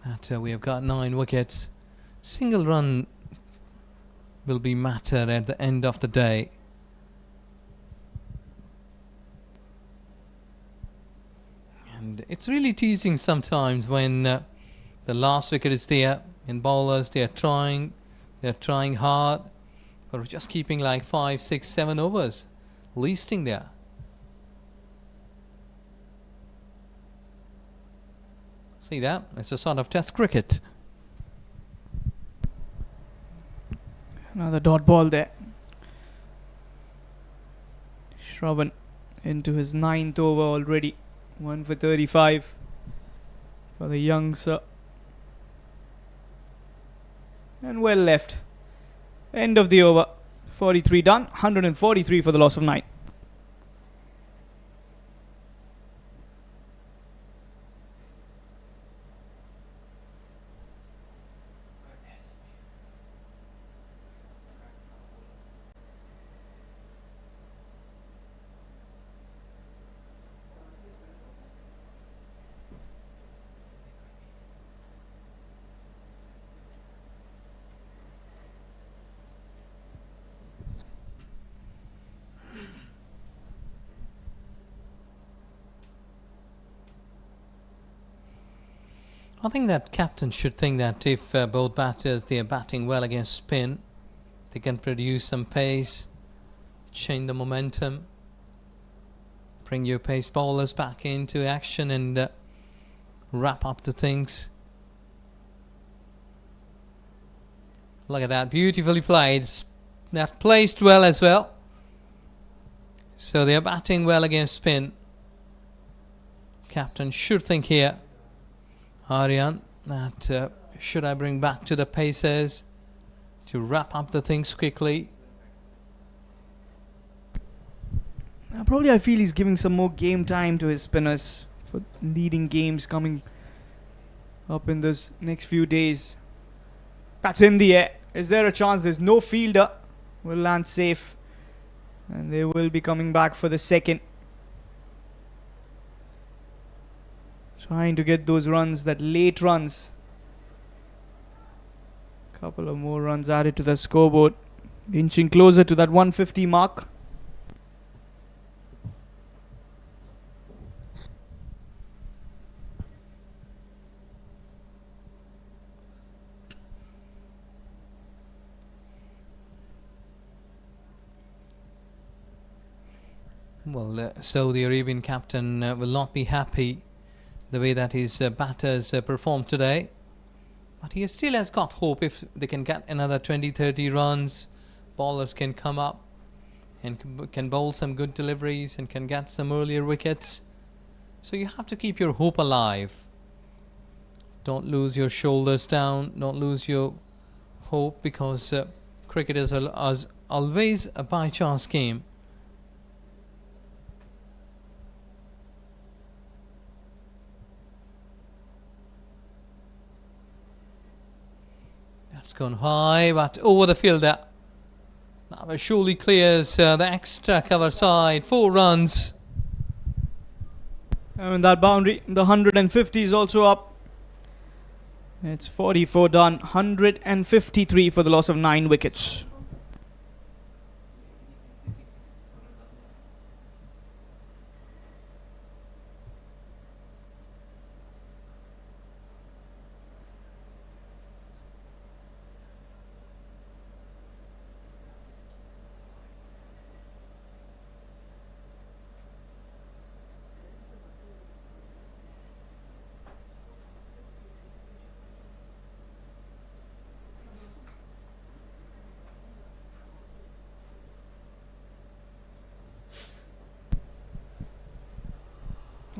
that we have got 9 wickets. Single run will be matter at the end of the day. And it's really teasing sometimes when the last wicket is there, and bowlers, they're trying hard, but just keeping like 5, 6, 7 overs, leasting there. See that? It's a sort of test cricket. Another dot ball there. Shravan into his 9th over already. 1 for 35 for the young sir. And well left. End of the over. 43 done. 143 for the loss of 9. I think that captain should think that if both batters they are batting well against spin, they can produce some pace, change the momentum, bring your pace bowlers back into action and wrap up the things. Look at that, beautifully played. That placed well as well. So they are batting well against spin. Captain should think here, Aryan, that should I bring back to the paces to wrap up the things quickly. Probably I feel he's giving some more game time to his spinners for leading games coming up in this next few days. That's in the air. Is there a chance? There's no fielder. Will land safe. And they will be coming back for the second. Trying to get those runs, that late runs. Couple of more runs added to the scoreboard. Inching closer to that 150 mark. Well, Saudi Arabian captain will not be happy the way that his batters performed today. But he still has got hope. If they can get another 20-30 runs, bowlers can come up and can bowl some good deliveries and can get some earlier wickets. So you have to keep your hope alive. Don't lose your shoulders down. Don't lose your hope, because cricket is always a by chance game. That's gone high, but over the fielder. Now it surely clears the extra cover side. 4 runs. And that boundary, the 150 is also up. It's 44 done. 153 for the loss of 9 wickets.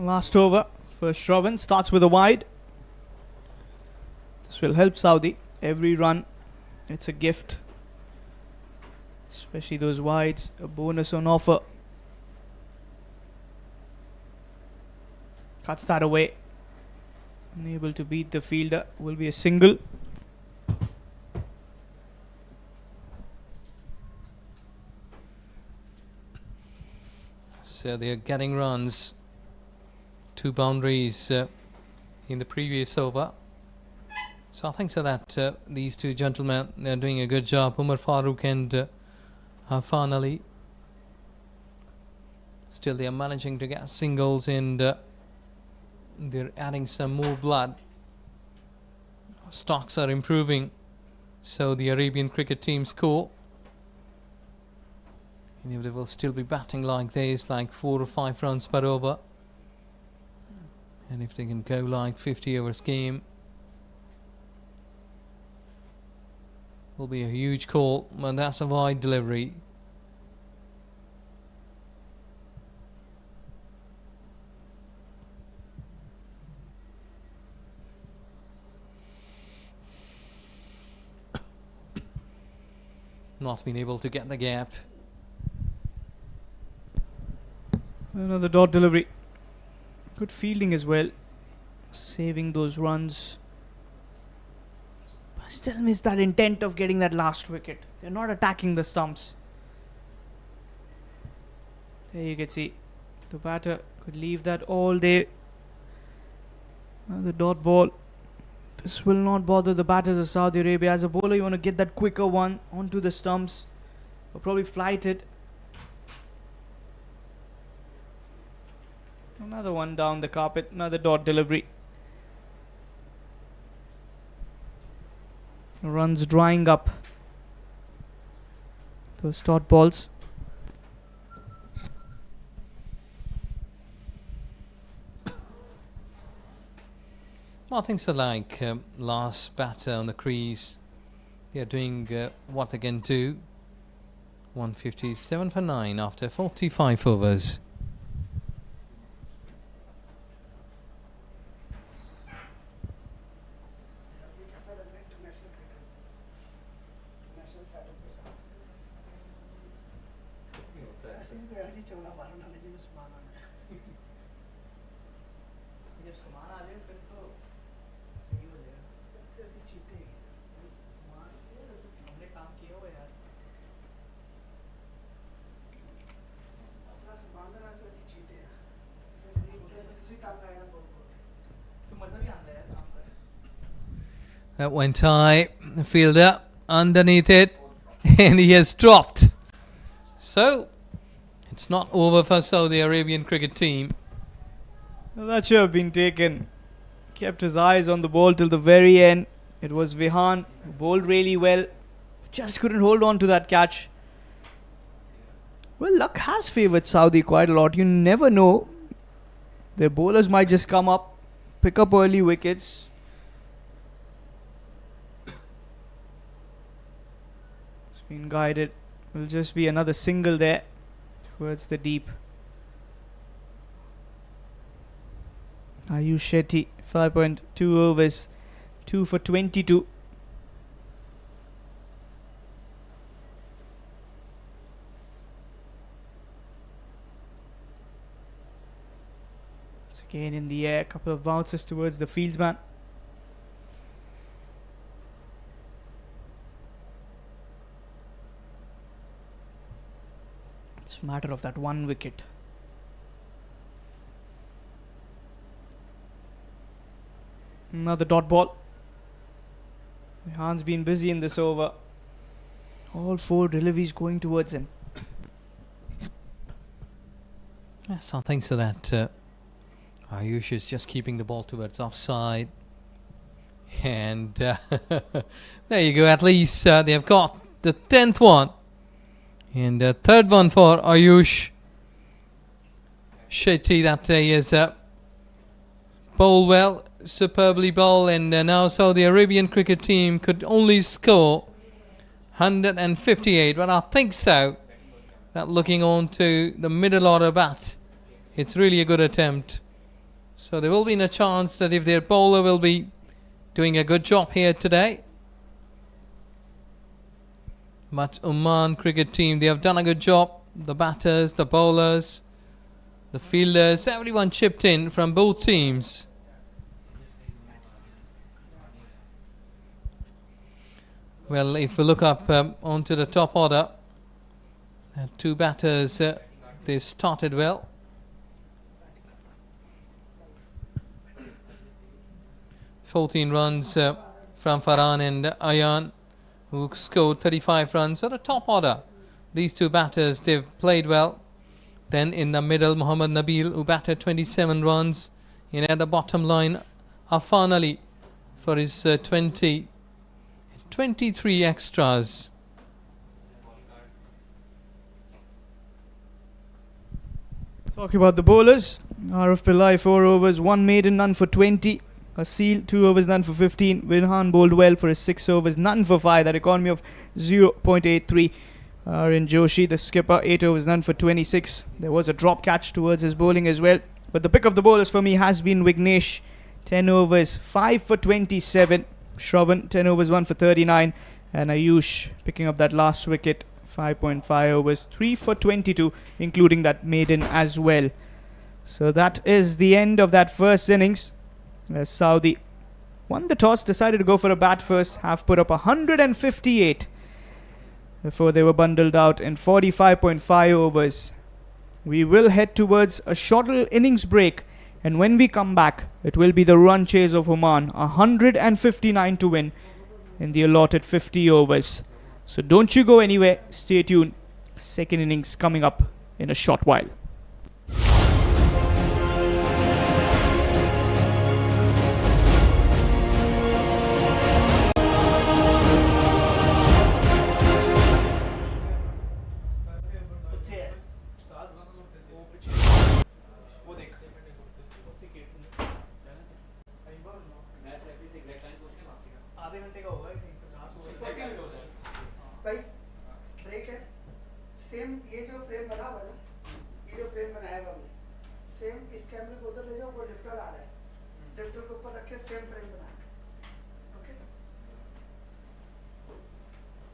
Last over for Shravan. Starts with a wide. This will help Saudi. Every run, it's a gift. Especially those wides. A bonus on offer. Cuts that away. Unable to beat the fielder. Will be a single. So they're getting runs. 2 boundaries in the previous over. So I think so that these 2 gentlemen, they're doing a good job. Umar Farooq and Afan. Still they are managing to get singles, and they're adding some more blood. Stocks are improving. So the Arabian cricket team score. And if they will still be batting like this, like 4 or 5 runs per over. And if they can go like 50 overs game, will be a huge call. And that's a wide delivery. Not been able to get the gap. Another dot delivery. Good fielding as well. Saving those runs. I still miss that intent of getting that last wicket. They're not attacking the stumps. There you can see. The batter could leave that all day. Another dot ball. This will not bother the batters of Saudi Arabia. As a bowler, you want to get that quicker one onto the stumps. Or probably flight it. Another one down the carpet. Another dot delivery. Runs drying up. Those dot balls. Well, things are like last batter on the crease. They are doing what they can do. 157 for 9 after 45 overs. कैसा लग रहा है international cricket national setup के साथ ऐसे भी कोई हरी चौड़ा मारना नहीं जिसमें सामान आना है जब सामान आ जाए फिर तो सही हो जाएगा ऐसे चीते हैं सामान हमने काम किया हुआ यार अपना सामान ना फिर ऐसे चीते हैं ऐसे नहीं होता फिर उसी काम का आना बहुत तो मजा भी आता है यार काम करने That went high, the fielder underneath it, and he has dropped. So, it's not over for Saudi Arabian cricket team. Well, that should have been taken. Kept his eyes on the ball till the very end. It was Vihan who bowled really well. Just couldn't hold on to that catch. Well, luck has favoured Saudi quite a lot. You never know. Their bowlers might just come up, pick up early wickets. It's been guided. Will just be another single there towards the deep. Ayush Shetty, 5.2 overs, 2 for 22. It's again in the air, couple of bounces towards the fieldsman. It's a matter of that one wicket. Another dot ball. Rehan's been busy in this over. All 4 deliveries going towards him. Something so that Ayush is just keeping the ball towards offside. And there you go, at least they have got the 10th one. And the third one for Ayush Shetty, that he is bowled well, superbly bowled, and now Saudi Arabian cricket team could only score 158. But I think so, that looking on to the middle order bat, it's really a good attempt. So there will be a chance that if their bowler will be doing a good job here today. But Oman cricket team, they have done a good job. The batters, the bowlers, the fielders, everyone chipped in from both teams. Well, if we look up onto the top order, 2 batters, they started well. "14 runs from Farhan and Ayan, who scored 35 runs. So the top order, these 2 batters, they've played well. Then in the middle, Muhammad Nabil, who batted 27 runs. And at the bottom line, Afan Ali for his 23 extras. Talking about the bowlers, Arif Pillai 4 overs, 1 maiden, none for 20. Asil 2 overs, none for 15. Vinhan bowled well for his 6 overs, none for 5. That economy of 0.83. Aryan Joshi, the skipper, 8 overs, none for 26. There was a drop catch towards his bowling as well. But the pick of the bowlers for me has been Vignesh, 10 overs, 5 for 27. Shravan, 10 overs, 1 for 39. And Ayush picking up that last wicket, 5.5 overs, 3 for 22, including that maiden as well. So that is the end of that first innings. As Saudi won the toss, decided to go for a bat first, have put up 158 before they were bundled out in 45.5 overs. We will head towards a short little innings break, and when we come back, it will be the run chase of Oman, 159 to win in the allotted 50 overs. So don't you go anywhere, stay tuned. Second innings coming up in a short while. Frame बनाया हुआ हमने, same इस कैमरे को उधर ले जाओ, वो लिफ्टर आ रहा है, लिफ्टर के ऊपर रखे सेम फ्रेम बनाया, ओके।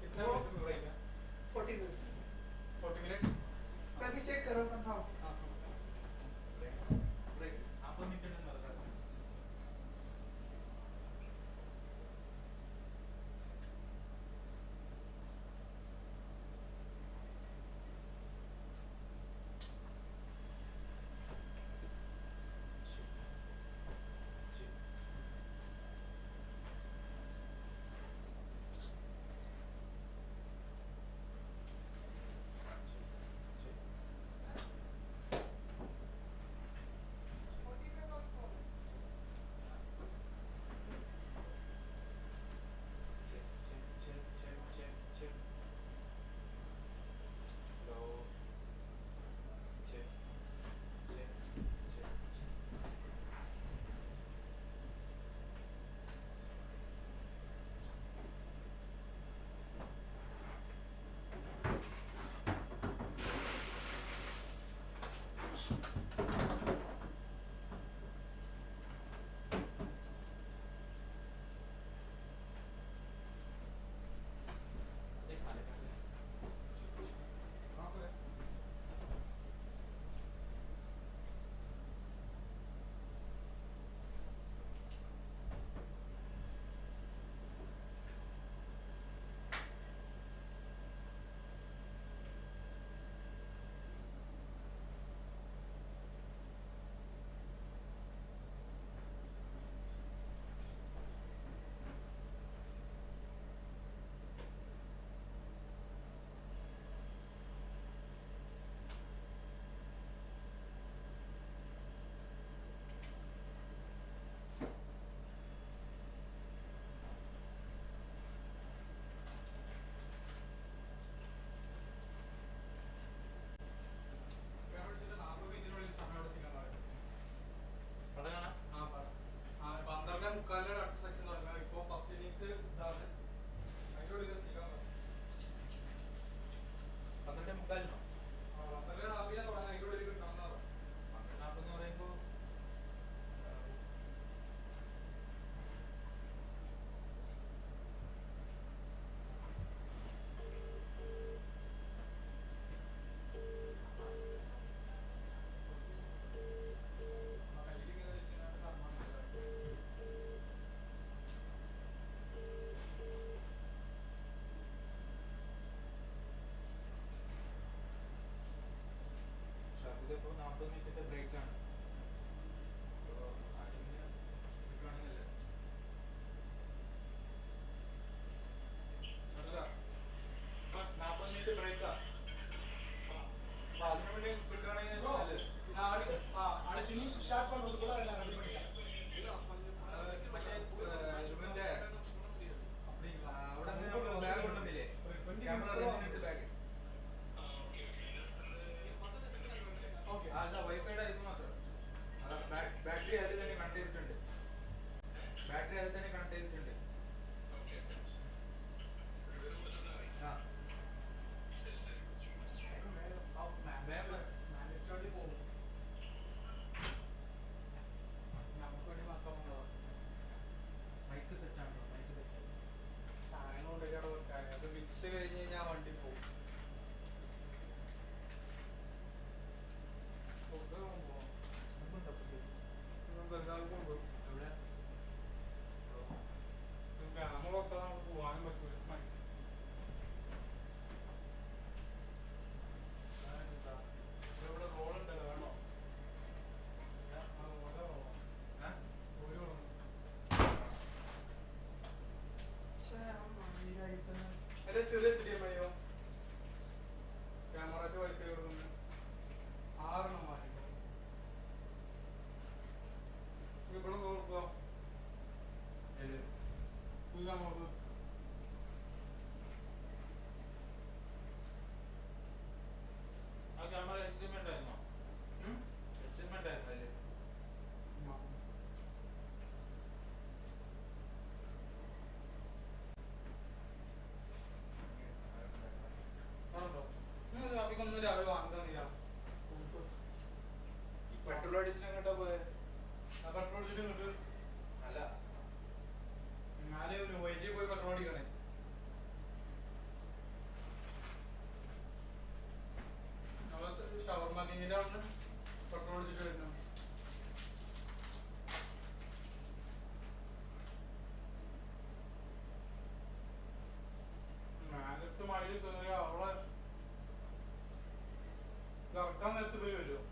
कितना मिनट में ब्रेक है? 40 मिनट्स 40 मिनट्स बाकी चेक करो कंफर्म। ब्रेक आप मिनट में लगा മുക്കാലിലാണ് അടുത്ത സെക്ഷൻ തുടങ്ങുക. ഇപ്പോൾ ഫസ്റ്റ് ഇന്നിങ്സ് ഇതാണ്. അതിൻ്റെ ഉള്ളിൽ എത്തിക്കാൻ 12:45 12:40 തുടങ്ങാൻ അതിൻ്റെ ഉള്ളിൽ കിട്ടണമെന്നാണ്. 12:40 എന്ന് പറയുമ്പോൾ ഇതിപ്പോൾ 40 മിനിറ്റിന്റെ ബ്രേക്കാണ്. അപ്പോൾ അതിന് കിട്ടുകയാണെന്നില്ല. അല്ല 40 മിനിറ്റ് ബ്രേക്കാ. അപ്പോൾ അതിന് വേണ്ടി കിട്ടുകയാണെങ്കിൽ നല്ലത്. അടുത്ത ഇന്നിങ്സ് സ്റ്റാർട്ട് பண்ணும்போது கூட நான் ரெடி பண்ணிட்டேன். മറ്റേ ഇരുമിന്റെ അവിടെ നിന്ന് നമ്മൾ ബാഗ് കൊണ്ടുവന്നില്ലേ, ക്യാമറ റെഡിനെടുത്ത് ബാഗ്. അല്ല വൈഫൈയുടെ ഇത് മാത്രം. ബാറ്ററി അതിൽ തന്നെ കണക്ട് ചെയ്തിട്ടുണ്ട്. ബാറ്ററി അതിൽ തന്നെ കണക്ട് ചെയ്തിട്ടുണ്ട്. ആ മാനേജ് പോകും. നമുക്ക് വേണ്ടി മാത്രം മൈക്ക് സെറ്റാണോ? മൈക്ക് സെറ്റ് സാധനം കൊണ്ടൊക്കെ അവിടെ വെക്കാൻ. അത് മിക്സ് കഴിഞ്ഞ് കഴിഞ്ഞാൽ വണ്ടി പോകും. എവിടെ അടിച്ചിട്ട് പോയെ പെട്രോൾ അടിച്ചിട്ട് ഇങ്ങോട്ട് അല്ല ഞാന് വൈകി പോയി പെട്രോൾ അടിക്കണേ ഷവർമ കിങ്ങിന്റെ അവിടെ പെട്രോൾ അടിച്ചിട്ട് വരുന്നു മാനസ് മഴയിൽ കയറി അവളെ ഇറക്കാൻ നേരത്ത് പോയി വരുമോ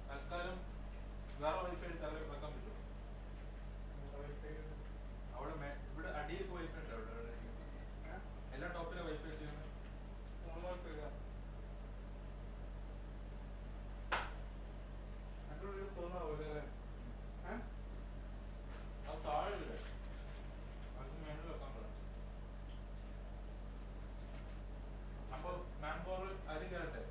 തൽക്കാലം വേറെ വൈഫൈ തലയിൽ വെക്കാൻ പറ്റുമോ അവിടെ ഇവിടെ അടിയിൽ വൈഫൈ ഉണ്ട് അവിടെ എല്ലാ ടോപ്പിലെ വൈഫൈ ചെയ്യുന്നത് തോന്നാവൂല്ലേ അത് താഴെ ഇല്ലേ അത് മേളിൽ വെക്കാൻ പറയാം അപ്പൊ മാൻ പവർ അരി കയറട്ടെ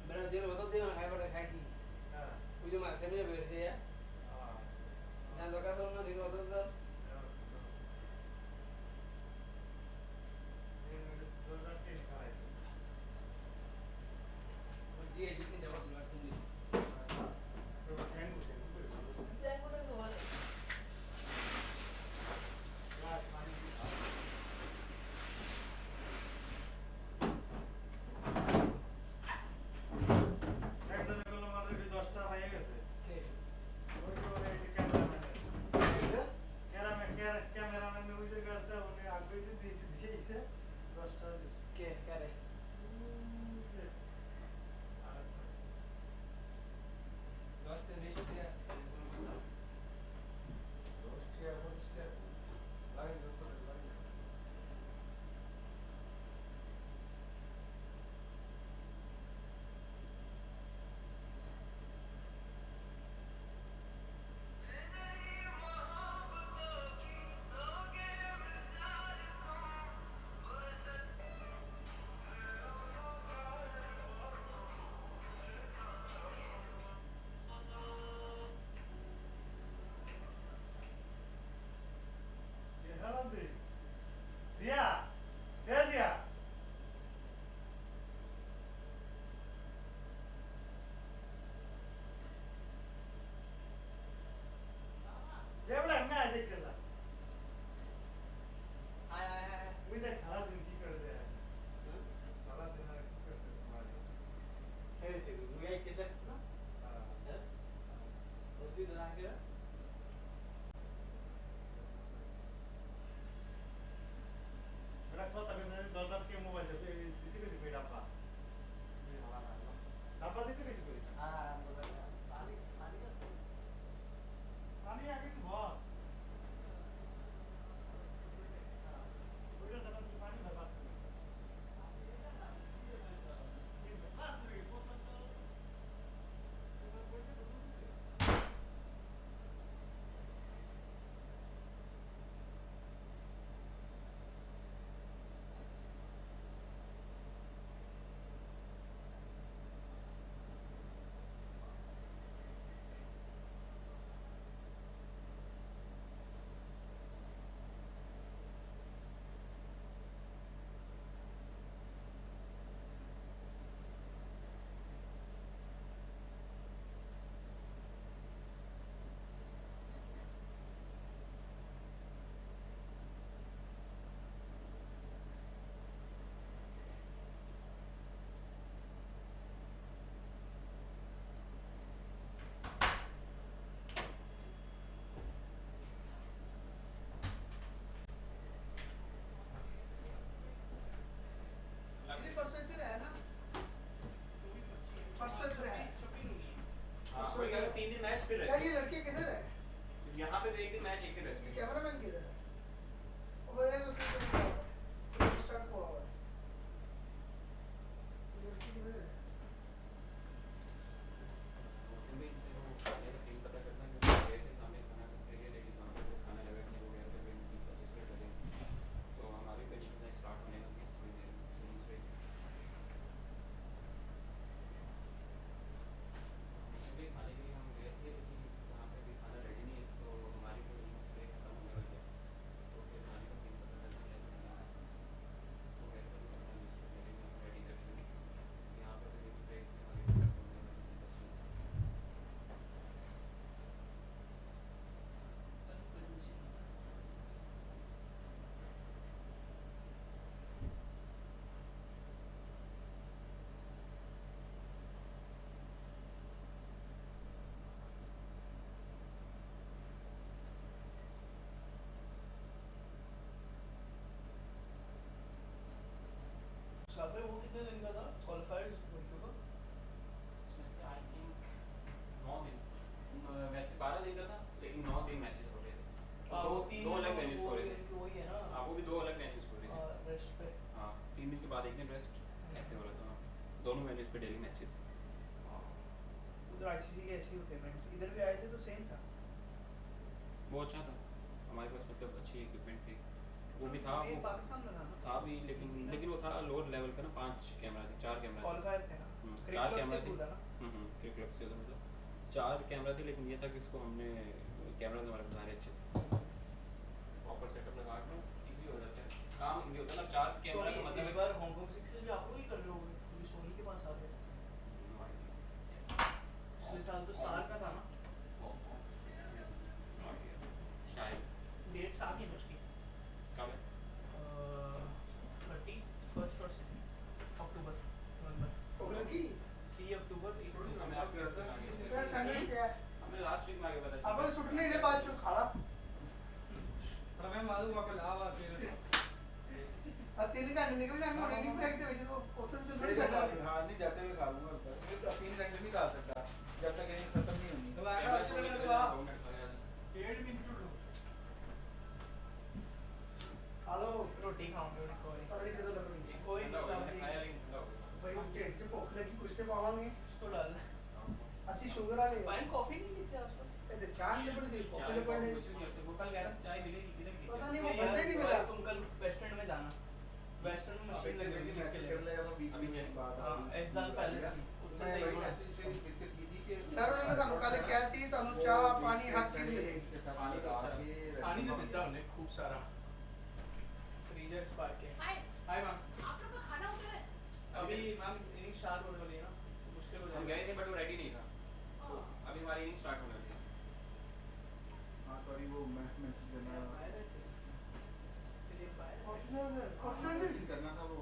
Pero tiene botón tiene hay para caer. Uy, más se me ve si ya. Dando caso no tiene botón da. Dia jitin jawab luar sendiri. Jangan pun tu mana. 12 दिन का था लेकिन 9 दिन matches हो रहे थे। हाँ, दो वो तीन दो अलग दिन वेन्यूज वो हो रहे थे। इनके वही है ना। हाँ वो भी 2 अलग वेन्यूज हो रहे थे। रेस्ट पे। हाँ 3 दिन के बाद एक दिन रेस्ट ऐसे हो रहा था। दोनों वेन्यूज पे डेली मैचेस। उधर आईसीसी के ऐसे ही होते हैं, इधर भी आए थे तो सेम था। वो अच्छा था, हमारे पास मतलब अच्छी इक्विपमेंट थी। वो भी था, ये वो पाकिस्तान में था ना। था भी लेकिन वो था लोअर लेवल का ना। 5 कैमरा थे, 4 कैमरा थे। क्वालिफायर थे ना। 4 कैमरा थे। था ना। क्रिकेट से तो मतलब 4 कैमरा थे, लेकिन ये था कि इसको हमने कैमरा हमारे सारे अच्छे थे। प्रॉपर सेटअप लगा के इजी हो जाता है काम, इजी होता है ना। 4 कैमरा का मतलब इस बार हांगकांग 6 से भी आप लोग ही कर रहे होगे, क्योंकि सोनी के पास आते हैं। पिछले साल तो स्टार का था ना। शायद डेट्स आ गई ना उसकी। कब है? 31 और 2 अक्टूबर नवंबर। ओके की 3 अक्टूबर हमें आप क्या सैंडल क्या है हमें लास्ट वीक में आगे पता अपन सुटने के बाद जो खाला मैं मालूम वहाँ पे लावा फिर अब 3 घंटे निकल गए, हम नहीं फेंकते वैसे तो होटल से थोड़ी नहीं जाता। बाहर नहीं जाते हुए खा लूंगा ऊपर। ये तो 3 घंटे नहीं खा सकता जब तक ये खत्म नहीं होनी। तो आटा अच्छे लग रहा है। 1.5 मिनट लो हेलो रोटी खाऊंगे कोई अरे किधर लग रही है कोई खाया नहीं। लेकिन ठंडा हो गया। भाई टेट से भूख लगी कुछ तो पावांगे तो डाल असली शुगर वाले पानी कॉफी नहीं पीते आसपास। ऐसे चांद ले पड़ गई चाय कॉफी ले पड़ कुछ नहीं, ऐसे वो कल कह रहा था चाय मिलेगी किधर की? पता नहीं वो बंदे नहीं मिला। तुम कल वेस्ट एंड में जाना। वेस्ट एंड में मशीन लगी हुई है मैसेज कर लेगा मैं अभी क्या? हां एसदान पैलेस की उससे मैं सही वही होना। मैसेज से पिक्चर की थी कि सर उन्होंने सानू कल क्या सी तानू चाह पानी हर चीज मिलेगी। इसके साथ पानी लगा के पानी तो मिलता है खूब सारा फ्रीजर पार्क के। हाय मैम, आप लोग का खाना उधर है? अभी मैम इनिंग स्टार्ट होने वाली है ना, तो मुश्किल हो हम जाएगा। गए थे बट वो रेडी नहीं था। तो अभी हमारी इनिंग स्टार्ट होने वाली है। हां सॉरी वो मैसेज करना मैसेज करना था वो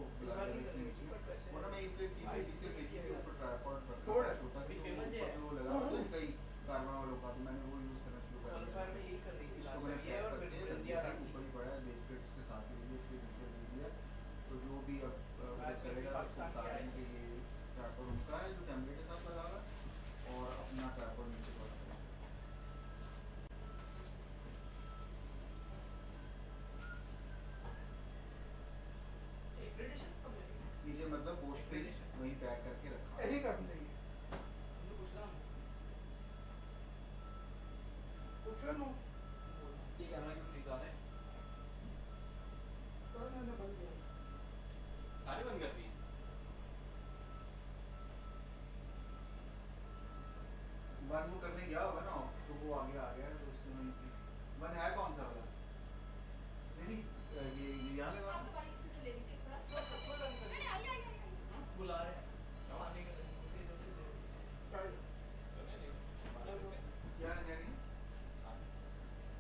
वो ना मैं इसलिए की थी इसलिए देखी के ऊपर ट्राइपॉड पर छोटा सा वो लगा तो कई कारवा वालों का तो मैंने वो यूज करना शुरू कर क्वालिफायर में दिया। यही कर रही थी इसको लास्ट मैंने ये और पैक फिर करके दिया रखी। ऊपर ही पड़ा है बेस्केट्स के साथ ही इसलिए नीचे दे दिया। तो जो भी अब मैच करेगा पाकिस्तान उसको के बताएंगे कि ये ट्राइपॉड उनका है जो कैमरे के साथ लगा हुआ है और अपना ट्राइपॉड नीचे पड़ा है। एक्रेडिटेशंस कब मिलेगी? नीचे मतलब पोस्ट पे वही पैक करके रखा है। यही कर देंगे तुमने पूछना पूछो नो ये कैमरा क्यों फ्रीज आ रहा है? तो मैंने बंद किया सारे बंद कर दिए। वन वो करने गया होगा ना तो वो आगे आ गया तो उससे वही वन है कौन सा वाला? नहीं ये यहाँ लगा आप बाइक से ले लीजिए थोड़ा। अरे आइए। बुला रहे हैं पानी के लिए उसे इधर से दे। क्या है नहीं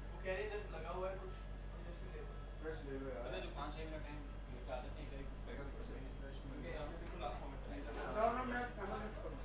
वो कह रहे इधर लगा हुआ है कुछ इधर से ले लो। फ्रेश ले लो यार। पहले जो 5-6 मिनट टाइम लेके आते थे इधर बैकअप फ्रेश मिल क्योंकि गया। हमें बिल्कुल लास्ट मोमेंट पे नहीं था। जाओ ना मैं कैमरा सेट करूं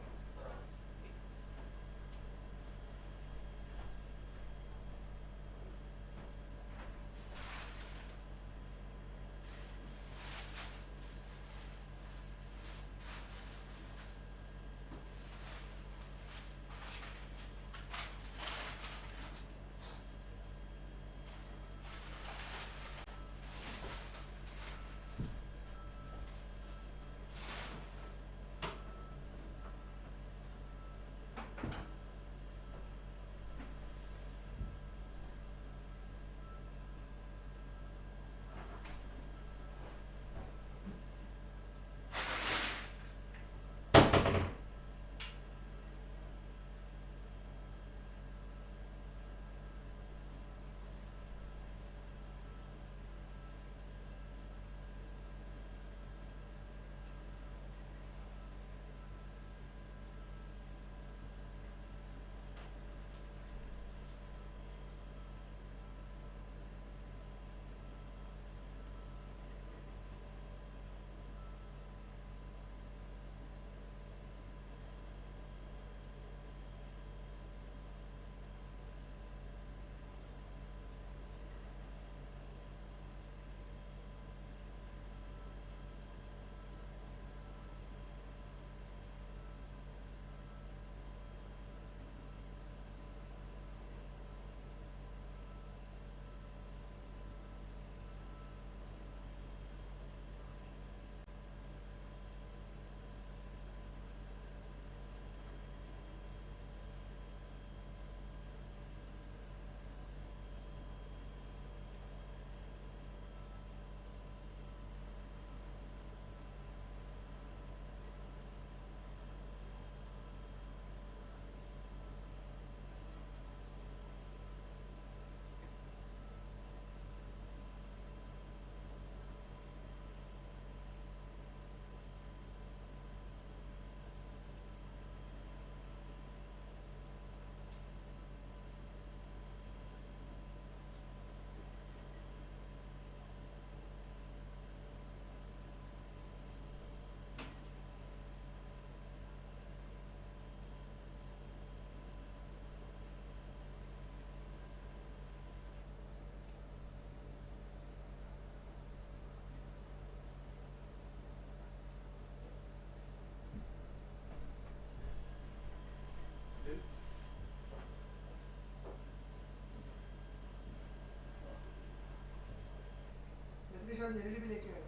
यार मेरे लिए भी लेके आया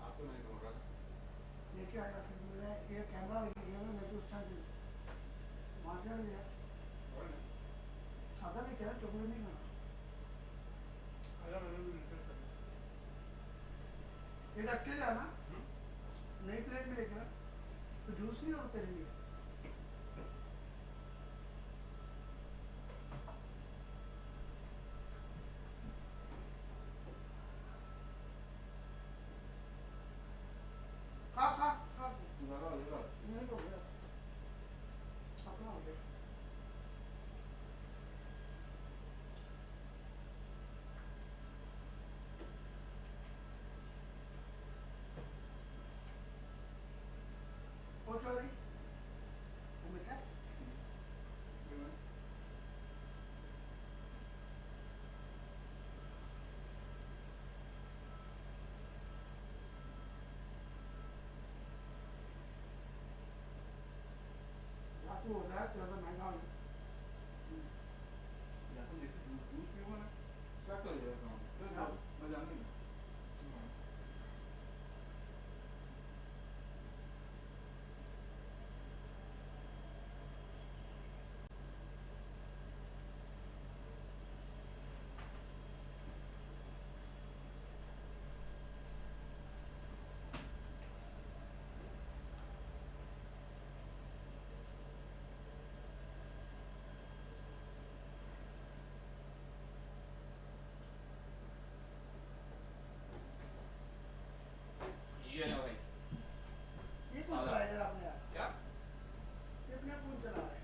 आपको मैंने बोल रहा था लेके आया फिर मैंने ये कैमरा लेके गया ना मैं तो उस टाइम वहाँ से लिया और नहीं सादा नहीं क्या चॉकलेट नहीं खाना अगर मैंने भी रिफिल कर ये रख के जाना नई प्लेट में लेकर तो जूस नहीं और तेरे लिए खा खा खा लगा लगा नहीं हो गया अपना हो गया ओ चोरी वो मिठा आपको हो रहा है ज़्यादा महंगा हो या तो देखो जूस पीऊंगा ना क्या कर जाएगा काम फिर मजा नहीं ये ना भाई ये कौन चला है यार आपने यार क्या ये अपने आप कौन चला रहा है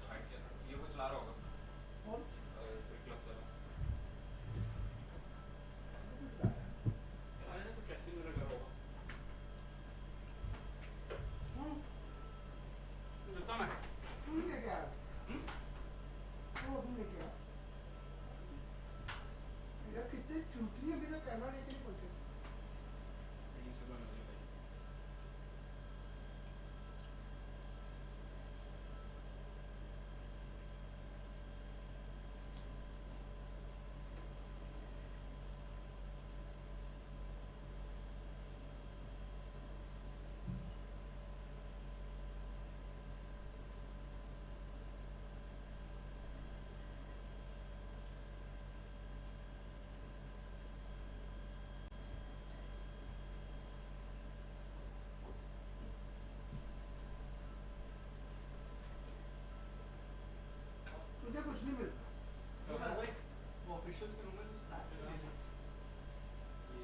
हाइट क्या था ये कुछ ला रहा होगा और क्लब से कौन चला रहा है मैंने कुछ टेस्टिंग वगैरह कर रहा होगा कुछ होता मैं तुम नहीं लेके आ रहे वो तुम लेके आ यार कितने चूतिए हैं बिना कैमरा लेके नहीं पहुंचे नहीं सुबह में भाई तुझे कुछ नहीं मिलता तो हाँ भाई वो ऑफिशियल के रूम में स्नैप ले लो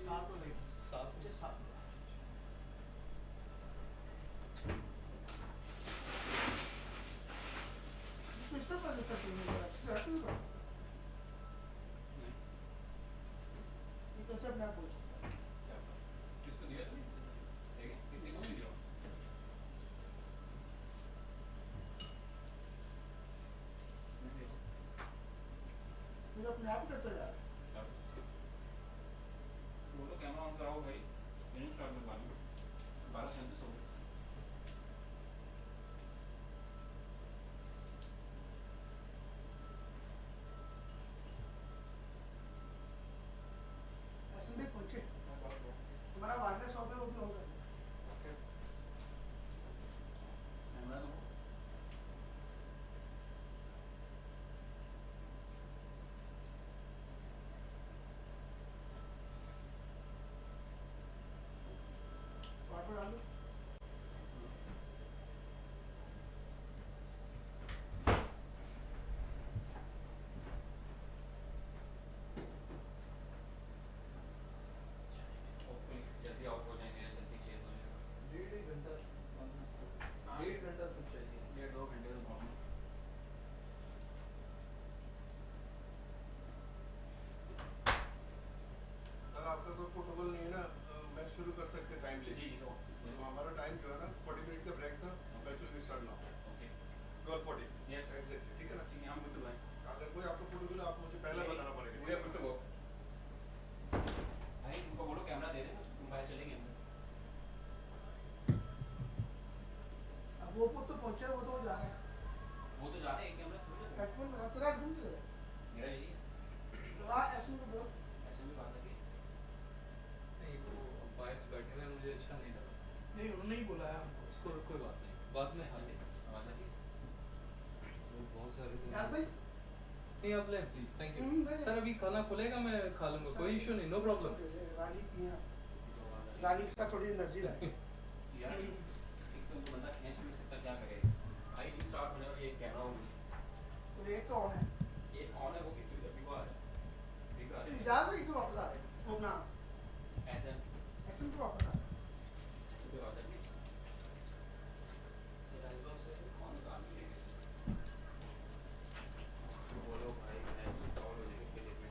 सात हो गई सात मुझे सात किसका पैसे तक नहीं मिल रहा है तू नहीं ये कैसे अपने आप बोल सकता है क्या पता किसको दिया था किसी को नहीं दिया मुझे अपने आप करता जा रहा है बोलो कैमरा ऑन कराओ भाई इनिंग स्टार्ट करवा लो 12:37 हो गए ऐसे में पहुंचे तुम्हारा वायरलेस शॉप है वो भी होगा कैमरा दो वाटर डालो होपफुली जल्दी आउट हो जाएंगे जल्दी चेंज हो जाएगा डेढ़ एक घंटा हाँ। 1.5 घंटा तक चाहिए 1.5-2 घंटे तो नॉर्मल सर आपका कोई प्रोटोकॉल नहीं है ना मैच शुरू कर सकते हैं टाइम जी लेके जी तो तो हमारा टाइम जो है ना 40 मिनट का ब्रेक था match will be start now okay 12:40 Yes. Exactly ठीक है ना ठीक है हम गुड टू भाई अगर कोई आपको प्रोटोकॉल आप मुझे पहले बताना पड़ेगा we are good to go भाई तुमको बोलो कैमरा दे दे तुम बाहर चलेंगे हम अब वो तो पहुंचे वो तो जा रहा है वो तो जा रहे हैं कैमरा थोड़ी जा रहा हेडफोन लगा तेरा हेडफोन चलेगा है। मेरा यही है हाँ ऐसे में बोल ऐसे भी बात है कि नहीं उन्होंने ही बुलाया हमको इसको कोई बात नहीं, बाद में आवाज आ रही वो बहुत सारे यार भाई नहीं आप लें प्लीज, थैंक यू भाई सर। अभी खाना खुलेगा, मैं खा लूंगा, कोई इशू नहीं, नो प्रॉब्लम। रानी पिया रानी के साथ थोड़ी एनर्जी लाए यार एकदम तो बंदा खींच नहीं सकता, क्या करे भाई। स्टार्ट होने वाली एक कैमरा हो गई, तो ये कौन है ये ऑन है, वो किसी भी बिको आ रहा है, बिको आ रहा है यार भाई क्यों वापस आ रहे हो ना ऐसे ऐसे क्यों वापस आ रहे सुबह आता है कौन काम है बोलो भाई, मैं कॉल हो जाएगी क्रिकेट में।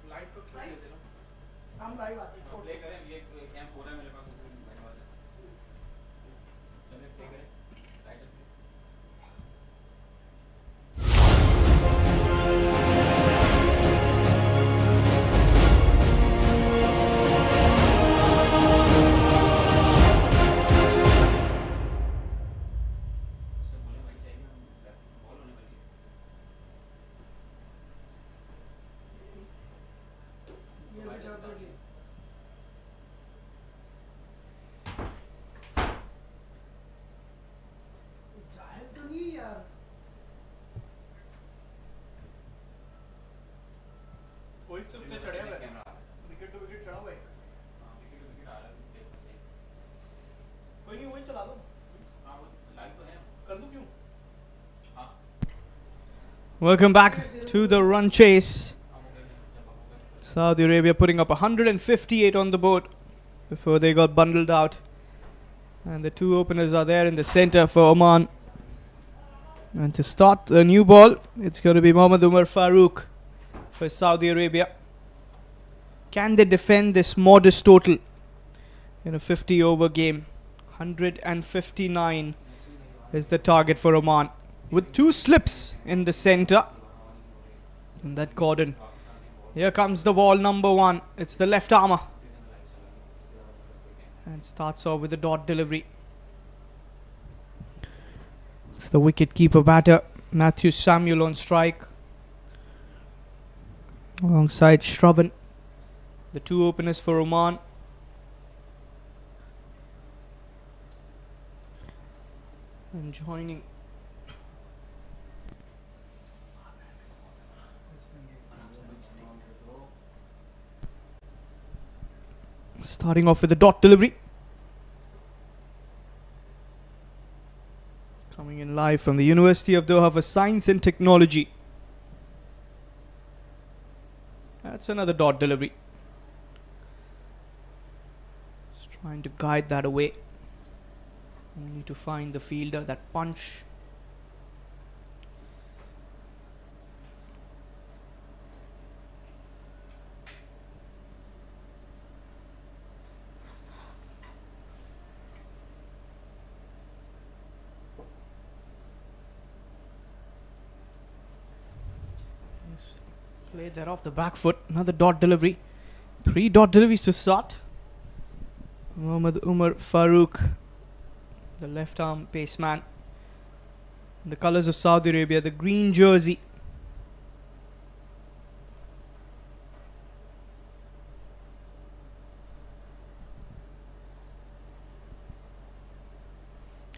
लाइव तो क्यों दे देना, हम लाइव आते हैं प्ले करें, ये कैंप हो रहा है मेरे पास, उसमें धन्यवाद है। चलिए प्ले करें, लाइट प्ले। उससे बोले भाई चाहिए बॉल होने वाली है। ये बेटा बढ़िया जाहिल तो नहीं है यार वही तो उतने चढ़े हुए कैमरा आ रहा है। विकेट टू विकेट चढ़ा हुआ है हाँ, विकेट आ रहा है, विकेट से। कोई नहीं वही चला दो हाँ, वो लाइव तो है। कर दूं क्यों हाँ, Welcome back to the run chase. हाँ, वो कर दें, जब आप वो करें। Saudi Arabia putting up 158 on the board before they got bundled out. And the two openers are there in the center for Oman. And to start a new ball, it's going to be Mohammad Umar Farouk for Saudi Arabia. Can they defend this modest total in a 50-over game? 159 is the target for Oman, with two slips in the center. In that cordon. Here comes the ball, number one. It's the left armour. And starts off with the dot delivery. It's the wicket-keeper batter, Matthew Samuel, on strike. Alongside Shravan. The two openers for Oman. And joining. Starting off with the dot delivery. Coming in live from the University of Doha for Science and Technology. That's another dot delivery. Just trying to guide that away. Only to find the fielder, that punch. He's played that off the back foot. Another dot delivery. 3 dot deliveries to start. Mohammad Umar Farouk, the left arm paceman. The colours of Saudi Arabia, the green jersey.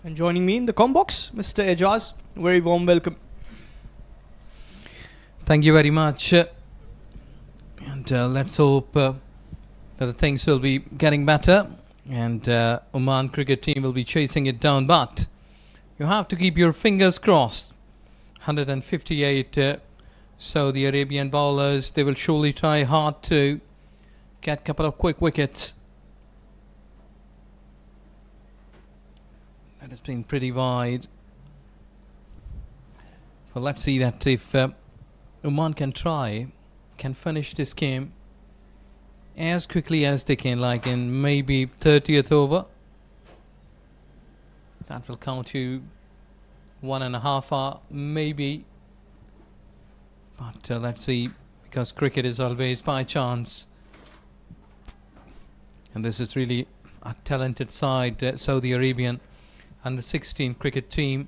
And joining me in the combox, Mr. Ejaz. Very warm welcome. Thank you very much. And let's hope that the things will be getting better. And Oman cricket team will be chasing it down. But you have to keep your fingers crossed. 158 Saudi Arabian bowlers. They will surely try hard to get a couple of quick wickets. That has been pretty wide. Well, let's see that if Oman can finish this game as quickly as they can, like in maybe 30th over. That will count you 1.5 hour, maybe. But let's see, because cricket is always by chance. And this is really a talented side, Saudi Arabian under 16 cricket team.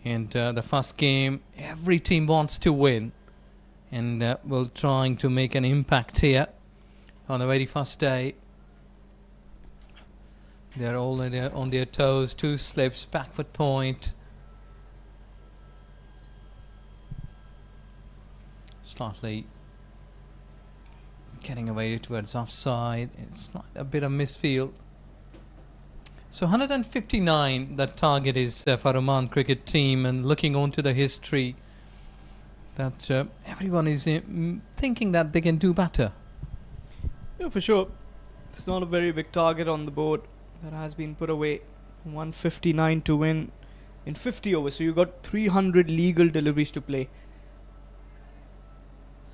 And the first game, every team wants to win, and will trying to make an impact here on the very first day. They're all on their toes. 2 slips, back foot point. Slightly getting away towards offside. It's not a bit of misfield. So 159, that target is for Oman cricket team, and looking on to the history, that everyone is thinking that they can do better. Yeah, for sure. It's not a very big target on the board that has been put away. 159 to win in 50 overs. So you got 300 legal deliveries to play.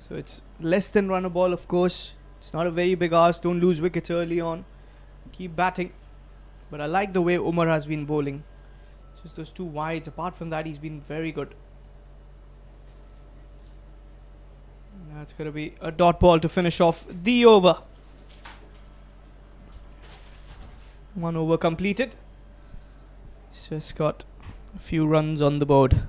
So it's less than run a ball, of course. It's not a very big ask. Don't lose wickets early on. Keep batting. But I like the way Umar has been bowling. Just those 2 wides. Apart from that, he's been very good. That's going to be a dot ball to finish off the over. 1 over completed. He's just got a few runs on the board.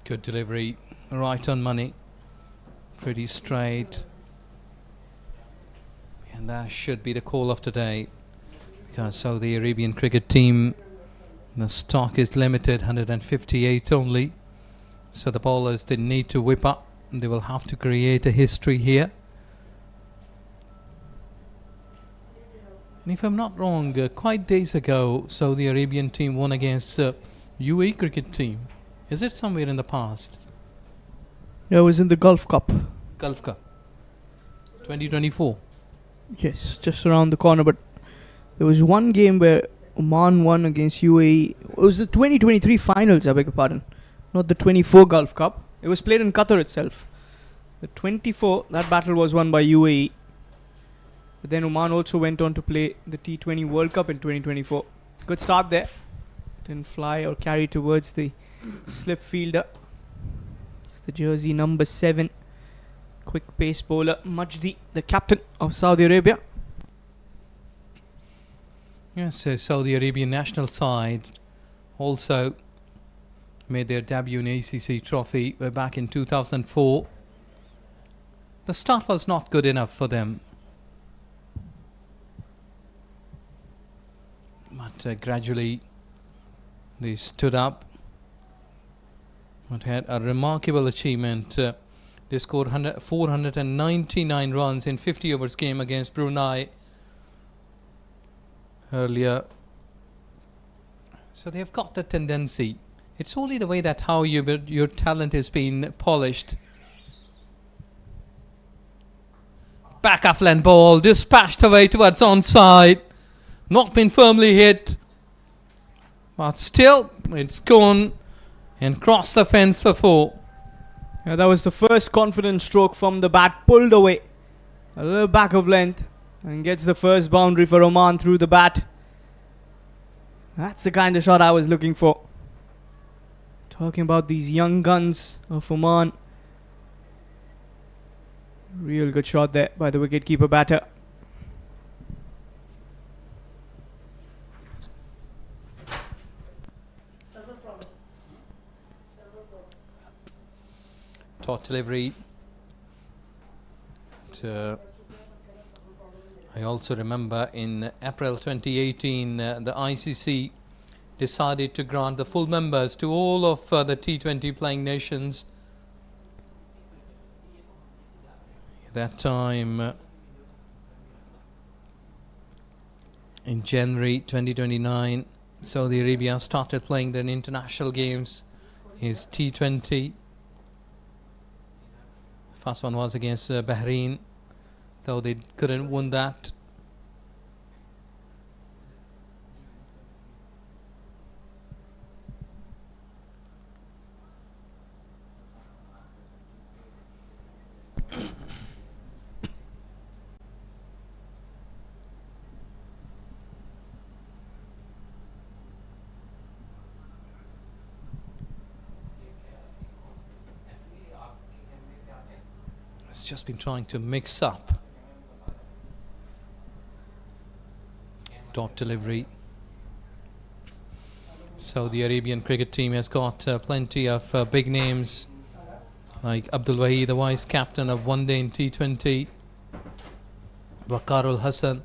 Good delivery, right on money, pretty straight, and that should be the call of today, because Saudi Arabian cricket team, the stock is limited, 158 only, so the bowlers, they need to whip up. They will have to create a history here. And if I'm not wrong, quite days ago, Saudi Arabian team won against UAE cricket team. Is it somewhere in the past? Yeah, it was in the Gulf Cup. Gulf Cup 2024. Yes, just around the corner. But there was one game where Oman won against UAE. It was the 2023 finals, I beg your pardon. Not the 24 Gulf Cup. It was played in Qatar itself. The 24, that battle was won by UAE. But then Oman also went on to play the T20 World Cup in 2024. Good start there. Didn't fly or carry towards the slip fielder. It's the jersey number 7. Quick pace bowler Majdi, the captain of Saudi Arabia. Yes, Saudi Arabian national side also made their debut in ACC trophy back in 2004. The start was not good enough for them, but gradually they stood up. But had a remarkable achievement. They scored 499 runs in 50 overs game against Brunei earlier. So they have got the tendency. It's only the way that how your talent is being polished. Back offline ball, dispatched away towards onside. Not been firmly hit, but still it's gone and crossed the fence for 4. Yeah, that was the first confident stroke from the bat, pulled away a little back of length and gets the first boundary for Oman through the bat. That's the kind of shot I was looking for. Talking about these young guns of Oman. Real good shot there by the wicketkeeper batter. Taut delivery to I also remember in April 2018, the ICC decided to grant the full members to all of the T20 playing nations. At that time, in January 2029, Saudi Arabia started playing the international games. Is T20. First one was against Bahrain, though they couldn't win that. It's just been trying to mix up dot delivery. Saudi Arabian cricket team has got plenty of big names like Abdul Wahid, the vice captain of one day in T20, Waqarul Hassan,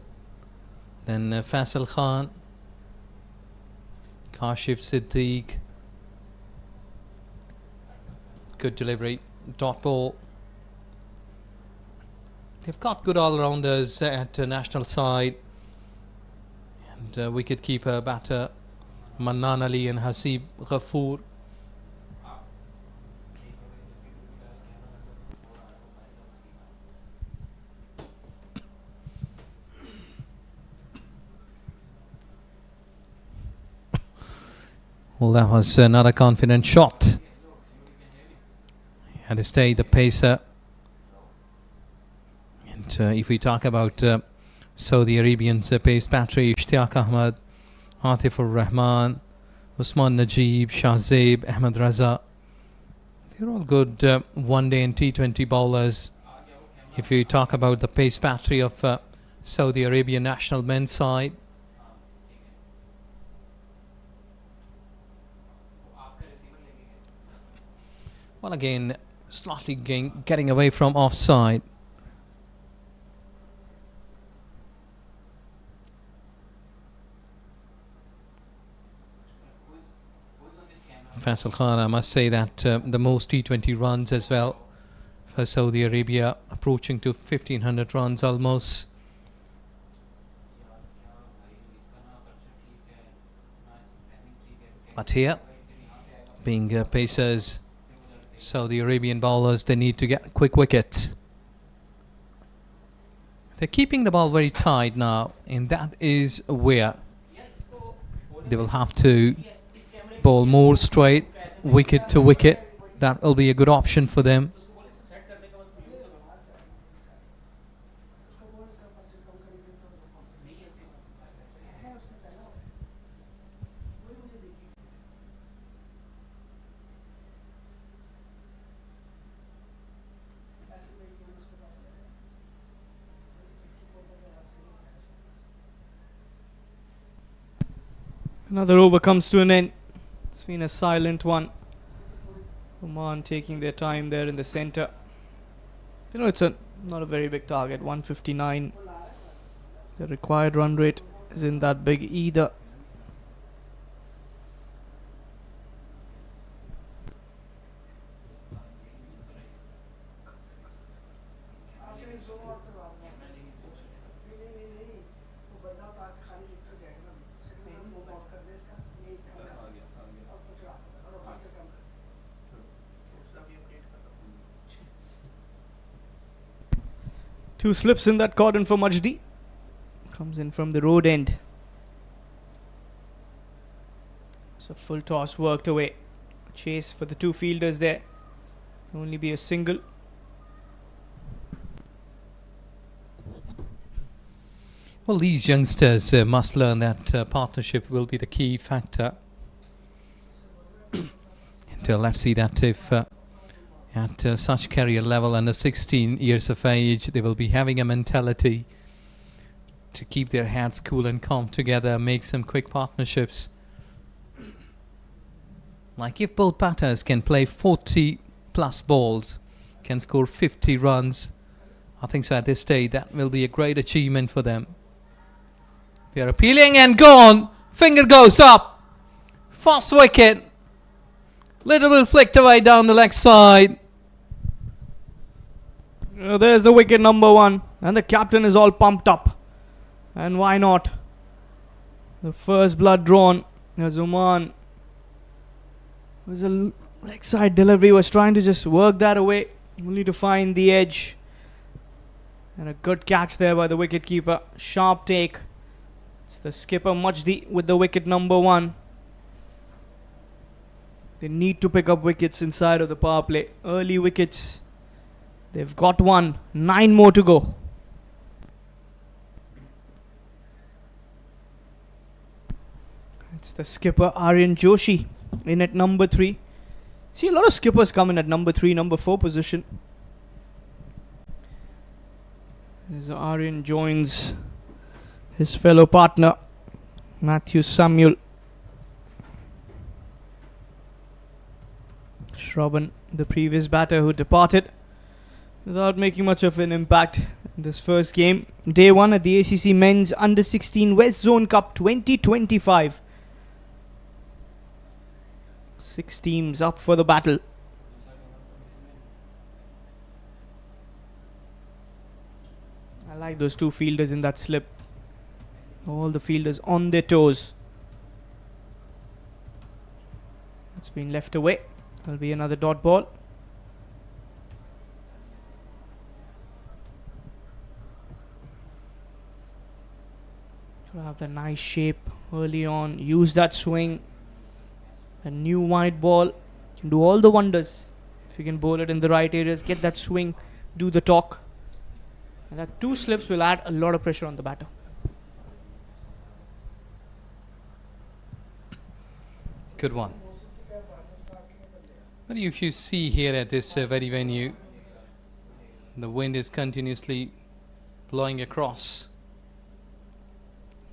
then Faisal Khan, Kashif Siddiq. Good delivery, dot ball. They've got good all-rounders at national side, and wicket-keeper batter Mannan Ali and Hasib Ghafoor. Well, that was not a confident shot. Had to stay the pacer. If we talk about Saudi Arabians, pace battery, Ishtiaq Ahmed, Atifur Rahman, Usman Najib, Shahzeb, Ahmed Raza, they're all good one-day and T20 bowlers. If you talk about the pace battery of Saudi Arabian national men's side, well, again, slightly getting away from offside. Faisal Khan, I must say that the most T20 runs as well for Saudi Arabia, approaching to 1500 runs almost. But here, being pacers, Saudi Arabian bowlers, they need to get quick wickets. They're keeping the ball very tight now, and that is where they will have to bowl more straight, wicket to wicket. That will be a good option for them. Another over comes to an end. It's been a silent one. Oman taking their time there in the center. You know, it's not a very big target, 159. The required run rate isn't that big either. Two slips in that cordon for Majdi. Comes in from the road end. So full toss worked away. Chase for the two fielders there. Only be a single. Well, these youngsters must learn that partnership will be the key factor. And let's see that if at such career level, under 16 years of age, they will be having a mentality to keep their heads cool and calm together, make some quick partnerships. Like if both batters can play 40 plus balls, can score 50 runs, I think so at this stage that will be a great achievement for them. They are appealing and gone. Finger goes up. Fast wicket. Little bit flicked away down the leg side. There's the wicket number 1. And the captain is all pumped up. And why not? The first blood drawn as Oman was a leg side delivery, was trying to just work that away, only to find the edge. And a good catch there by the wicket keeper. Sharp take. It's the skipper Majdi with the wicket number 1. They need to pick up wickets inside of the power play. Early wickets. They've got 1. 9 more to go. It's the skipper Aryan Joshi in at number 3. See a lot of skippers coming at number 3, number 4 position. As Aryan joins his fellow partner Matthew Samuel. Shravan, the previous batter who departed without making much of an impact in this first game. Day 1 at the ACC Men's Under-16 West Zone Cup 2025. 6 teams up for the battle. I like those 2 fielders in that slip. All the fielders on their toes. It's been left away. There'll be another dot ball. So have the nice shape early on. Use that swing. A new wide ball can do all the wonders. If you can bowl it in the right areas, get that swing, do the talk. And that 2 slips will add a lot of pressure on the batter. Good one. But if you see here at this very venue, the wind is continuously blowing across.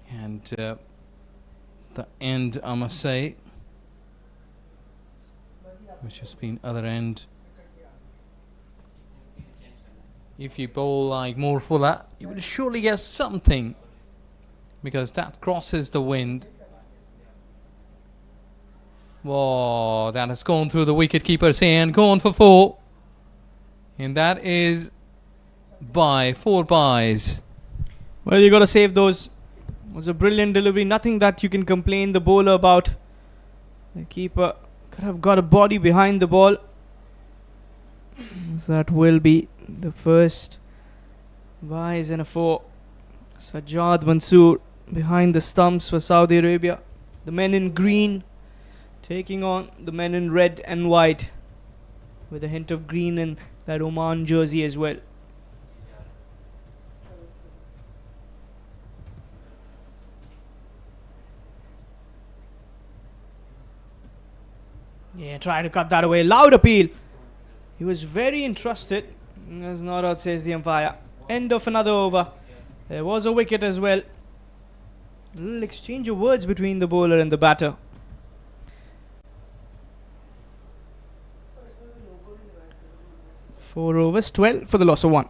And the end, I must say, which has been other end. If you bowl like more fuller, you will surely get something, because that crosses the wind. Whoa, that has gone through the wicket keeper's hand, gone for 4. And that is by 4 byes. Well, you got to save those. It was a brilliant delivery. Nothing that you can complain the bowler about. The keeper could have got a body behind the ball. So that will be the first byes and a 4. Sajjad Mansoor behind the stumps for Saudi Arabia. The men in green taking on the men in red and white, with a hint of green in that Oman jersey as well. Yeah, try to cut that away. Loud appeal. He was very interested. As not out, says the umpire. End of another over. There was a wicket as well. A little exchange of words between the bowler and the batter. 4 overs, 12 for the loss of 1.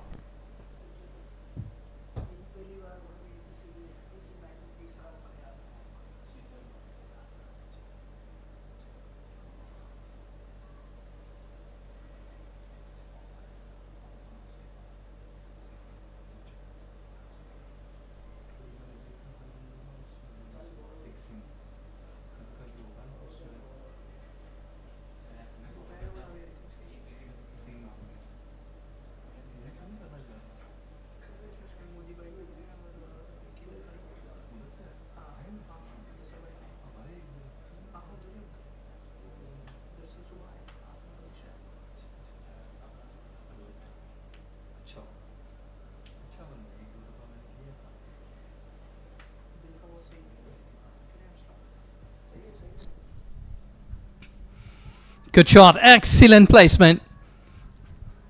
Good shot, excellent placement.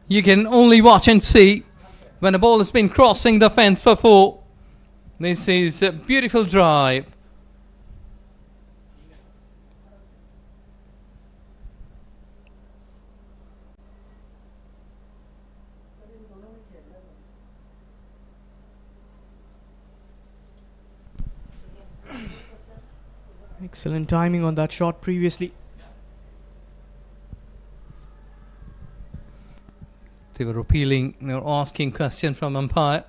You can only watch and see when the ball has been crossing the fence for 4. This is a beautiful drive. Excellent timing on that shot previously. They were appealing, they were asking questions from umpire.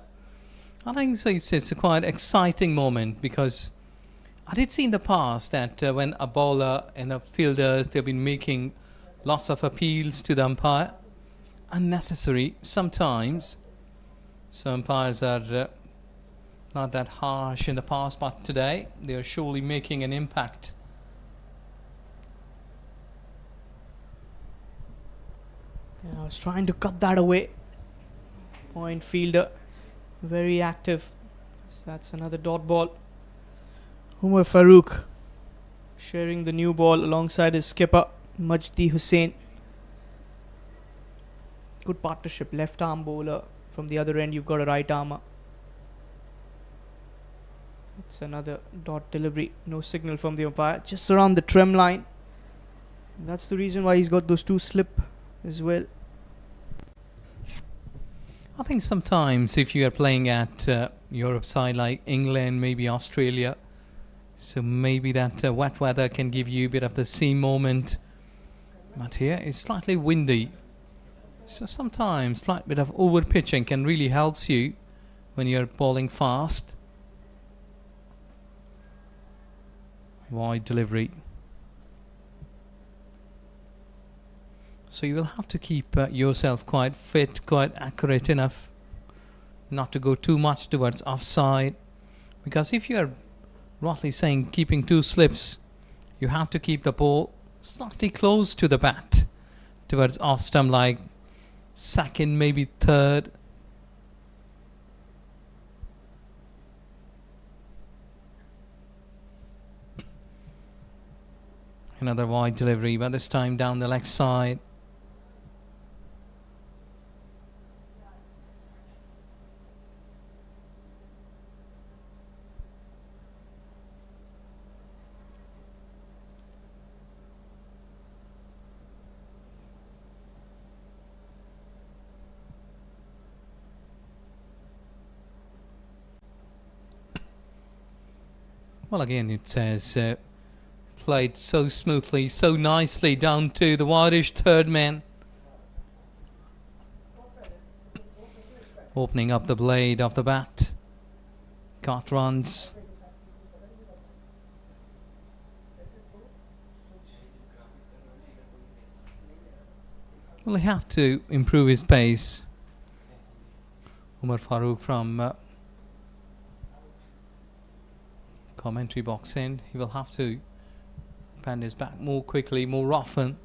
I think it's a quite exciting moment because I did see in the past that when a bowler and a fielders, they've been making lots of appeals to the umpire. Unnecessary sometimes. So umpires are not that harsh in the past, but today they are surely making an impact. Yeah, I was trying to cut that away. Point fielder, very active. So that's another dot ball. Umar Farooq sharing the new ball alongside his skipper, Majdi Hussain. Good partnership, left arm bowler. From the other end, you've got a right armer. It's another dot delivery. No signal from the umpire. Just around the trim line. That's the reason why he's got those two slip as well. I think sometimes if you are playing at Europe side like England, maybe Australia, so maybe that wet weather can give you a bit of the seam moment. But here it's slightly windy. So sometimes slight bit of over pitching can really helps you when you're bowling fast. Wide delivery. So you will have to keep yourself quite fit, quite accurate enough not to go too much towards offside. Because if you are roughly saying keeping two slips, you have to keep the ball slightly close to the bat towards off stump, like second, maybe third. Another wide delivery, but this time down the left side. Well, again, it says played so smoothly, so nicely down to the wideish third man. Opening up the blade of the bat. Got runs. Well, he have to improve his pace. Umar Farooq from commentary box end. He will have to bend his back more quickly, more often.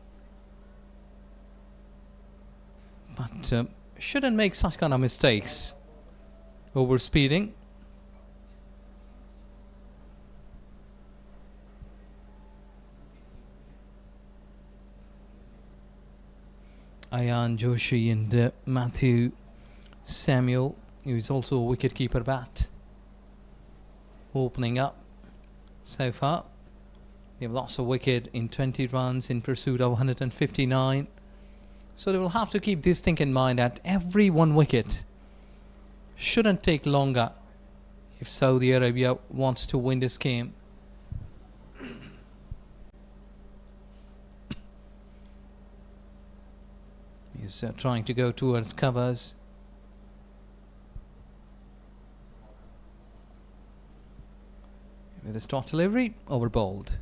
But shouldn't make such kind of mistakes. Overspeeding. Ayan Joshi and Matthew Samuel, who is also a wicketkeeper bat. Opening up so far. They've lost a wicket in 20 runs in pursuit of 159. So they will have to keep this thing in mind that every one wicket shouldn't take longer if Saudi Arabia wants to win this game. He's trying to go towards covers. With a stop delivery, over bowled.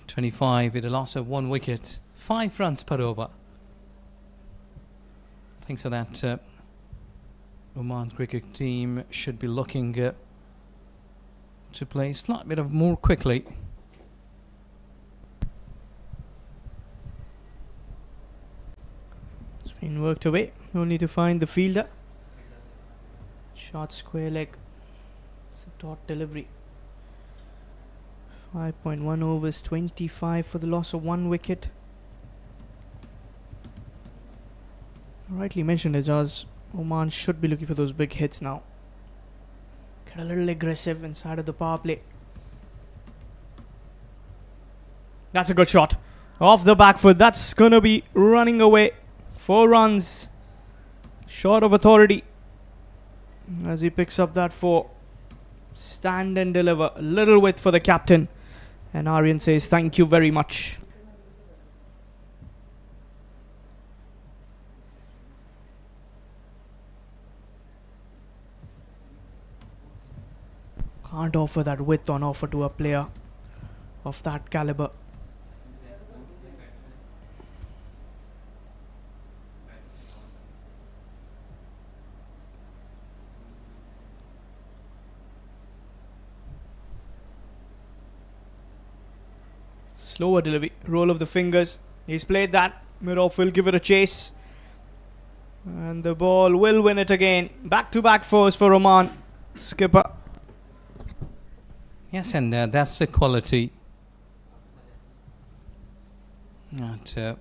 .25 with a loss of 1 wicket, 5 runs per over. I think so that Oman cricket team should be looking to play slightly bit of more quickly. And worked away. Only to find the fielder. Short square leg. It's a dot delivery. 5.1 overs, 25 for the loss of 1 wicket. Rightly mentioned, Ajaz. Oman should be looking for those big hits now. Get a little aggressive inside of the power play. That's a good shot. Off the back foot. That's going to be running away. 4 runs. Short of authority. As he picks up that 4. Stand and deliver. A little width for the captain. And Aryan says thank you very much. Can't offer that width on offer to a player of that caliber. Slower delivery, roll of the fingers. He's played that. Mid-off will give it a chase. And the ball will win it again. Back-to-back 4s for Oman. Skipper. Yes, and that's the quality. That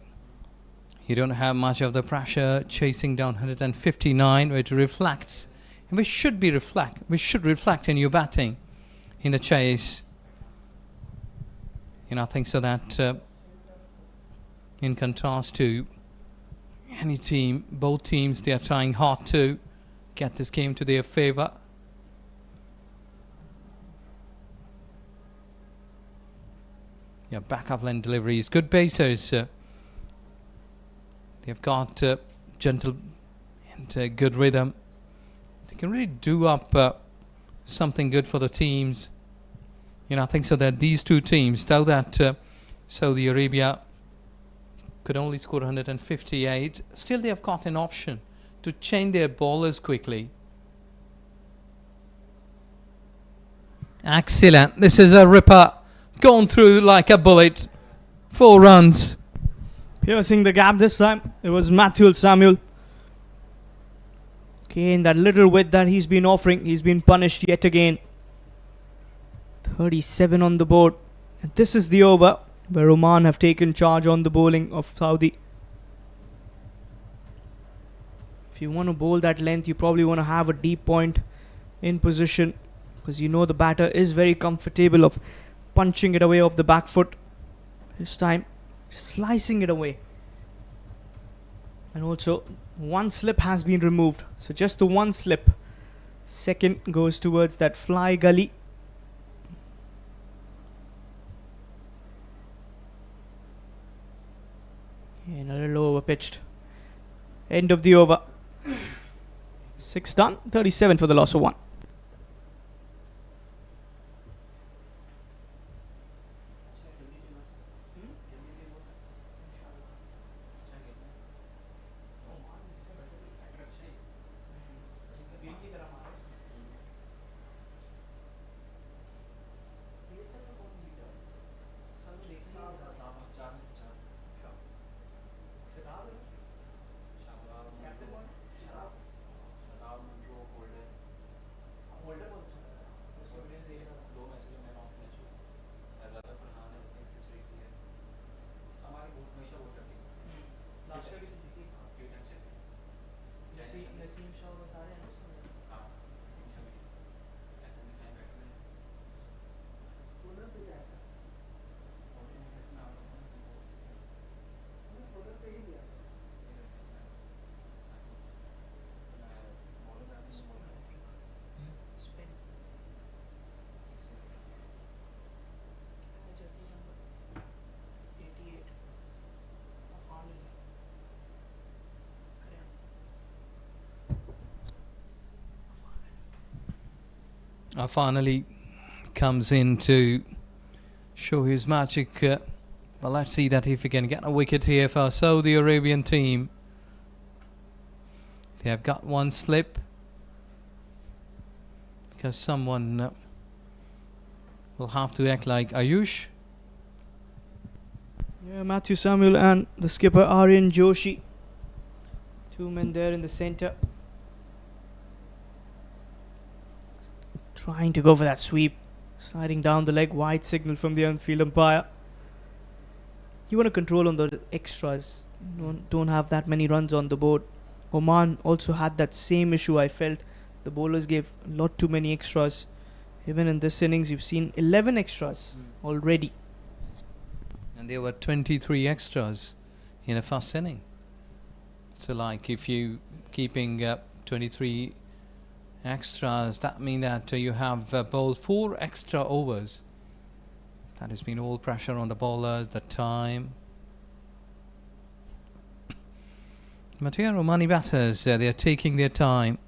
you don't have much of the pressure chasing down 159, which reflects. And we should reflect in your batting in the chase. I think so that in contrast to any team, both teams, they are trying hard to get this game to their favour. Yeah, back of line deliveries, good basers. They've got gentle and good rhythm. They can really do up something good for the teams. I think so that these two teams, though that Saudi Arabia could only score 158, still they have got an option to change their bowlers quickly. Excellent. This is a ripper. Gone through like a bullet. 4 runs. Piercing the gap this time. It was Matthew Samuel. Again, that little width that he's been offering, he's been punished yet again. 37 on the board. And this is the over where Oman have taken charge on the bowling of Saudi. If you want to bowl that length, you probably want to have a deep point in position, because the batter is very comfortable of punching it away off the back foot. This time, slicing it away. And also, 1 slip has been removed. So just the 1 slip. Second goes towards that fly gully. And a little over pitched. End of the over. 6 done. 37 for the loss of 1. Finally comes in to show his magic. Well, let's see that if he can get a wicket here for Saudi Arabian team. They have got 1 slip because someone will have to act like Ayush. Yeah, Matthew Samuel and the skipper Aryan Joshi. Two men there in the center. Trying to go for that sweep. Sliding down the leg. Wide signal from the on-field umpire. You want to control on the extras. Don't have that many runs on the board. Oman also had that same issue, I felt. The bowlers gave a lot too many extras. Even in this innings, you've seen 11 extras already. And there were 23 extras in a first inning. So like if you keeping 23 extras, that means that you have bowled 4 extra overs. That has been all pressure on the bowlers, the time. But here Omani batters, they are taking their time.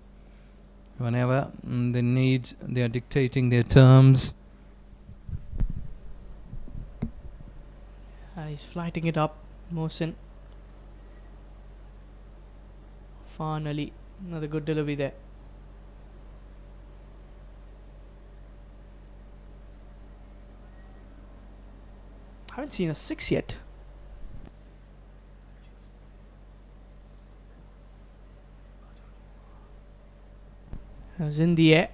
Whenever they need, they are dictating their terms. He's flighting it up. Mohsin. Finally, another good delivery there. Haven't seen a 6 yet. Was in the air.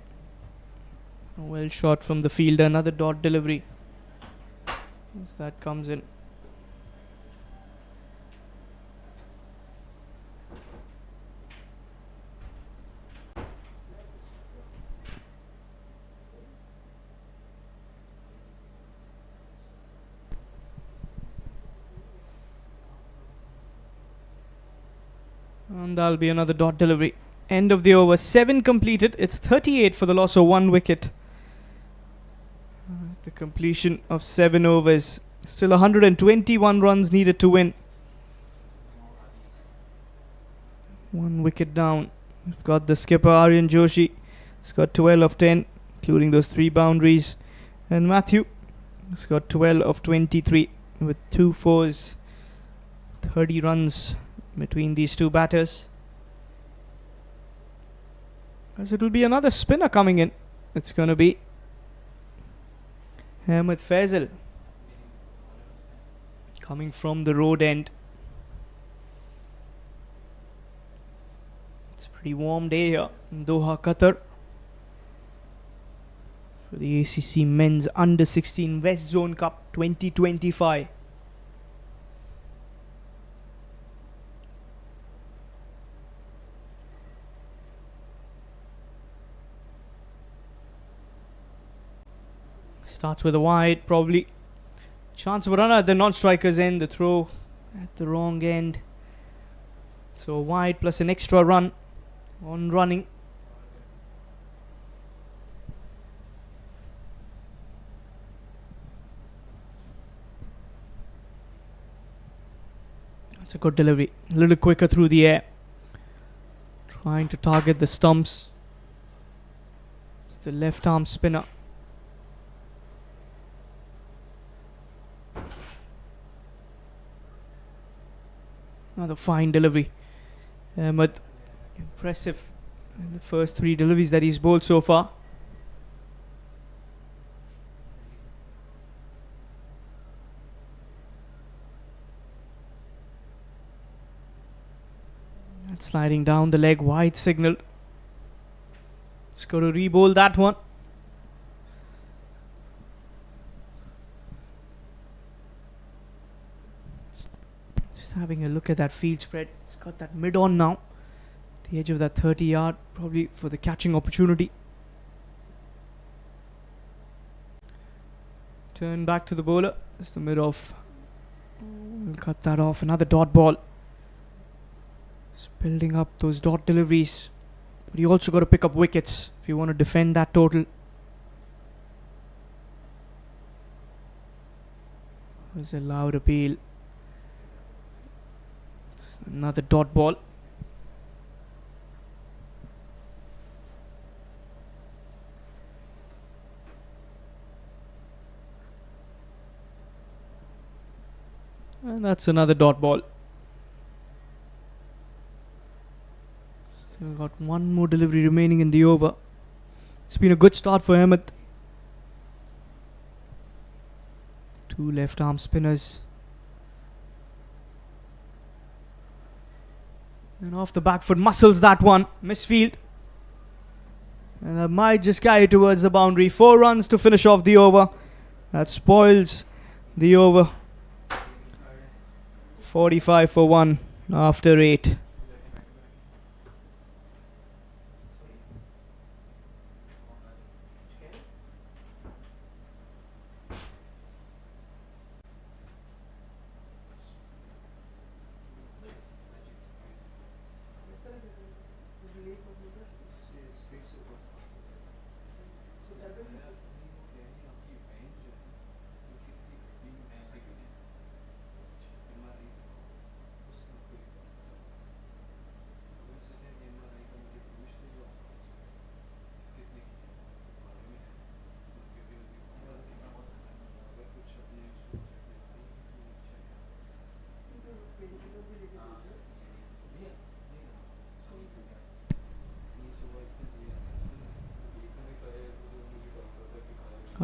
Well shot from the fielder. Another dot delivery. As that comes in. And that'll be another dot delivery. End of the over. 7 completed. It's 38 for the loss of 1 wicket. The completion of 7 overs. Still 121 runs needed to win. 1 wicket down. We've got the skipper Aryan Joshi. He's got 12 of 10, including those 3 boundaries. And Matthew has got 12 of 23 with 2 fours. 30 runs between these 2 batters. As it will be another spinner coming in. It's going to be Ahmed Faisal coming from the road end. It's a pretty warm day here in Doha, Qatar, for the ACC Men's Under 16 West Zone Cup 2025. Starts with a wide, probably. Chance of a runner at the non-striker's end. The throw at the wrong end. So wide plus an extra run on running. That's a good delivery. A little quicker through the air. Trying to target the stumps. It's the left arm spinner. Another fine delivery. Ahmed, impressive in the first 3 deliveries that he's bowled so far. And sliding down the leg, wide signal. Just got to re-bowl that one. Having a look at that field spread. It's got that mid on now. The edge of that 30 yard, probably for the catching opportunity. Turn back to the bowler. It's the mid off. We'll cut that off. Another dot ball. It's building up those dot deliveries. But you also got to pick up wickets if you want to defend that total. Was a loud appeal. Another dot ball. And that's another dot ball. Still got 1 more delivery remaining in the over. It's been a good start for Ahmed. 2 left arm spinners. And off the back foot, muscles that one. Misfield. And that might just carry towards the boundary. 4 runs to finish off the over. That spoils the over. 45 for 1 after 8.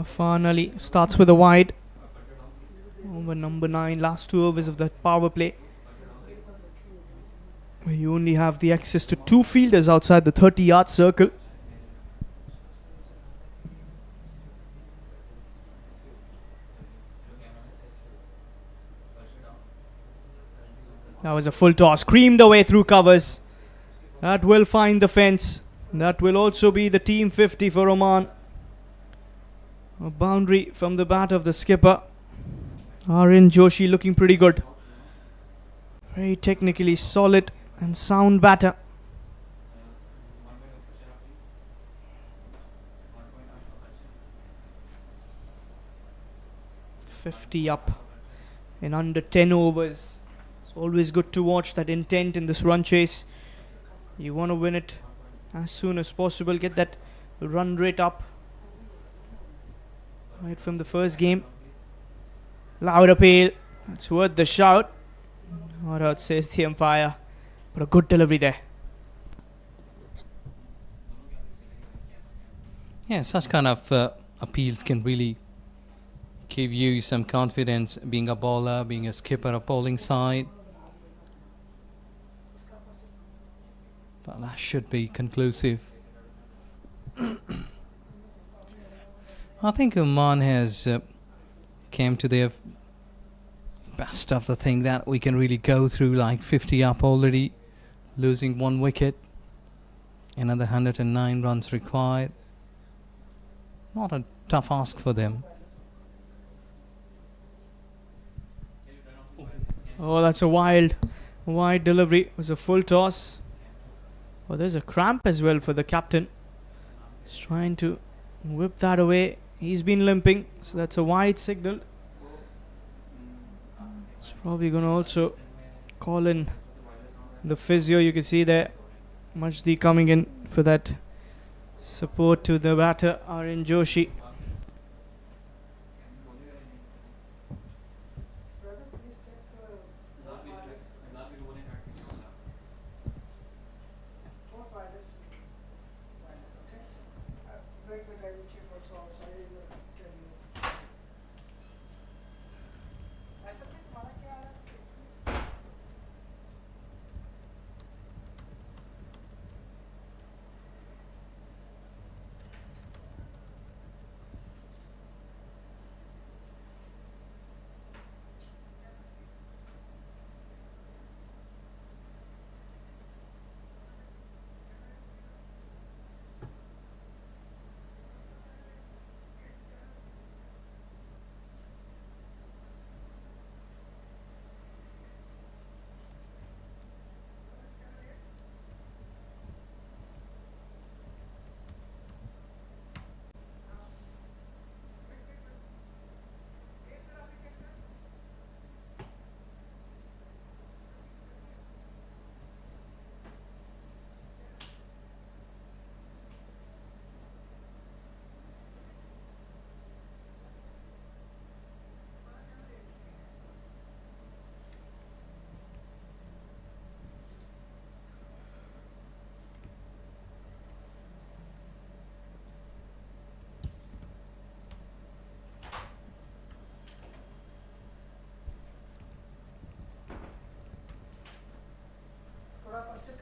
Finally starts with a wide. Over number 9, last 2 overs of that power play. Where you only have the access to 2 fielders outside the 30-yard circle. That was a full toss, creamed away through covers. That will find the fence. That will also be the team 50 for Oman. A boundary from the bat of the skipper. Aryan Joshi looking pretty good. Very technically solid and sound batter. .50 up in under 10 overs. It's always good to watch that intent in this run chase. You want to win it as soon as possible. Get that run rate up. Right from the first game. Loud appeal. It's worth the shout. Or out says the umpire. But a good delivery there. Yeah, such kind of appeals can really give you some confidence being a bowler, being a skipper of bowling side. But that should be conclusive. I think Oman has came to their best of the thing that we can really go through, like 50 up already, losing 1 wicket, another 109 runs required. Not a tough ask for them. Oh, that's a wide delivery. It was a full toss. Oh, there's a cramp as well for the captain. He's trying to whip that away. He's been limping, so that's a wide signal. It's probably going to also call in the physio. You can see there, Majdi coming in for that support to the batter, Aryan Joshi. Brother, please check for farthest. Okay? Wait, I will check what's outside. I will tell you. ऐसा कुछ मारा क्या है?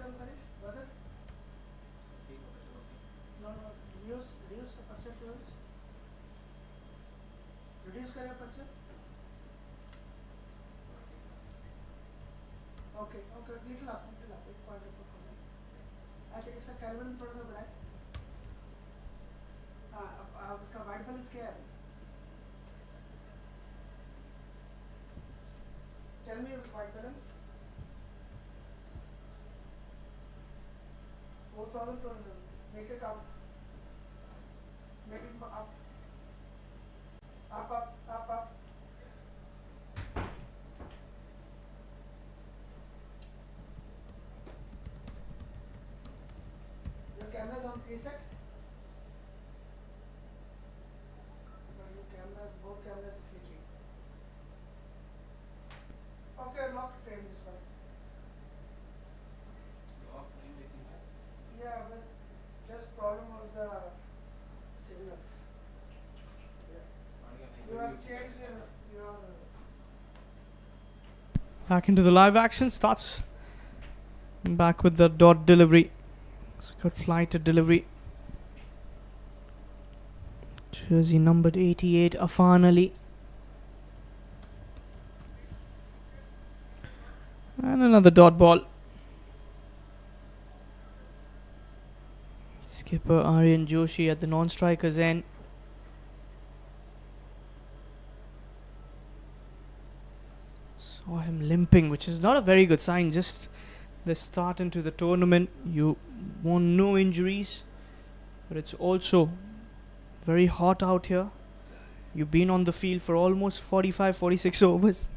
कम करे brother? No, no, reduce the aperture fluence. Reduce करें aperture. Okay, little up, एक point ऊपर खोलें. अच्छा इसका कैल्विन थोड़ा सा बढ़ाएं. हाँ, अब उसका white balance क्या है? Tell me your white balance. 4,200. Make it up. Make it up. Up. Your camera is on preset. But your camera, both cameras are flicking. Okay, locked frame this one. Yeah, but just problem of the signals. Yeah. You have changed your Back into the live action. Starts back with the dot delivery. It's a good flight delivery. Jersey numbered 88, Afan Ali. And another dot ball. Skipper Aryan Joshi at the non-striker's end. Saw him limping, which is not a very good sign. Just the start into the tournament. You want no injuries, but it's also very hot out here. You've been on the field for almost 45, 46 overs.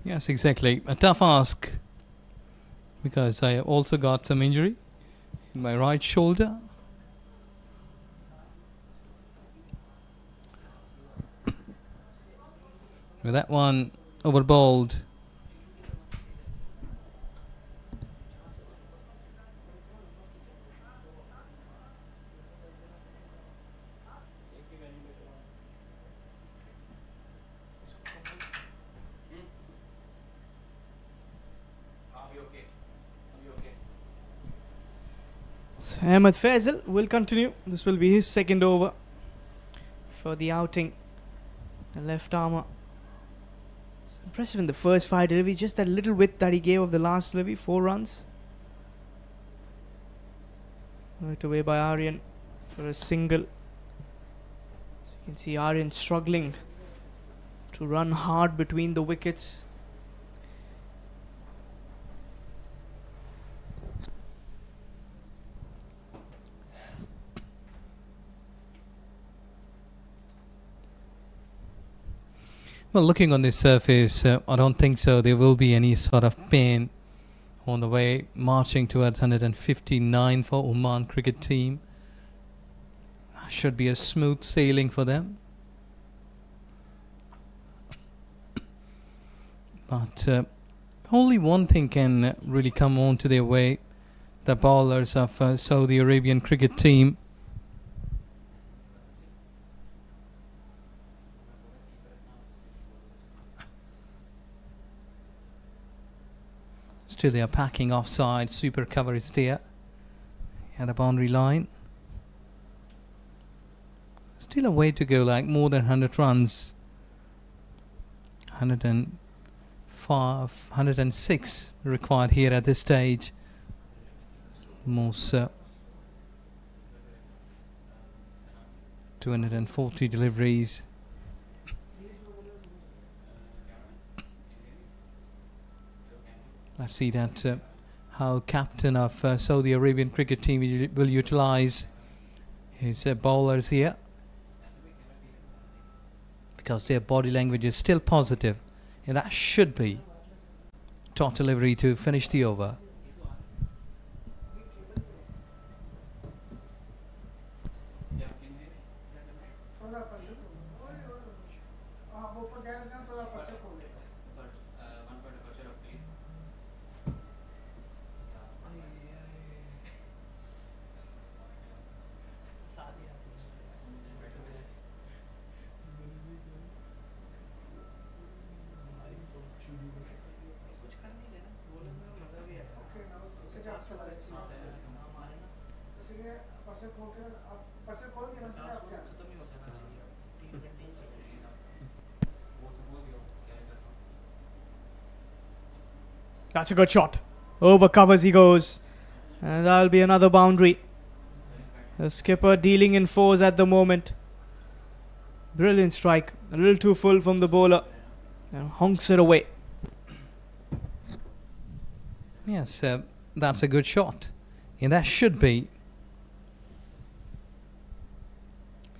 Yes, exactly. A tough ask because I also got some injury in my right shoulder. With that one overbowled. So Ahmed Faisal will continue. This will be his second over for the outing. The left armour. It's impressive in the first 5 deliveries. Just that little width that he gave of the last delivery. 4 runs. Right away by Aryan for a single. So you can see Aryan struggling to run hard between the wickets. Well, looking on the surface, I don't think so. There will be any sort of pain on the way marching towards 159 for Oman cricket team. Should be a smooth sailing for them. But only one thing can really come on to their way. The bowlers of Saudi Arabian cricket team. Still they are packing offside. Super cover is there at the boundary line. Still a way to go, like more than 100 runs. 105, 106 required here at this stage. Almost 240 deliveries. Let's see that how captain of Saudi Arabian cricket team will utilize his bowlers here, because their body language is still positive, and that should be top delivery to finish the over. पर्चे खोल के आप पर्चे खोल दिया ना sir आप क्या खत्म ही हो जाना चाहिए T20 चलेगा वो सपोज यो क्या है करता That's a good shot. Over covers he goes. And that'll be another boundary. The skipper dealing in fours at the moment. Brilliant strike. A little too full from the bowler. And honks it away. Yes, that's a good shot. And that should be.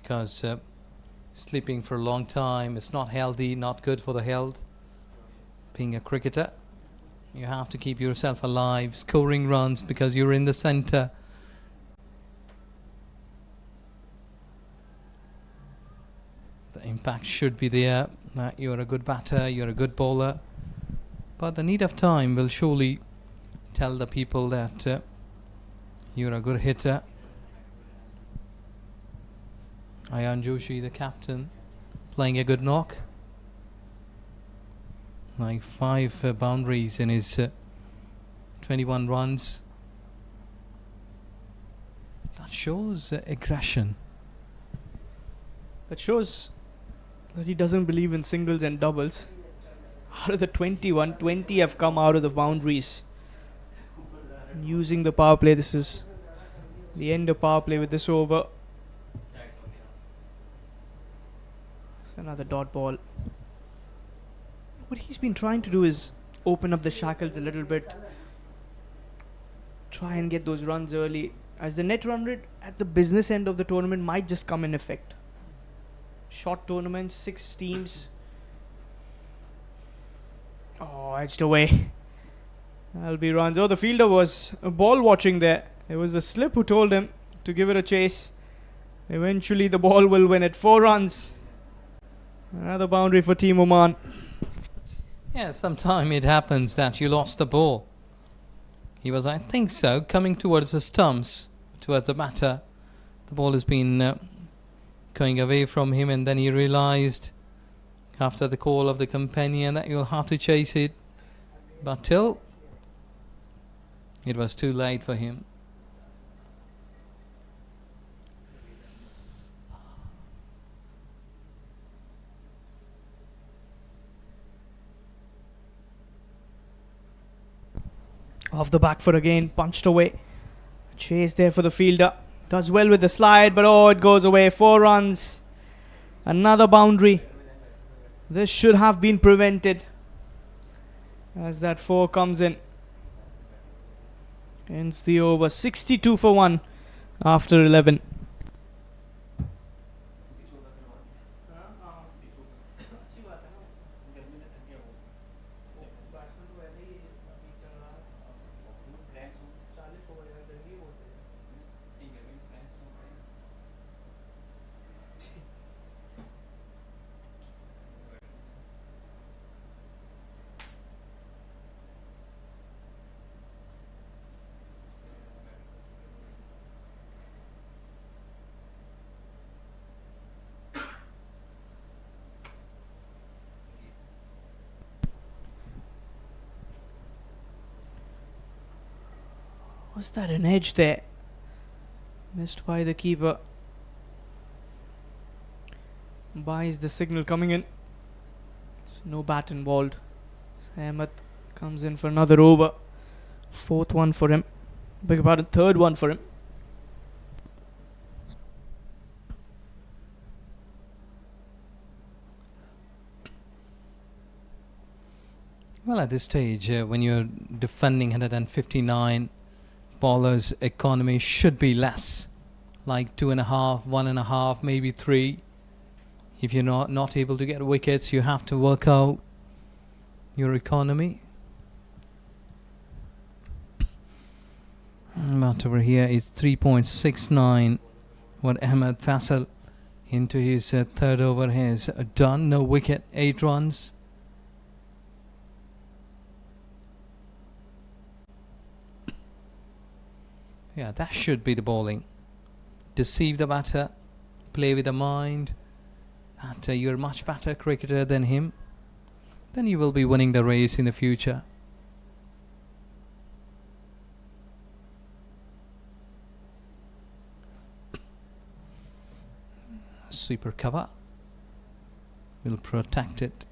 Because sleeping for a long time is not healthy, not good for the health. Being a cricketer, you have to keep yourself alive, scoring runs because you're in the centre. The impact should be there. You're a good batter, you're a good bowler. But the need of time will surely tell the people that you're a good hitter. Ayan Joshi, the captain, playing a good knock. Like 5 boundaries in his 21 runs. That shows aggression. That shows that he doesn't believe in singles and doubles. Out of the 21, 20 have come out of the boundaries. Using the power play, this is the end of power play with this over. It's another dot ball. What he's been trying to do is open up the shackles a little bit. Try and get those runs early. As the net run rate at the business end of the tournament might just come in effect. Short tournaments, 6 teams. Oh, edged away. That'll be runs. Oh, the fielder was ball watching there. It was the slip who told him to give it a chase. Eventually the ball will win it. 4 runs. Another boundary for Team Oman. Yeah, sometime it happens that you lost the ball. He was, I think so, coming towards the stumps, towards the batter. The ball has been going away from him, and then he realized after the call of the companion that you'll have to chase it. But till it was too late for him. Off the back foot again, punched away. Chase there for the fielder. Does well with the slide, but oh, it goes away. 4 runs. Another boundary. This should have been prevented. As that 4 comes in. Ends the over. 62 for 1 after 11. Was that an edge there? Missed by the keeper. Buys the signal coming in. No bat involved. Ahmed comes in for another over. 4th one for him. Beg pardon, 3rd one for him. Well, at this stage, when you're defending 159, bowler's economy should be less, like 2.5, 1.5, maybe 3. If you're not able to get wickets, you have to work out your economy. But over here it's 3.69. What Ahmed Faisal into his 3rd over has done. No wicket, 8 runs. Yeah, that should be the bowling. Deceive the batter, play with the mind that you're a much better cricketer than him. Then you will be winning the race in the future. Sweeper cover will protect it.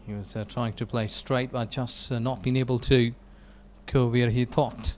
He was trying to play straight, but just not been able to go where he thought.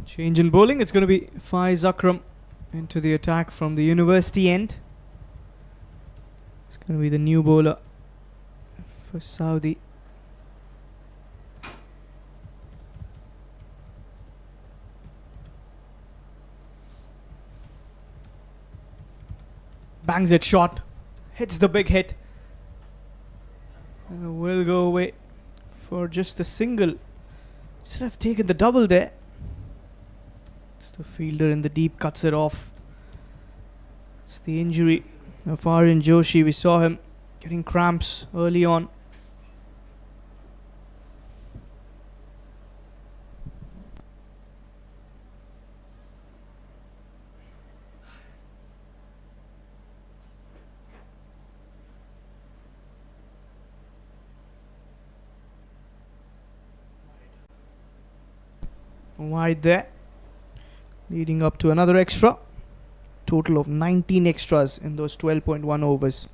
Change in bowling. It's going to be Faiz Akram into the attack from the university end. It's going to be the new bowler for Saudi. Bangs it short. Hits the big hit. And will go away for just a single. Should have taken the double there. The fielder in the deep cuts it off. It's the injury of Aryan Joshi. We saw him getting cramps early on. Wide there. Leading up to another extra. Total of 19 extras in those 12.1 overs.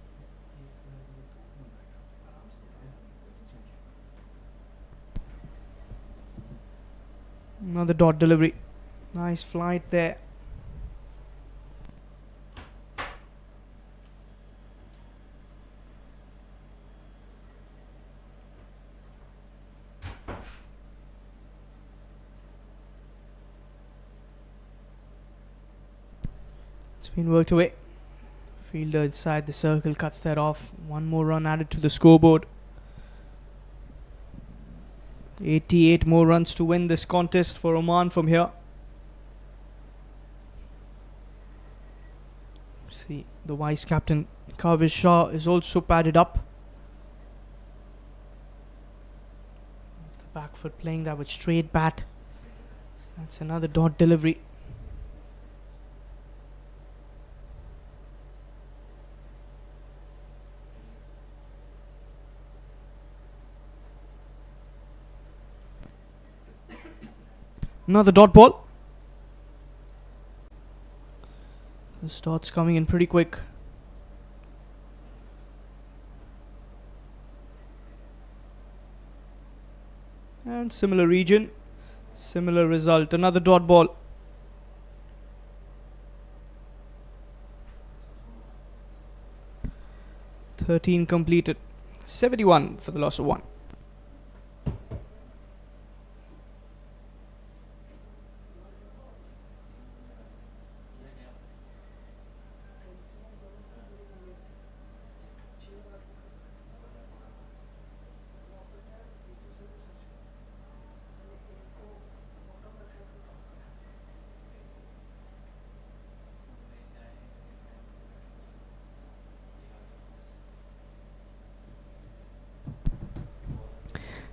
Another dot delivery. Nice flight there. It's been worked away. Fielder inside the circle cuts that off. One more run added to the scoreboard. 88 more runs to win this contest for Oman from here. See, the vice captain Kavish Shah is also padded up. The back foot playing that with straight bat. So that's another dot delivery. Another dot ball. The start's coming in pretty quick. And similar region, similar result. Another dot ball. (13) completed. 71 for the loss of 1.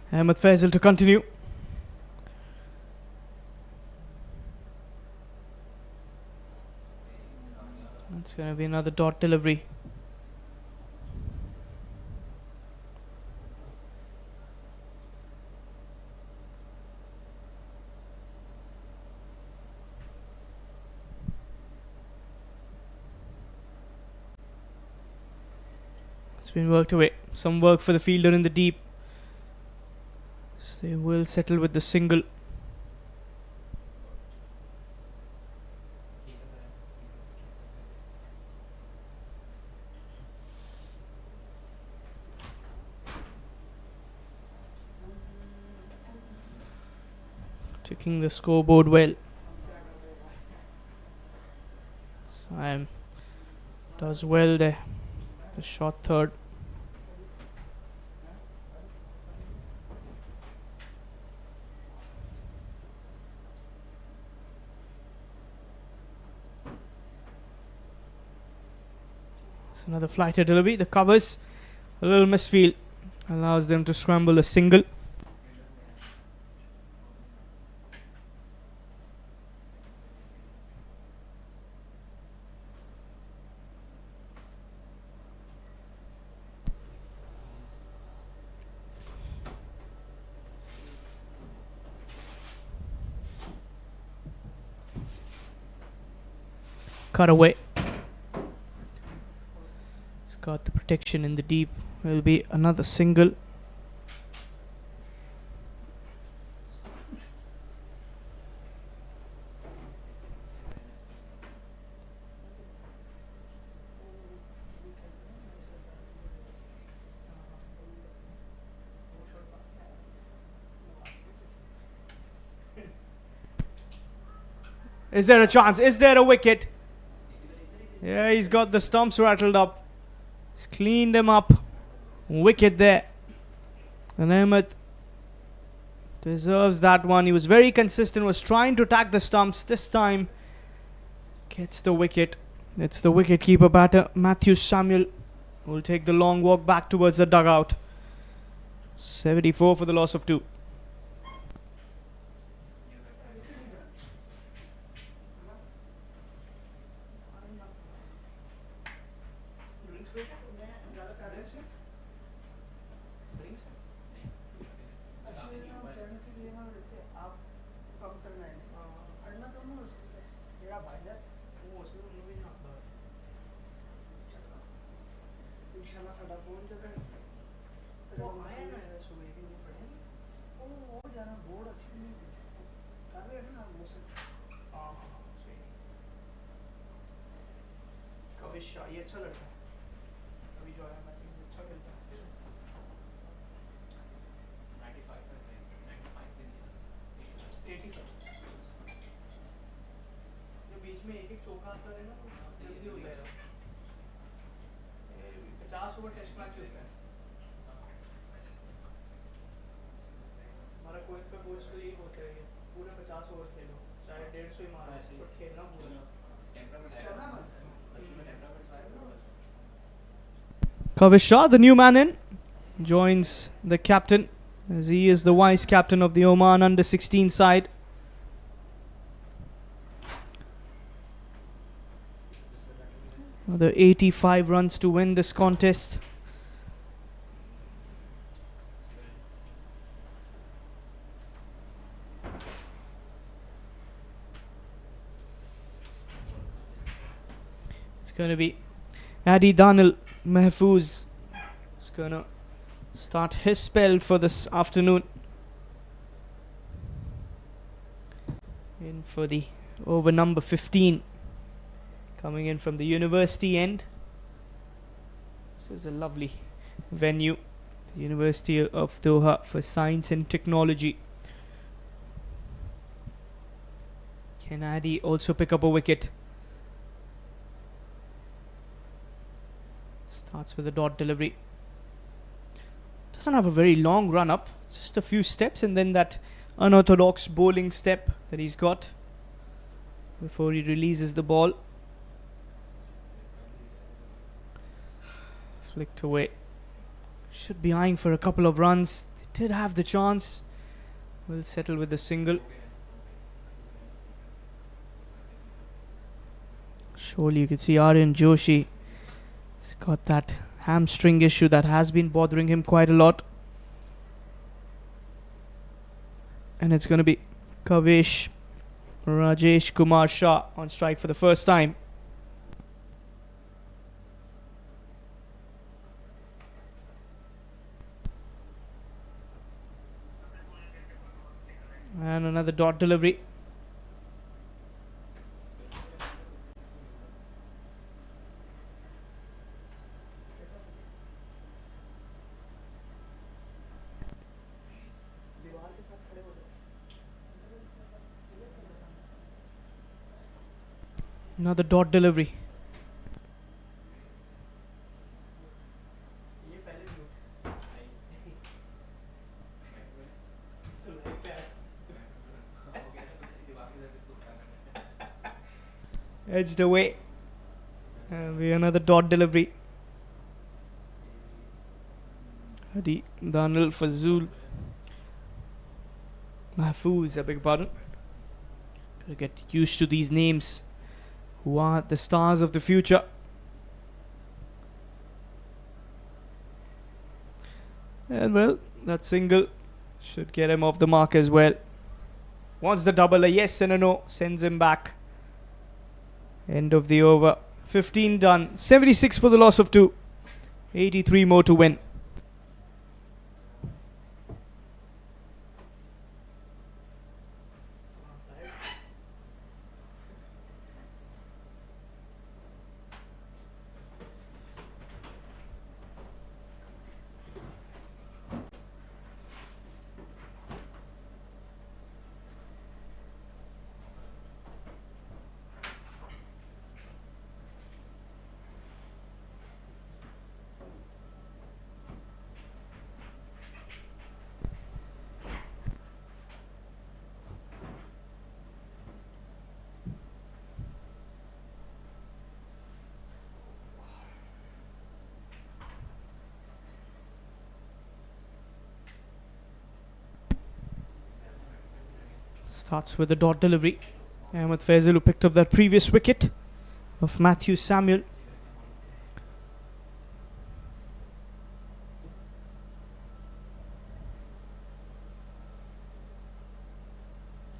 Ahmed Faisal to continue. It's going to be another dot delivery. It's been worked away. Some work for the fielder in the deep. They will settle with the single. Ticking the scoreboard well. Sam does well there. The shot third. It's another flighter delivery. The covers. A little misfield allows them to scramble a single. Cut away. It's got the protection in the deep. Will be another single. Is there a chance? Is there a wicket? Yeah, he's got the stumps rattled up. He's cleaned them up. Wicket there. And Ahmed deserves that one. He was very consistent, was trying to attack the stumps. This time gets the wicket. It's the wicket keeper batter, Matthew Samuel, who will take the long walk back towards the dugout. 74 for the loss of 2. ये अच्छा लड़का है अभी जो आया batting में अच्छा खेलता है 85 जो बीच में एक चौका आता है ना जल्दी होता है 50 ओवर टेस्ट मैच होता है हमारा कोच का कोच तो यही होता है पूरे 50 ओवर खेलो चाहे 150 ही मारो पर खेलना पूरा Kavish Shah, the new man in, joins the captain, as he is the vice captain of the Oman U16 side. Another 85 runs to win this contest. It's going to be Adi Danil Mahfouz is going to start his spell for this afternoon. In for the over number 15. Coming in from the university end. This is a lovely venue. The University of Doha for Science and Technology. Can Adi also pick up a wicket? Starts with a dot delivery. Doesn't have a very long run up. Just a few steps and then that unorthodox bowling step that he's got before he releases the ball. Flicked away. Should be eyeing for a couple of runs. They did have the chance. Will settle with the single. Surely you can see Aryan Joshi. He's got that hamstring issue that has been bothering him quite a lot. And it's going to be Kavish Rajesh Kumar Shah on strike for the first time. And another dot delivery. Another dot delivery. Edged away. And we another dot delivery. Hadi Daniel Fazul Mahfouz, I beg your pardon. Gotta get used to these names, who are the stars of the future. And well, that single should get him off the mark as well. Wants the double, a yes and a no, sends him back. End of the over. 15 done. 76 for the loss of 2. 83 more to win. Starts with the dot delivery. Ahmed Faisal, who picked up that previous wicket of Matthew Samuel.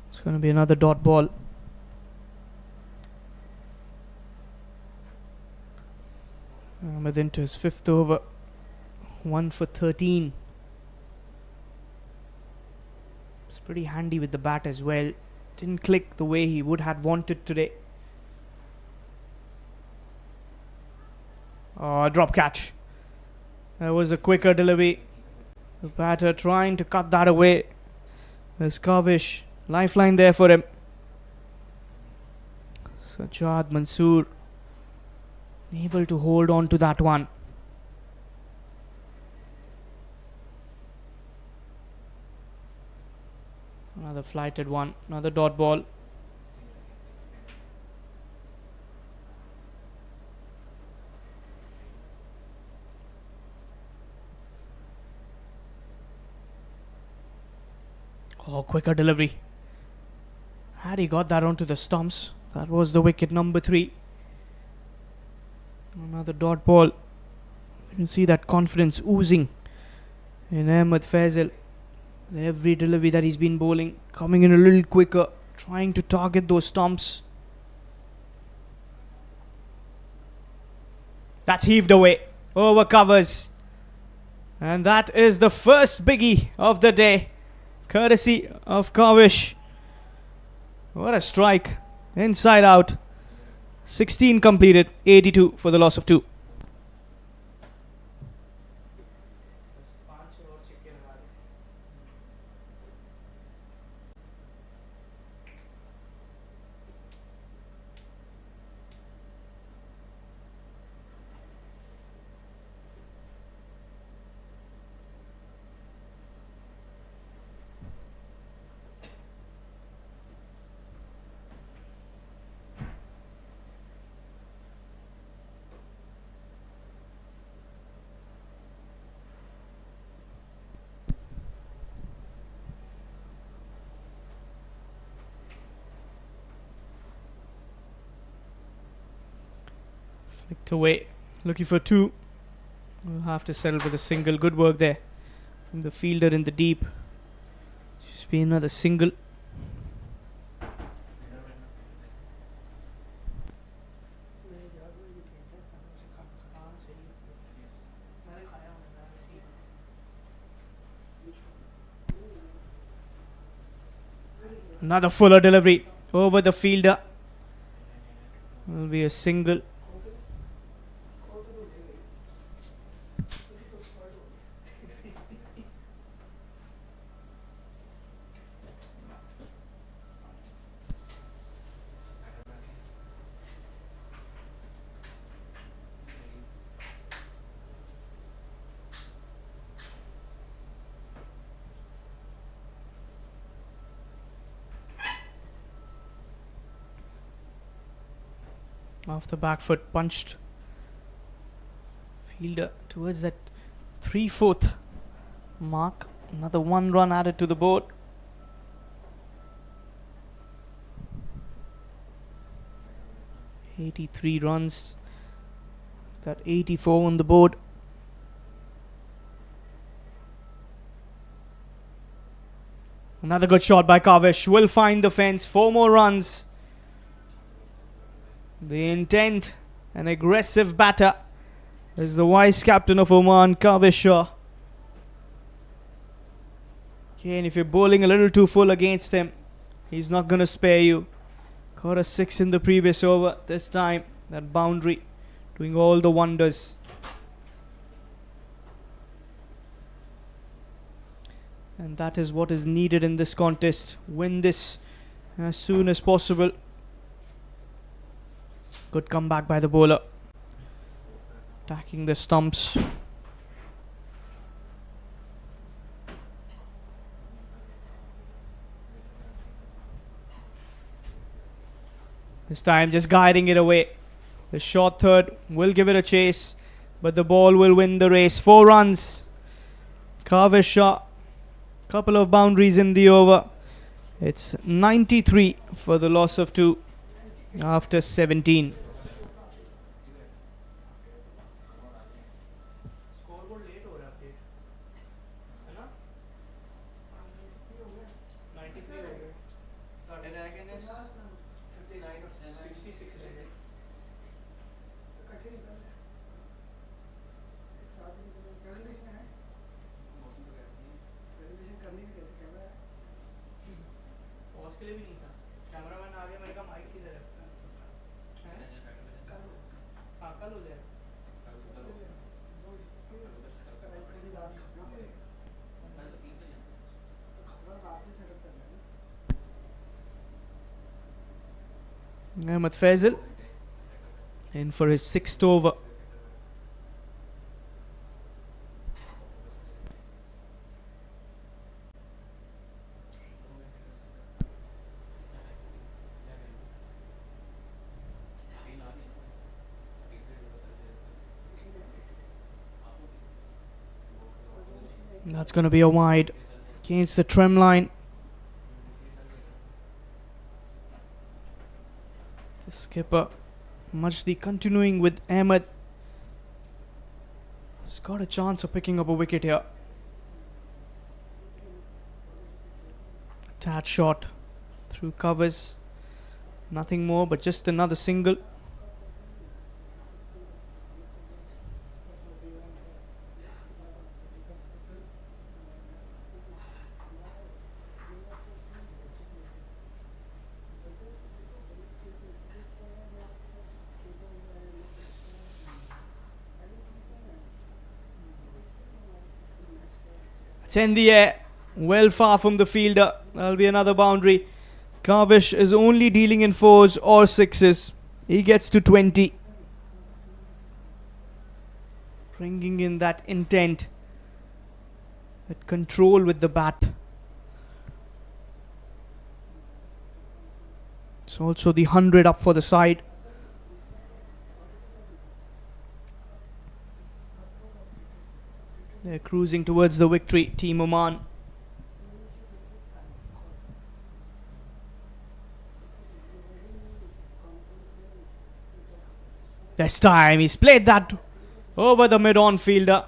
It's going to be another dot ball. Ahmed into his 5th over. 1 for 13. Pretty handy with the bat as well. Didn't click the way he would have wanted today. Oh, drop catch. That was a quicker delivery. The batter trying to cut that away. There's Kavish. Lifeline there for him. Sajjad Mansoor able to hold on to that one. Another flighted one, another dot ball. Oh, quicker delivery. Had he got that onto the stumps, that was the wicket number 3. Another dot ball. You can see that confidence oozing in Ahmed Faisal. Every delivery that he's been bowling, coming in a little quicker, trying to target those stumps. That's heaved away. Over covers. And that is the first biggie of the day, courtesy of Kavish. What a strike. Inside out. 16 completed, 82 for the loss of 2. Flicked away, looking for 2. We'll have to settle with a single. Good work there from the fielder in the deep. Just be another single. Another fuller delivery over the fielder. Will be a single. Off the back foot, punched fielder towards that 3/4 mark. Another 1 run added to the board. "83 runs. That 84 on the board. Another good shot by Kavish. Will find the fence. 4 more runs. The intent, an aggressive batter, is the vice captain of Oman, Kavish Shah. Again, if you're bowling a little too full against him, he's not going to spare you. Got a 6 in the previous over. This time, that boundary doing all the wonders. And that is what is needed in this contest. Win this as soon as possible. Good comeback by the bowler. Attacking the stumps. This time just guiding it away. The short third will give it a chase, but the ball will win the race. 4 runs. Kavish Shah. Couple of boundaries in the over. It's 93 for the loss of 2 after 17. उसके लिए भी नहीं था cameraman आ गया मैंने कहा mic किधर है हाँ कल हो जाएगा Ahmed Faisal in for his 6th over. That's going to be a wide against the trim line. The skipper Majdi continuing with Ahmed. He's got a chance of picking up a wicket here. Tad shot through covers. Nothing more but just another single. It's in the air, well far from the fielder. That'll be another boundary. Kavish is only dealing in 4s or 6s. He gets to 20. Bringing in that intent, that control with the bat. It's also the 100 up for the side. They're cruising towards the victory, Team Oman. This time he's played that over the mid-on fielder.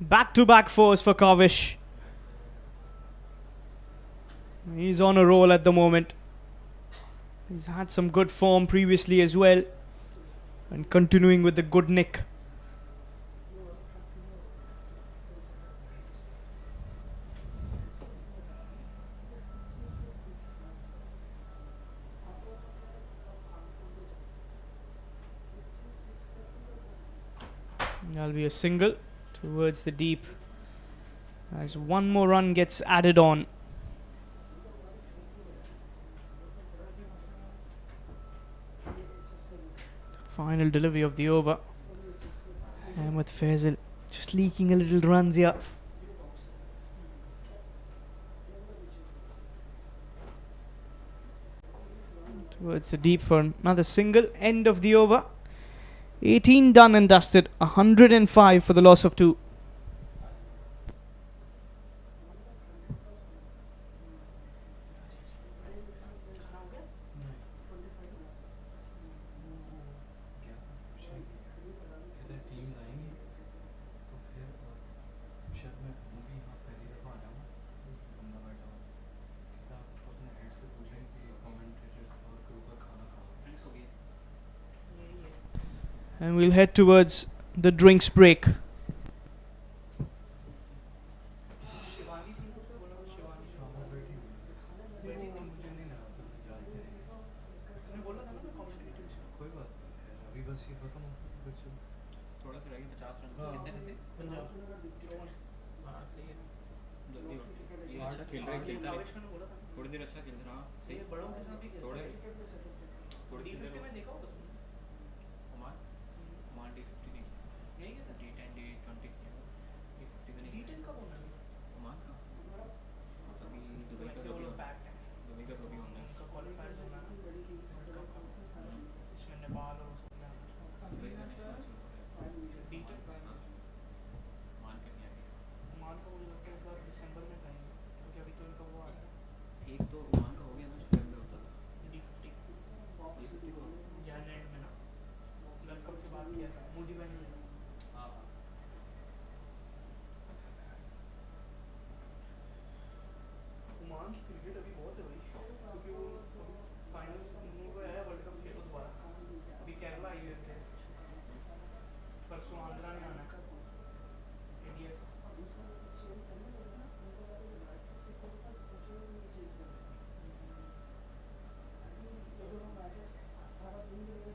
Back-to-back 4s for Kavish. He's on a roll at the moment. He's had some good form previously as well. And continuing with the good nick. That'll be a single towards the deep as one more run gets added on. The final delivery of the over. Ahmed Faisal just leaking a little runs here. Towards the deep for another single. End of the over. 18 done and dusted. 105 for the loss of 2. कहते हैं teams आएंगी तो फिर शायद मैं भी यहाँ पहली दफ़ा आया हूँ बंदा बैठा हुआ कहता आप अपने हेड से पूछें कि कमेंटेटर्स और क्रू का खाना खा लो ड्रिंक्स हो गई And we'll head towards the drinks break. शाबाश बैठी हुई मुझे नहीं लगा था कि जानते हैं कोई बात नहीं है अभी बस ये खत्म हो फिर चलो थोड़ा सा रह गया 50 रन हाँ। कितने थे 50 हाँ सही है जल्दी हो ये अच्छा खेल रहा है खेलता रहे थोड़ी देर अच्छा खेल रहा सही है बड़ों के साथ भी थोड़ी सी देर ओमान ओमान D50 नहीं D10 D20 D50 में नहीं D10 कब होना है ओमान का अभी दुबई का तो होना है दुबई का तो भी होना है इसमें नेपाल और दुबई का नेशनल D10 मान के नहीं आएगी मान का मुझे लगता है इस बार दिसंबर में करेंगे क्योंकि अभी तो इनका वो आ रहा है एक तो ओमान का हो गया ना जो फेब में होता था D50 D50 को जनवरी में ना वर्ल्ड कप से बात किया था मोदी भाई ने हाँ हाँ ओमान की क्रिकेट अभी बहुत है भाई क्योंकि वो फाइनल में आया वर्ल्ड कप खेलो दोबारा अभी केरला आई हुई है परसों आंध्रा ने आना है इंडिया से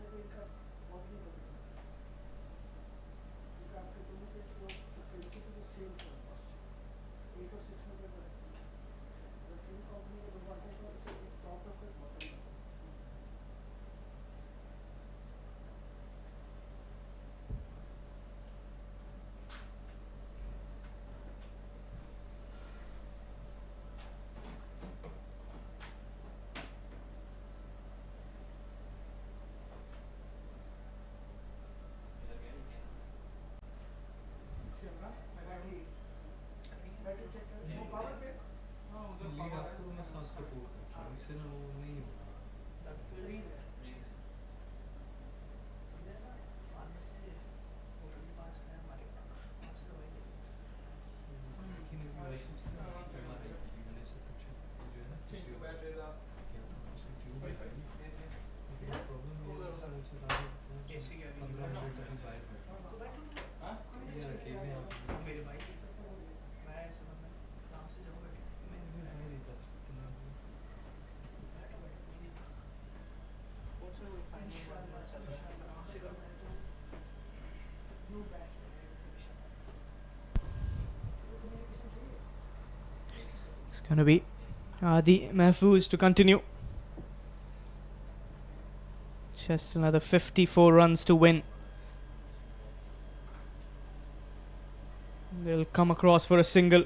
लीग आपको तो मैं साथ सपोर्ट करता हूँ इससे ना वो नहीं होगा लेकिन अभी वैसे पहला है कि मैंने से पूछा जो है ना फिजियो क्या था उससे ट्यूब है लेकिन प्रॉब्लम ये है कि मुझसे ज़्यादा 15 मिनट कहीं बाहर बैठा ये अकेले आप मेरे भाई मैं ऐसे बंदा काम से जाऊँ बैठे मैं भी नहीं 10 15 मिनट बैठो बैठो कोई नहीं कौन सा वो फाइनल वाला चल रहा है आराम से करो It's going to be Adi Mahfouz to continue. Just another 54 runs to win. They'll come across for a single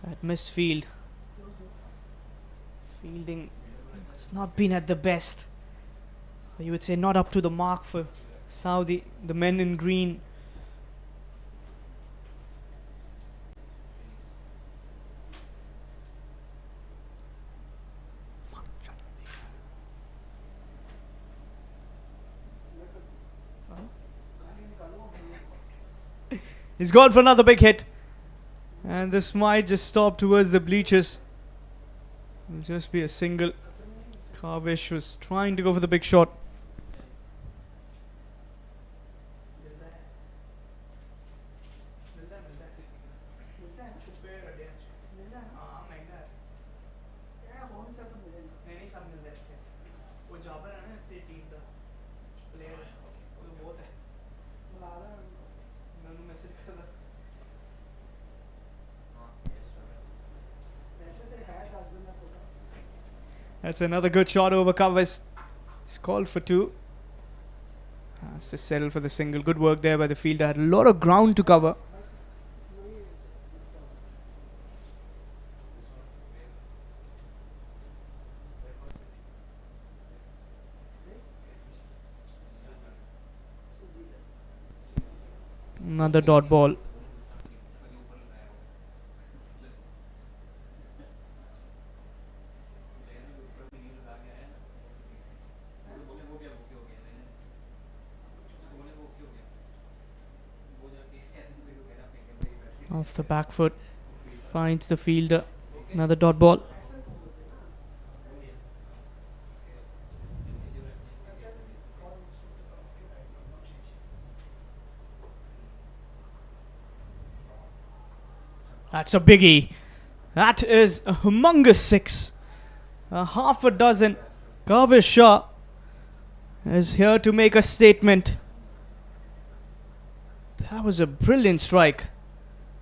at misfield. Fielding has not been at the best. You would say not up to the mark for Saudi, the men in green. He's gone for another big hit. And this might just stop towards the bleachers. It'll just be a single. Kavish was trying to go for the big shot. That's another good shot over covers. He's called for two. Has to settle for the single. Good work there by the fielder. Had a lot of ground to cover. Another dot ball. Off the back foot. Finds the fielder. Another dot ball. That's a biggie. That is a humongous six. A half a dozen. Kavish Shah is here to make a statement. That was a brilliant strike.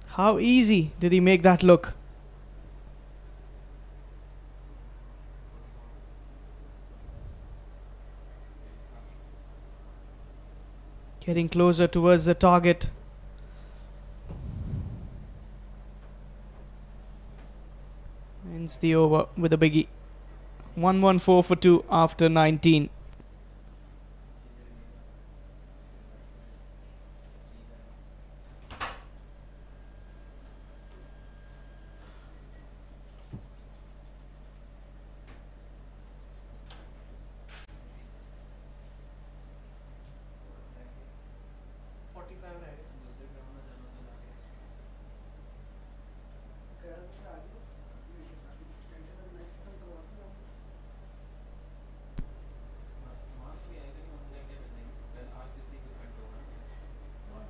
How easy did he make that look? Getting closer towards the target. Ends the over with a biggie. 114 for 2 after 19.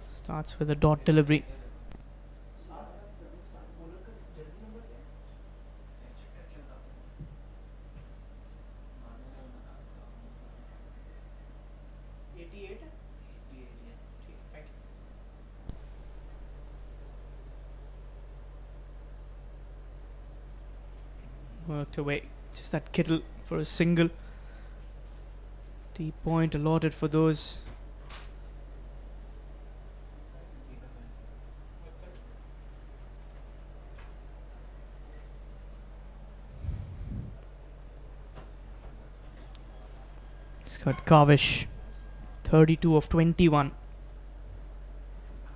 Starts with a dot delivery. Worked away. Just that Kittle for a single. Deep point allotted for those. It's got Kavish. 32 of 21.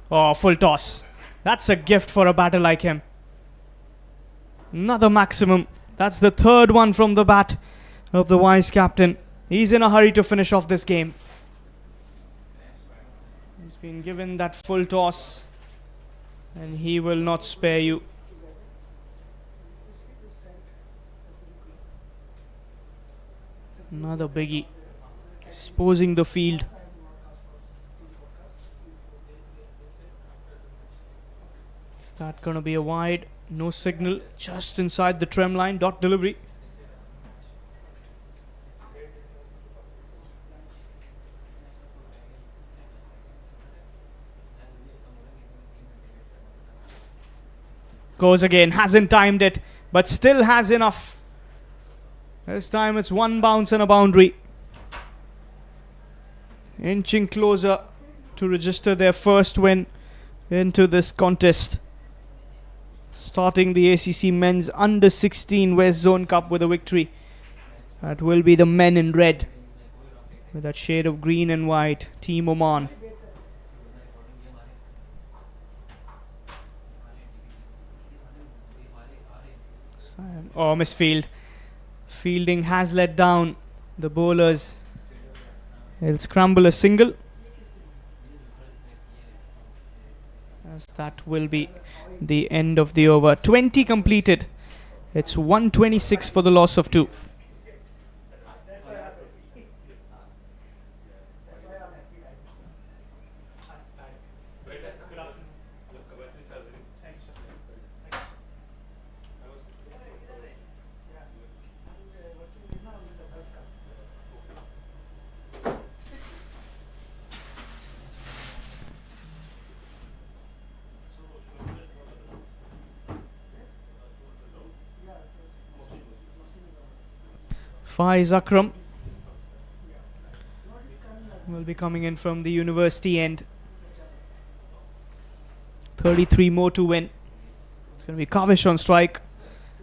Oh, full toss. That's a gift for a batter like him. Another maximum. That's the third one from the bat of the vice captain. He's in a hurry to finish off this game. He's been given that full toss and he will not spare you. Another biggie. Exposing the field. Is that going to be a wide? No signal. Just inside the trim line. Dot delivery. Goes again. Hasn't timed it, but still has enough. This time it's one bounce and a boundary. Inching closer to register their first win into this contest. Starting the ACC Men's Under 16 West Zone Cup with a victory. That will be the men in red with that shade of green and white. Team Oman. Oh, misfield. Fielding has let down the bowlers. He'll scramble a single. As that will be the end of the over. 20 completed. It's 126 for the loss of 2. Faiz Akram will be coming in from the university end. 33 more to win. It's going to be Kavish on strike.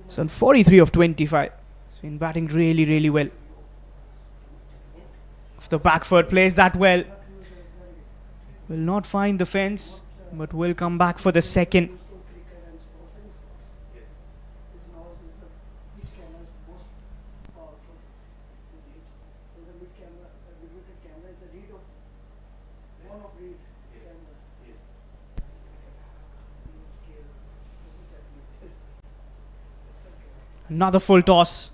It's on 43 of 25. He's been batting really, really well. Off the back foot, plays that well. Will not find the fence. but will come back for the second. Cricket and sports and sports. Yes. This now is the which camera is most powerful. Is it? Is the mid camera, the mid wicket camera is the read of one of read Yeah. camera. Yes. Another full toss.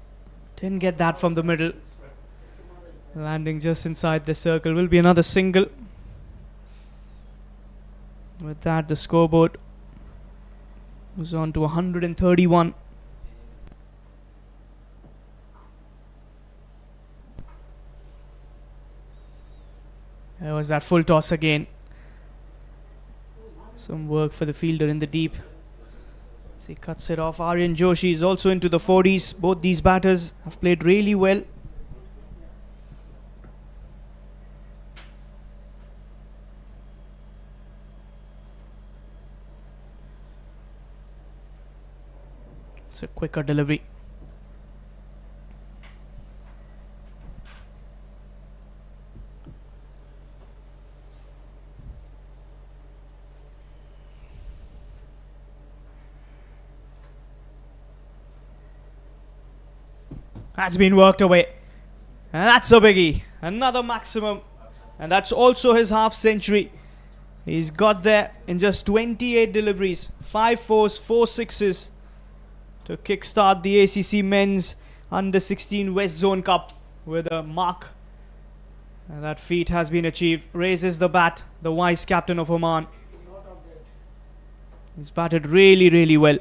Didn't get that from the middle. Landing just inside the circle. Will be another single. With that, the scoreboard was on to 131. There was that full toss again. Some work for the fielder in the deep. As he cuts it off. Aryan Joshi is also into the 40s. Both these batters have played really well. It's a quicker delivery. That's been worked away. And that's a biggie. Another maximum. And that's also his half century. He's got there in just 28 deliveries. 5 fours, 4 sixes to kickstart the ACC Men's Under-16 West Zone Cup with a mark. And that feat has been achieved. Raises the bat, the vice captain of Oman. He's batted really, really well.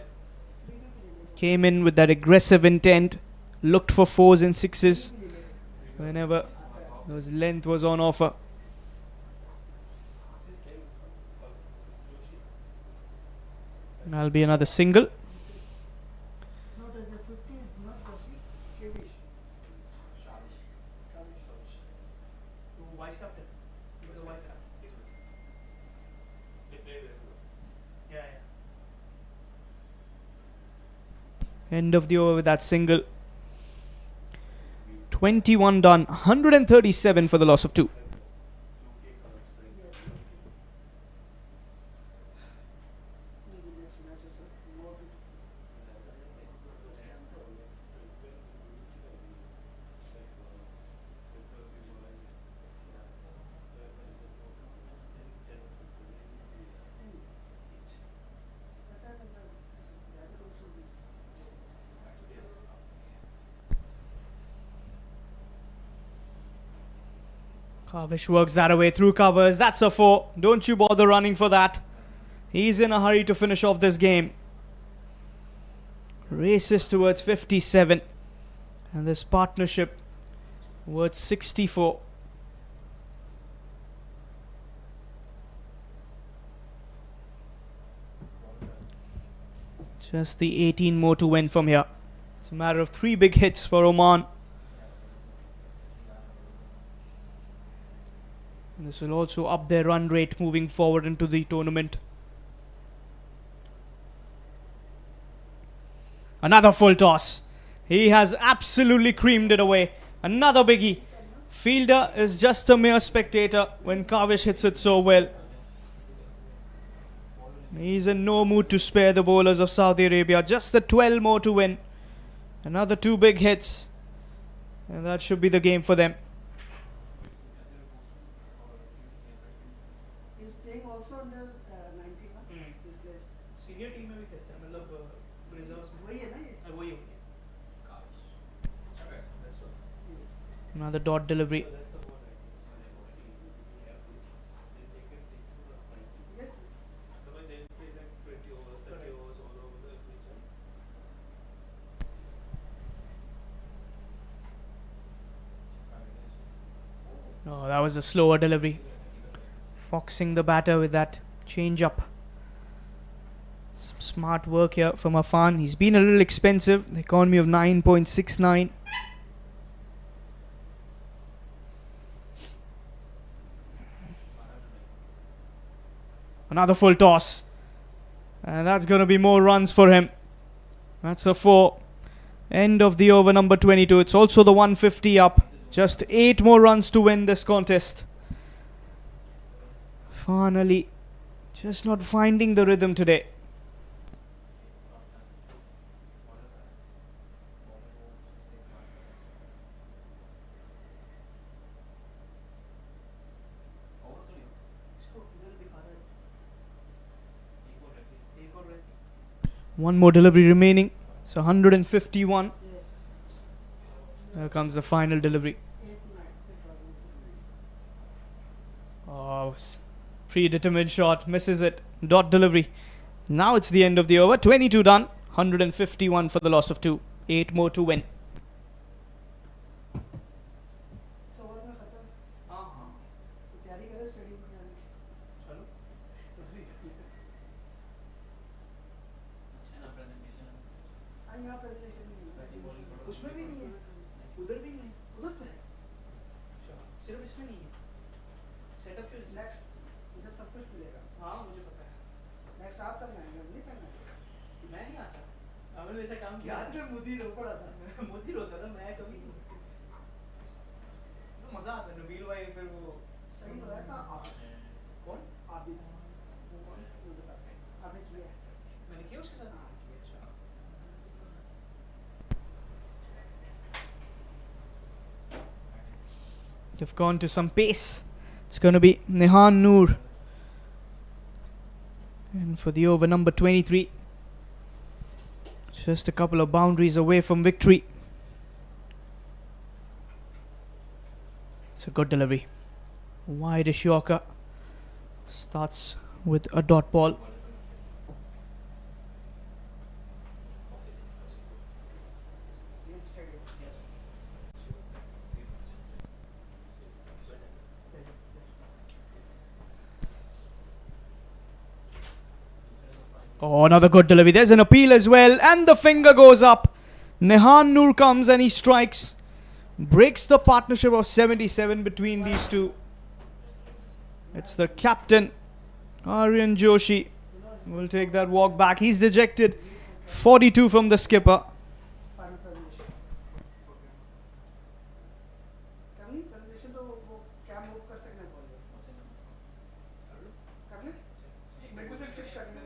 Came in with that aggressive intent. Looked for 4s and 6s whenever those length was on offer. That'll be another single. Not as a 50 is not Joshi, Kavish. Vice captain. He's the vice captain. They play very well. Yeah. End of the over with that single. 21 done. 137 for the loss of 2. Maybe next match is more. Kavish works that away through covers. That's a 4. Don't you bother running for that. He's in a hurry to finish off this game. Races towards 57. And this partnership worth 64. Just the 18 more to win from here. It's a matter of 3 big hits for Oman. And this will also up their run rate moving forward into the tournament. Another full toss. He has absolutely creamed it away. Another biggie. Fielder is just a mere spectator when Kavish hits it so well. He's in no mood to spare the bowlers of Saudi Arabia. Just the 12 more to win. Another 2 big hits. And that should be the game for them. He's playing also under 19 ना? He's there. Senior team में भी खेलता है मतलब reserves में वही है ना ये? वही हो Another dot delivery. Yes. They play like 20 overs, 30 overs all over the pitch. Oh, that was a slower delivery. Foxing the batter with that change up. Some smart work here from Afan. He's been a little expensive. The economy of 9.69. Another full toss. And that's going to be more runs for him. That's a 4. End of the over number 22. It's also the 150 up. Just 8 more runs to win this contest. Finally Just not finding the rhythm today. One more delivery remaining. So 151. Yes. Here comes the final delivery. 8-9. Oh, predetermined shot. Misses it. Dot delivery. Now it's the end of the over. 22 done. 151 for the loss of 2. 8 more to win. So over में खत्म. तैयारी करें stadium में जाने की. चलो. हाँ यहाँ प्रेजेंटेशन नहीं है. उसमें भी नहीं है. उधर भी नहीं. उधर तो है. सिर्फ इसमें नहीं है. सेटअप जो नेक्स्ट इधर सब कुछ मिलेगा. हाँ मुझे पता है. नेक्स्ट आप करना है, हम नहीं करना है. मैं नहीं आता. अगर वैसा काम किया. याद में मुदी रो पड़ा था. मोदी रोता था. मैं कभी नहीं. तो मजा आता है. नबील भाई फिर वो सही रोया था आप. कौन? आप भी. मुझे पता है. आपने किया है. मैंने किया उसके साथ. हाँ किया. अच्छा. They've gone to some pace. It's going to be Nihan Noor. And for the over, number 23. Just a couple of boundaries away from victory. It's a good delivery. Wide-ish Yorker. Starts with a dot ball. Same stadium. Yes. Oh, another good delivery. There's an appeal as well. And the finger goes up. Nihan Noor comes and he strikes. Breaks the partnership of 77 between these two. It's the captain, Aryan Joshi. Will take that walk back. He's dejected. 42 from the skipper. Final presentation. करनी presentation तो वो क्या move कर सकते हैं बोलिए. कर ले. Mid wicket shift करनी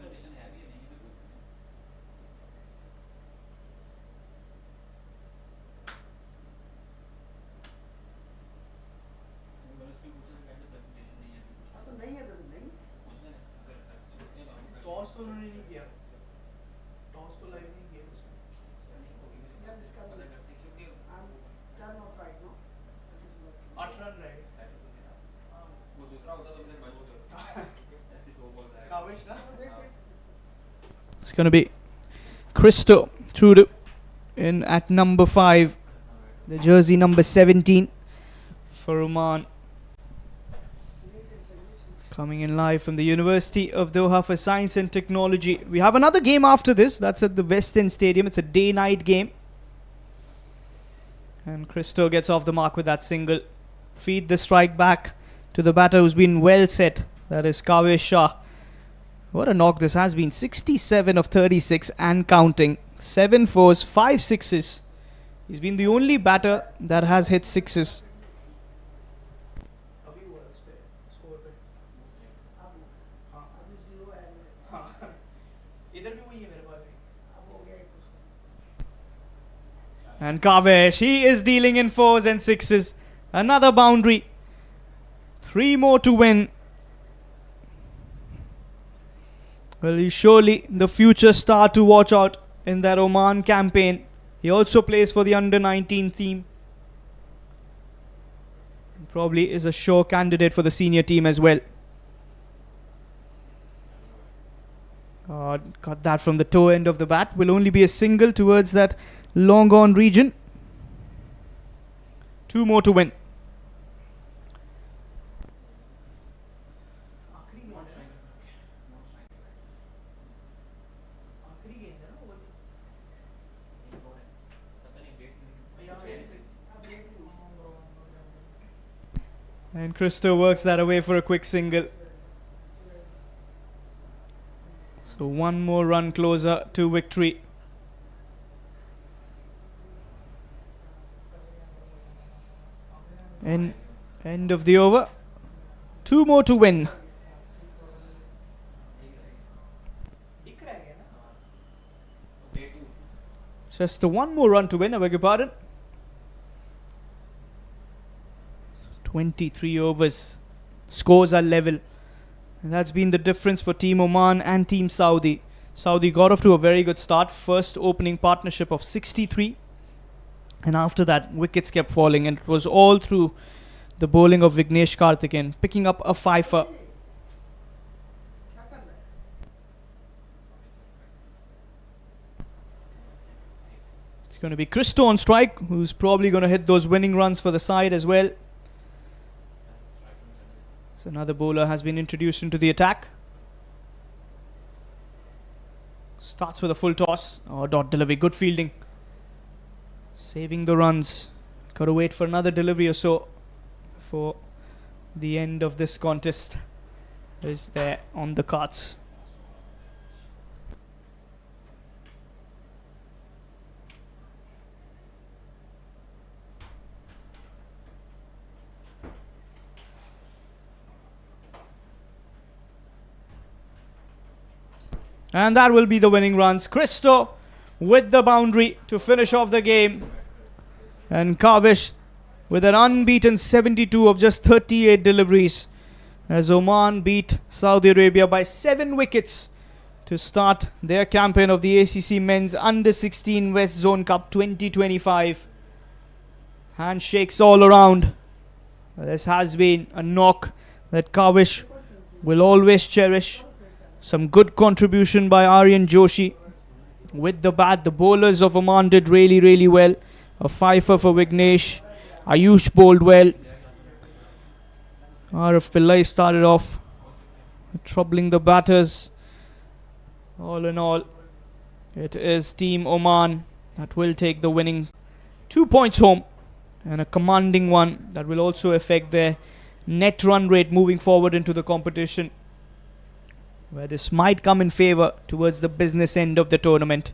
है. हाँ तो नहीं है तो नहीं. टॉस तो उन्होंने नहीं किया. टॉस तो लाइव नहीं किया उसमें. Yes, इसका I'm turn off right now. That is what. 8 run रहे. वो दूसरा होता तो मुझे मैच होता ऐसे दो बॉल रहे काविश ना. Wait, wait. It's going to be Christo Trudeau in at number 5. The jersey number 17 for Oman. Coming in live from the University of Doha for Science and Technology. We have another game after this. That's at the West End Stadium. It's a day-night game. And Christo gets off the mark with that single. Feed the strike back to the batter who's been well set. That is Kavesh Shah. What a knock this has been. 67 of 36 and counting. 7 fours, 5 sixes. He's been the only batter that has hit sixes. अभी 0 है. इधर भी वही है मेरे पास भी. अब हो गया एक उसका. And Kavesh, he is dealing in fours and sixes. Another boundary. 3 more to win. Well, he's surely the future star to watch out in that Oman campaign. He also plays for the under-19 team. Probably is a sure candidate for the senior team as well. Got that from the toe end of the bat. Will only be a single towards that long on region. 2 more to win. And Christo works that away for a quick single. So 1 more run closer to victory. End of the over. 2 more to win. Just one more run to win, I beg your pardon. 23 overs. Scores are level. And that's been the difference for Team Oman and Team Saudi. Saudi got off to a very good start. First opening partnership of 63. And after that, wickets kept falling. And it was all through the bowling of Vignesh Karthikeyan, picking up a fifer. It's going to be Christo on strike, who's probably going to hit those winning runs for the side as well. So another bowler has been introduced into the attack. Starts with a full toss. Oh, dot delivery. Good fielding. Saving the runs. Got to wait for another delivery or so for the end of this contest. Is there on the cards. And that will be the winning runs. Christo with the boundary to finish off the game. And Kavish with an unbeaten 72 of just 38 deliveries. As Oman beat Saudi Arabia by 7 wickets to start their campaign of the ACC Men's Under-16 West Zone Cup 2025. Handshakes all around. This has been a knock that Kavish will always cherish. Some good contribution by Aryan Joshi with the bat. The bowlers of Oman did really, really well. A fifer for Vignesh. Ayush bowled well. Arif Pillai started off troubling the batters. All in all, it is Team Oman that will take the winning 2 points home, and a commanding one that will also affect their net run rate moving forward into the competition, where this might come in favour towards the business end of the tournament.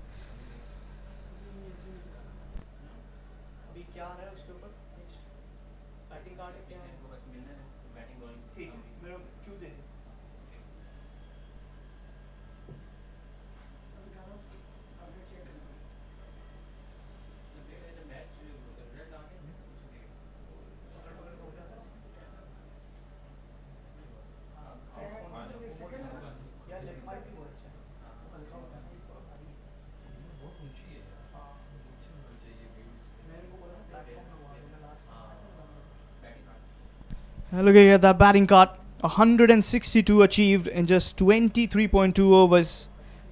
Looking at that batting card, 162 achieved in just 23.2 overs.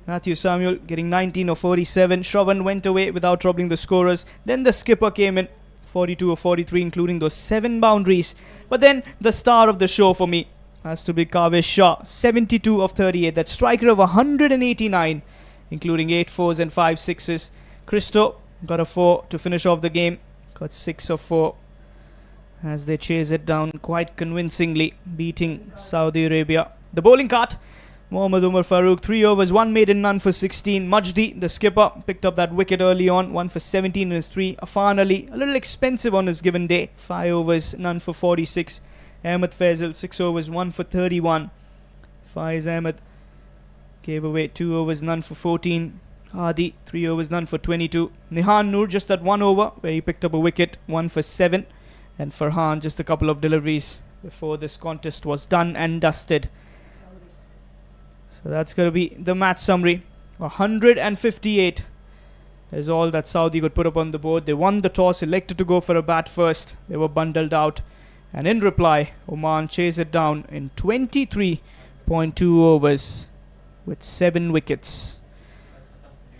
Matthew Samuel getting 19 of 47. Shravan went away without troubling the scorers. Then the skipper came in, 42 of 43, including those 7 boundaries. But then the star of the show for me has to be Kavish Shah, 72 of 38. That striker of 189, including 8 fours and 5 sixes. Christo got a 4 to finish off the game. Got 6 of 4. As they chase it down quite convincingly, beating Saudi Arabia. The bowling cart, Mohammad Umar Farooq, 3 overs, 1 made and none for 16. Majdi, the skipper, picked up that wicket early on, 1 for 17 in his 3. Afan Ali, a little expensive on his given day, 5 overs, none for 46. Ahmed Faisal, 6 overs, 1 for 31. Faiz Ahmed gave away 2 overs, none for 14. Hadi, 3 overs, none for 22. Nihan Noor, just that 1 over, where he picked up a wicket, 1 for 7. And Farhan, just a couple of deliveries before this contest was done and dusted. So that's going to be the match summary. 158 is all that Saudi could put up on the board. They won the toss, elected to go for a bat first. They were bundled out. And in reply, Oman chased it down in 23.2 overs with 7 wickets.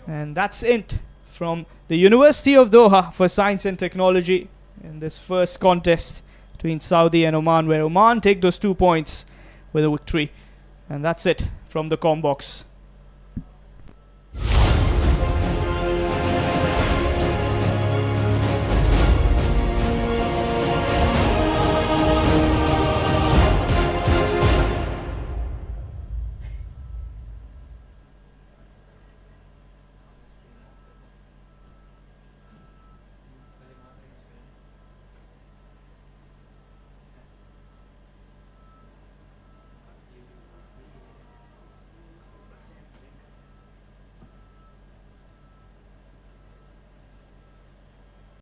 And that's it from the University of Doha for Science and Technology in this first contest between Saudi and Oman, where Oman take those 2 points with a victory. And that's it from the Combox.